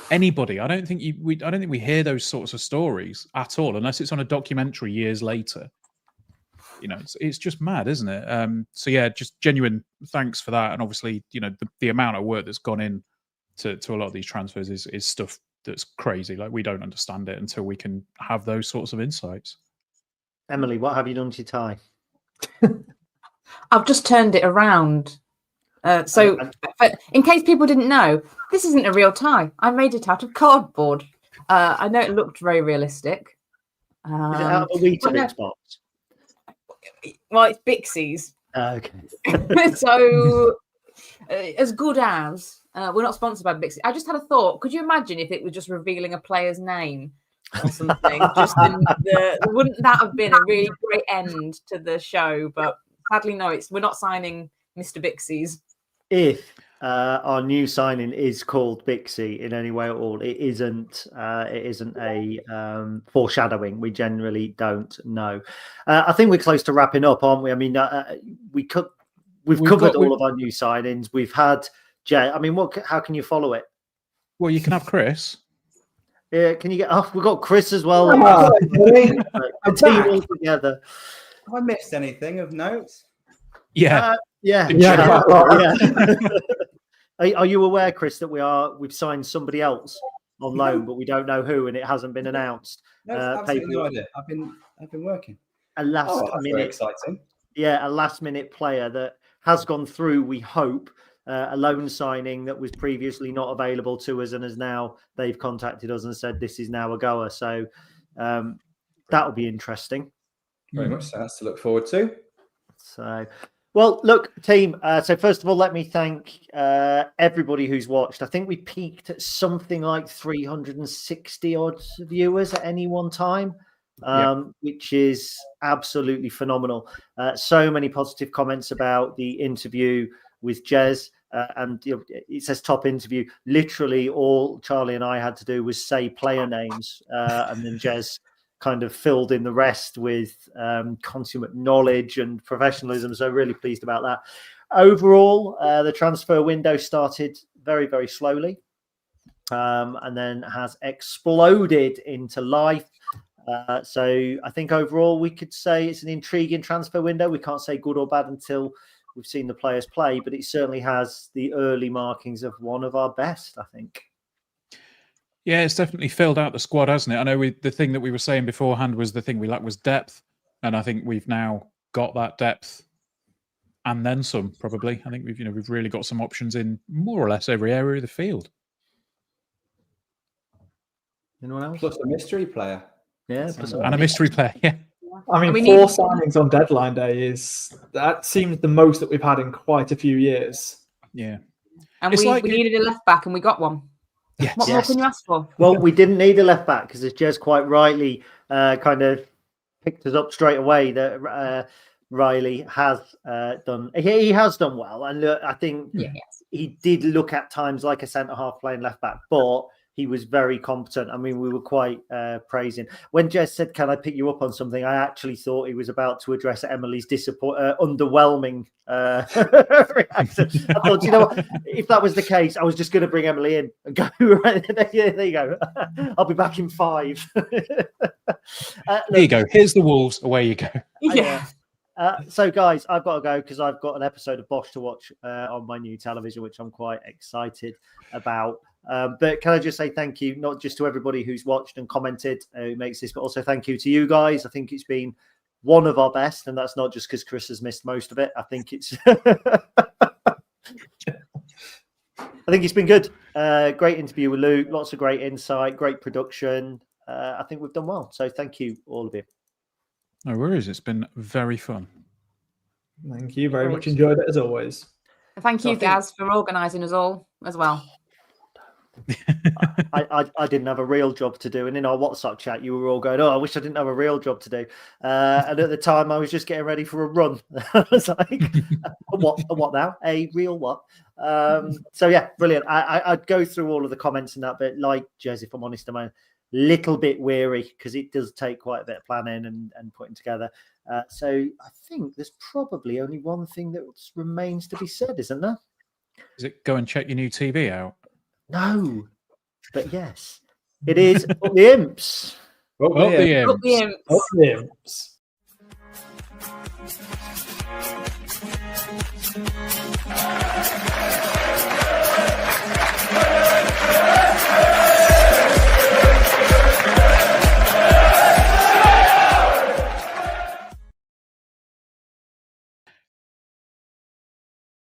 anybody? I don't think we hear those sorts of stories at all, unless it's on a documentary years later. It's just mad, isn't it? So yeah, just genuine thanks for that. And obviously, the amount of work that's gone in to a lot of these transfers is stuff that's crazy. Like, we don't understand it until we can have those sorts of insights. Emily, what have you done to your tie? I've just turned it around. So in case people didn't know, this isn't a real tie. I made it out of cardboard. I know it looked very realistic. Is it out of a Weetabix box? Well, it's Bixie's. Okay. So, as good as, we're not sponsored by Bixie. I just had a thought. Could you imagine if it was just revealing a player's name or something? Wouldn't that have been a really great end to the show? But sadly, no. We're not signing Mr. Bixie's. If our new signing is called Bixie in any way at all, it isn't a foreshadowing. We generally don't know. I think we're close to wrapping up, aren't we? I mean, we've covered all of our new signings. We've had Jay. I mean, how can you follow it? Well, you can have Chris. Yeah, can you get? Oh, we've got Chris as well. A team all together. Have I missed anything of note? Yeah. Yeah. Are you aware, Chris, that we've signed somebody else on loan, but we don't know who, and it hasn't been announced? No, absolutely no idea. I've been working. A last-minute, exciting. Yeah, a last-minute player that has gone through. We hope a loan signing that was previously not available to us, and has now they've contacted us and said this is now a goer. So that'll be interesting. Very much so. That's to look forward to. So. Well, look, team. So first of all, let me thank everybody who's watched. I think we peaked at something like 360 odd viewers at any one time, which is absolutely phenomenal. So many positive comments about the interview with Jez. And it says top interview. Literally all Charlie and I had to do was say player names. And then Jez kind of filled in the rest with consummate knowledge and professionalism. So really pleased about that. Overall, the transfer window started very, very slowly and then has exploded into life. So I think overall we could say it's an intriguing transfer window. We can't say good or bad until we've seen the players play, but it certainly has the early markings of one of our best, I think. Yeah, it's definitely filled out the squad, hasn't it? I know the thing that we were saying beforehand was the thing we lacked was depth. And I think we've now got that depth and then some, probably. I think we've really got some options in more or less every area of the field. Anyone else? Plus a mystery player. Yeah, and a mystery player, yeah. I mean, 4 signings on deadline day seems the most that we've had in quite a few years. Yeah. And we needed a left back and we got one. Yes. What more can you ask for? Well, we didn't need a left back because, as Jez quite rightly kind of picked us up straight away, that Riley has done. He has done well, and I think he did look at times like a centre half playing left back, but he was very competent. I mean, we were quite praising. When Jez said, "Can I pick you up on something?" I actually thought he was about to address Emily's underwhelming reaction. I thought, you know what? If that was the case, I was just going to bring Emily in and go, right, there you go. I'll be back in 5. There you go. Here's the Wolves. Away you go. Yeah. So, guys, I've got to go because I've got an episode of Bosch to watch on my new television, which I'm quite excited about. But can I just say thank you, not just to everybody who's watched and commented, who makes this, but also thank you to you guys. I think it's been one of our best, and that's not just because Chris has missed most of it. I think it's been good. Great interview with Luke, lots of great insight, great production. I think we've done well. So thank you, all of you. No worries. It's been very fun. Thank you. Very much enjoyed it as always. Thank So you, I think- Gaz, for organising us all as well. I didn't have a real job to do, and in our WhatsApp chat, you were all going, "Oh, I wish I didn't have a real job to do." And at the time, I was just getting ready for a run. I was like, "What now? A real what?" So yeah, brilliant. I'd go through all of the comments in that, but like Jez, if I'm honest, I'm a little bit weary because it does take quite a bit of planning and putting together. So I think there's probably only one thing that remains to be said, isn't there? Is it go and check your new TV out? No, but yes, it is Up the Imps. Up the Up the Imps. imps. Up the imps.